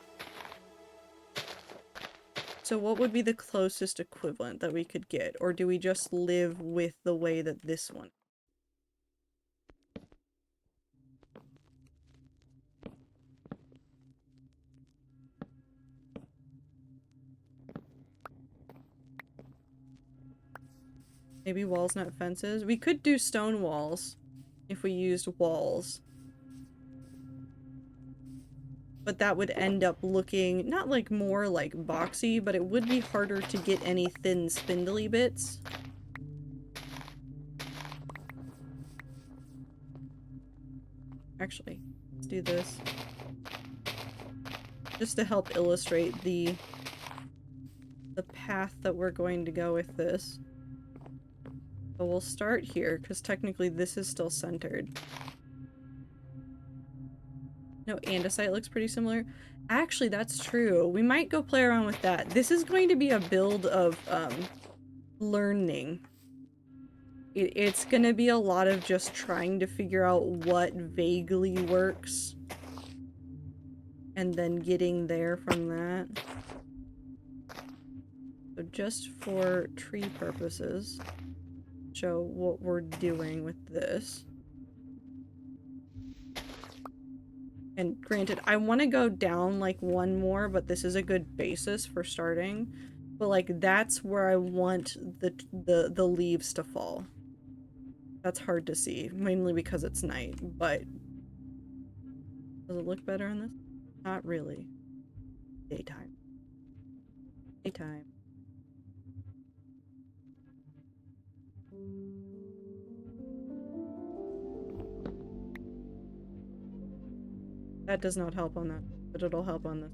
So what would be the closest equivalent that we could get, or do we just live with the way that this one? Maybe walls, not fences. We could do stone walls if we used walls. But that would end up looking not like more like boxy, but it would be harder to get any thin spindly bits. Actually, let's do this. Just to help illustrate the path that we're going to go with this. So we'll start here, because technically this is still centered. No, andesite looks pretty similar. Actually, that's true. We might go play around with that. This is going to be a build of learning. It's going to be a lot of just trying to figure out what vaguely works. And then getting there from that. So just for tree purposes, show what we're doing with this. And granted, I want to go down like one more, but this is a good basis for starting. But like that's where I want the leaves to fall. That's hard to see, mainly because it's night, but does it look better in this? Not really. Daytime. Daytime. That does not help on that, but it'll help on this.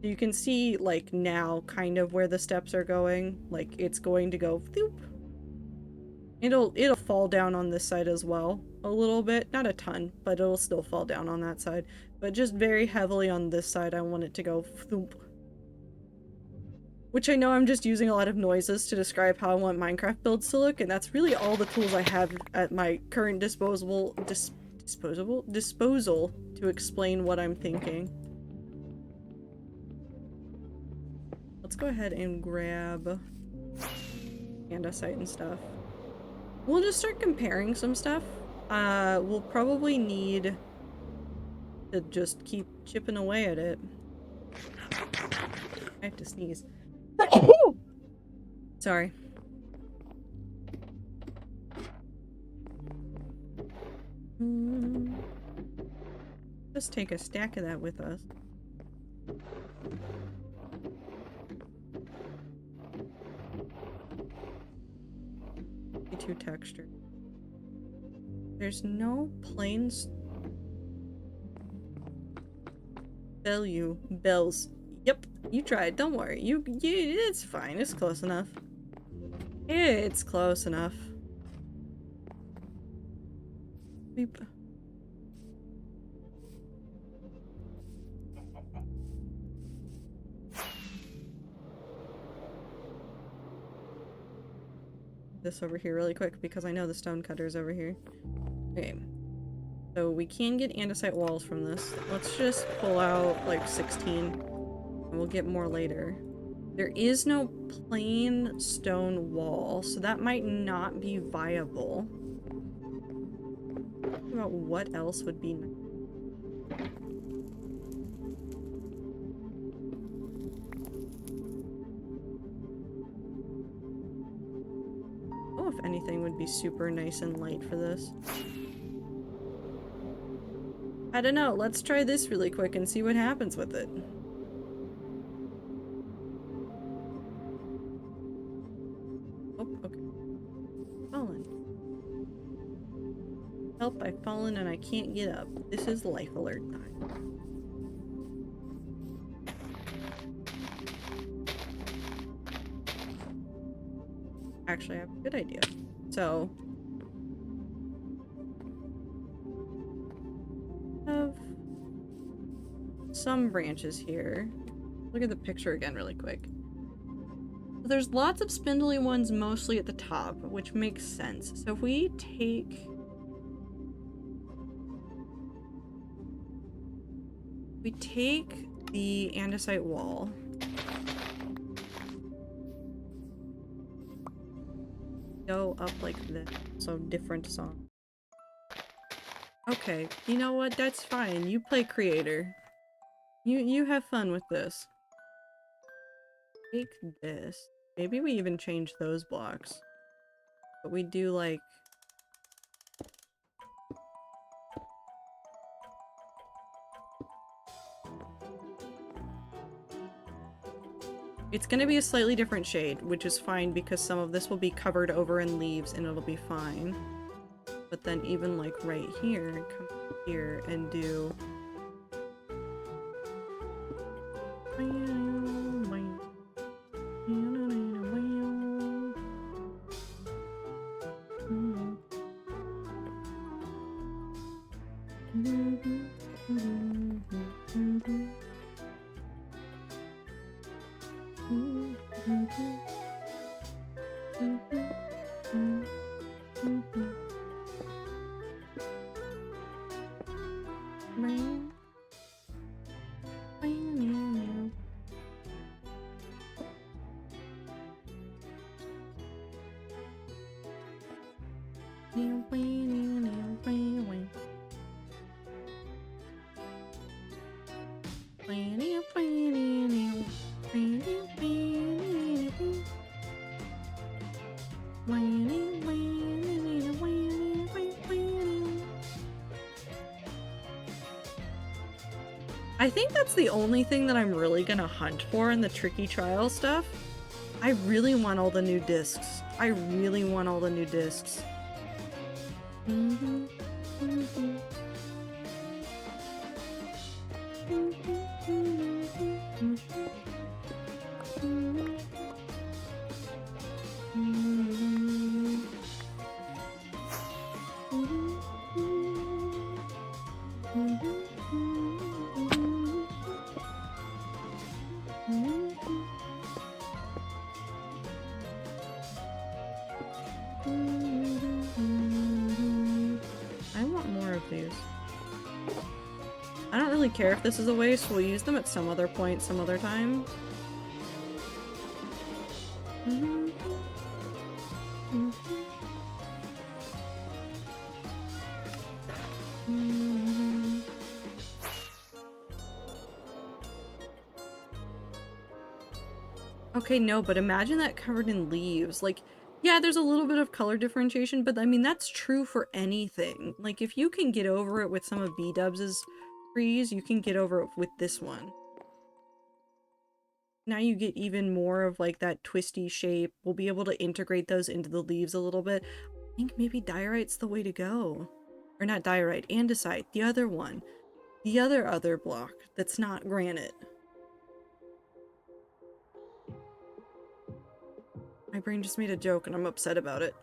You can see, like, now kind of where the steps are going. Like, it's going to go thoop. It'll fall down on this side as well. A little bit. Not a ton, but it'll still fall down on that side. But just very heavily on this side, I want it to go thoop. Which I know I'm just using a lot of noises to describe how I want Minecraft builds to look, and that's really all the tools I have at my current disposal to explain what I'm thinking. Let's go ahead and grab andesite and stuff. We'll just start comparing some stuff. We'll probably need to just keep chipping away at it. I have to sneeze. Sorry. Just take a stack of that with us. Be too textured. There's no planes. Bells. Yep, you tried. Don't worry. You. It's fine. It's close enough. It's close enough. Beep. This over here really quick because I know the stone cutter is over here. Okay. So we can get andesite walls from this. Let's just pull out like 16 and we'll get more later. There is no plain stone wall, so that might not be viable. Think about what else would be nice. anything would be super nice and light for this. I don't know, let's try this really quick and see what happens with it. Oh, okay. Fallen. Help, I've fallen and I can't get up. This is life alert time. Actually, I have a good idea. So, have some branches here. Look at the picture again really quick. There's lots of spindly ones mostly at the top, which makes sense. So if we take the andesite wall, go up like this, so different song. Okay, you know what? That's fine. You play creator. You have fun with this. Take this. Maybe we even change those blocks. But we do like... It's gonna be a slightly different shade, which is fine because some of this will be covered over in leaves and it'll be fine. But then even like right here, come here and do... I think that's the only thing that I'm really gonna hunt for in the tricky trial stuff. I really want all the new discs. I really want all the new discs. I want more of these. I don't really care if this is a waste. We'll use them at some other point, some other time. Okay, no, but imagine that covered in leaves. Like, yeah, there's a little bit of color differentiation, but I mean, that's true for anything. Like, if you can get over it with some of B-Dubs' trees, you can get over it with this one. Now you get even more of, like, that twisty shape. We'll be able to integrate those into the leaves a little bit. I think maybe diorite's the way to go. Or not diorite, andesite, the other one. The other block that's not granite. My brain just made a joke and I'm upset about it.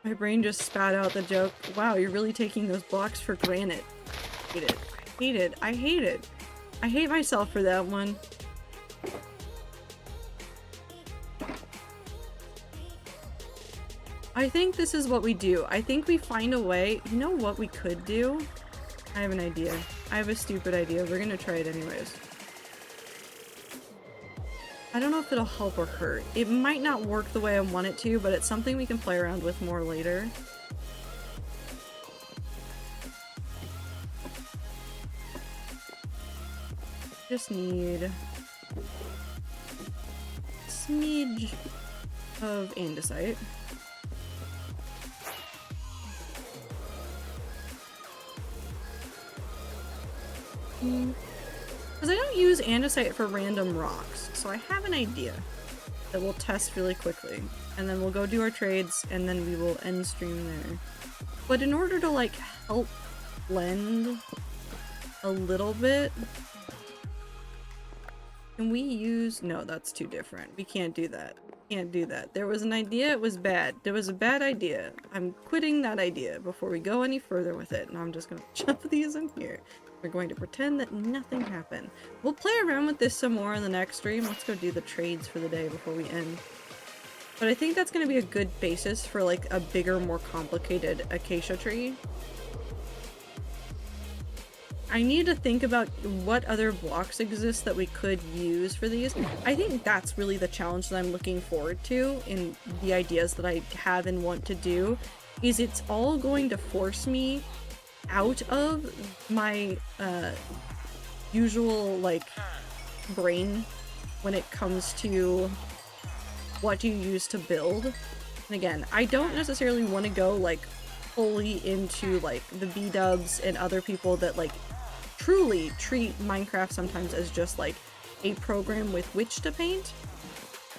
My brain just spat out the joke. Wow, you're really taking those blocks for granted. I hate it. I hate it. I hate it. I hate myself for that one. I think this is what we do. I think we find a way. You know what we could do? I have an idea. I have a stupid idea. We're gonna try it anyways. I don't know if it'll help or hurt. It might not work the way I want it to, but it's something we can play around with more later. Just need smidge of andesite. Because I don't use andesite for random rocks, so I have an idea that we'll test really quickly. And then we'll go do our trades, and then we will end stream there. But in order to, like, help blend a little bit, can we use... No, that's too different. We can't do that. Can't do that. There was an idea, it was bad. There was a bad idea. I'm quitting that idea before we go any further with it, and I'm just gonna jump these in here. We're going to pretend that nothing happened. We'll play around with this some more in the next stream. Let's go do the trades for the day before we end. But I think that's going to be a good basis for like a bigger, more complicated acacia tree. I need to think about what other blocks exist that we could use for these. I think that's really the challenge that I'm looking forward to in the ideas that I have and want to do, is it's all going to force me out of my usual like brain when it comes to what do you use to build. And again, I don't necessarily want to go like fully into like the B-dubs and other people that like truly treat Minecraft sometimes as just like a program with which to paint.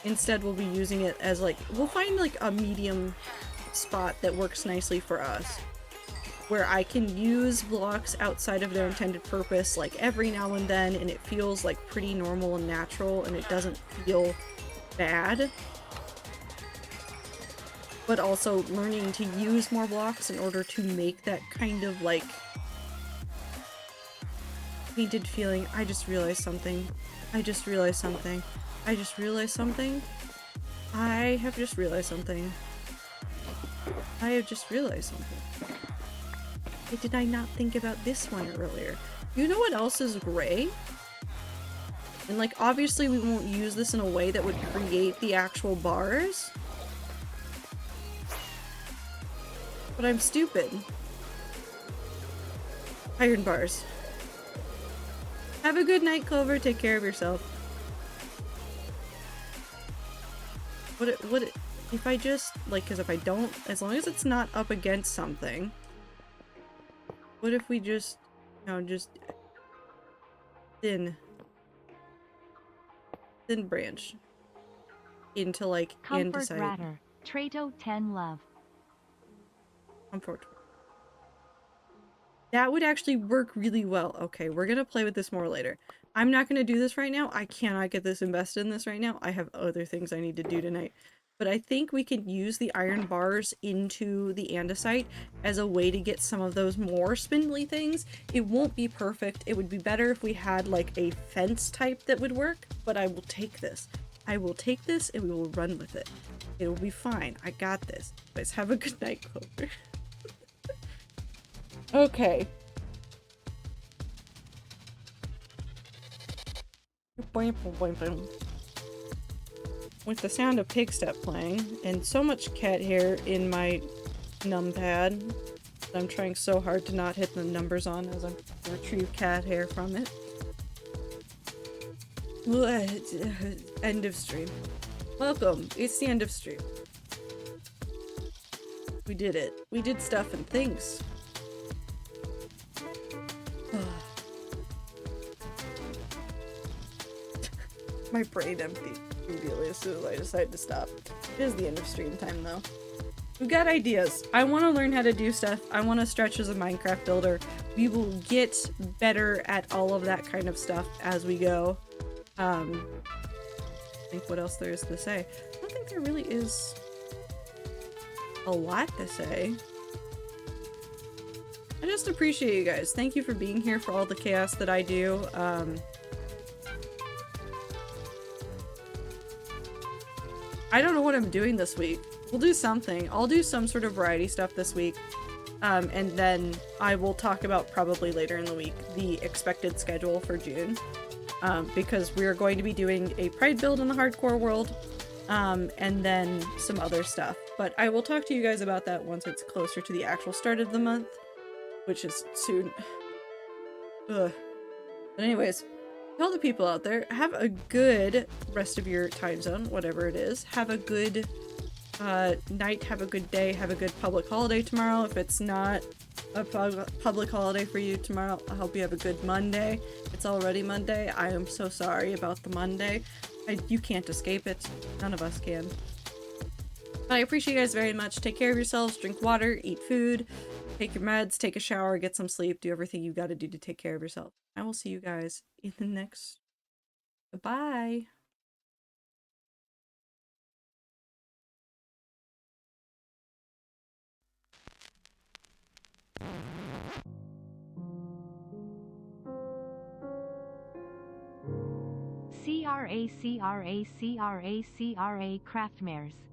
Instead, we'll be using it as like, we'll find like a medium spot that works nicely for us, where I can use blocks outside of their intended purpose like every now and then, and it feels like pretty normal and natural and it doesn't feel bad. But also learning to use more blocks in order to make that kind of like painted feeling. I just realized something. I just realized something. I just realized something. I have just realized something. I have just realized something. Why did I not think about this one earlier? You know what else is gray? And like obviously we won't use this in a way that would create the actual bars. But I'm stupid. Iron bars. Have a good night, Clover. Take care of yourself. What if I just, like, because if I don't, as long as it's not up against something, what if we just, you know, just thin branch into, like, Comfort andesite. Ratter. Trato 10 love. Comfort. That would actually work really well. Okay, we're gonna play with this more later. I'm not gonna do this right now. I cannot get this invested in this right now. I have other things I need to do tonight. But I think we can use the iron bars into the andesite as a way to get some of those more spindly things. It won't be perfect. It would be better if we had like a fence type that would work, but I will take this. I will take this and we will run with it. It will be fine. I got this. Guys, have a good night, Clover. Okay. With the sound of Pigstep playing, and so much cat hair in my numpad, I'm trying so hard to not hit the numbers on as I retrieve cat hair from it. End of stream. Welcome. It's the end of stream. We did it. We did stuff and things. My brain emptied immediately as soon as I decided to stop. It is the end of stream time though. We've got ideas. I want to learn how to do stuff. I want to stretch as a Minecraft builder. We will get better at all of that kind of stuff as we go. I think what else there is to say. I don't think there really is a lot to say. I just appreciate you guys. Thank you for being here for all the chaos that I do. I don't know what I'm doing this week. We'll do something. I'll do some sort of variety stuff this week. And then I will talk about probably later in the week the expected schedule for June. Because we're going to be doing a Pride build in the hardcore world. And then some other stuff. But I will talk to you guys about that once it's closer to the actual start of the month. Which is soon. Ugh. But anyways, To all the people out there, have a good rest of your time zone, whatever it is. Have a good night, have a good day, have a good public holiday tomorrow. If it's not a public holiday for you tomorrow, I hope you have a good Monday. It's already Monday. I am so sorry about the Monday. You can't escape it. None of us can. But I appreciate you guys very much. Take care of yourselves, drink water, eat food, take your meds, take a shower, get some sleep, do everything you gotta do to take care of yourself. I will see you guys in the next. Bye. CRA Craftmares.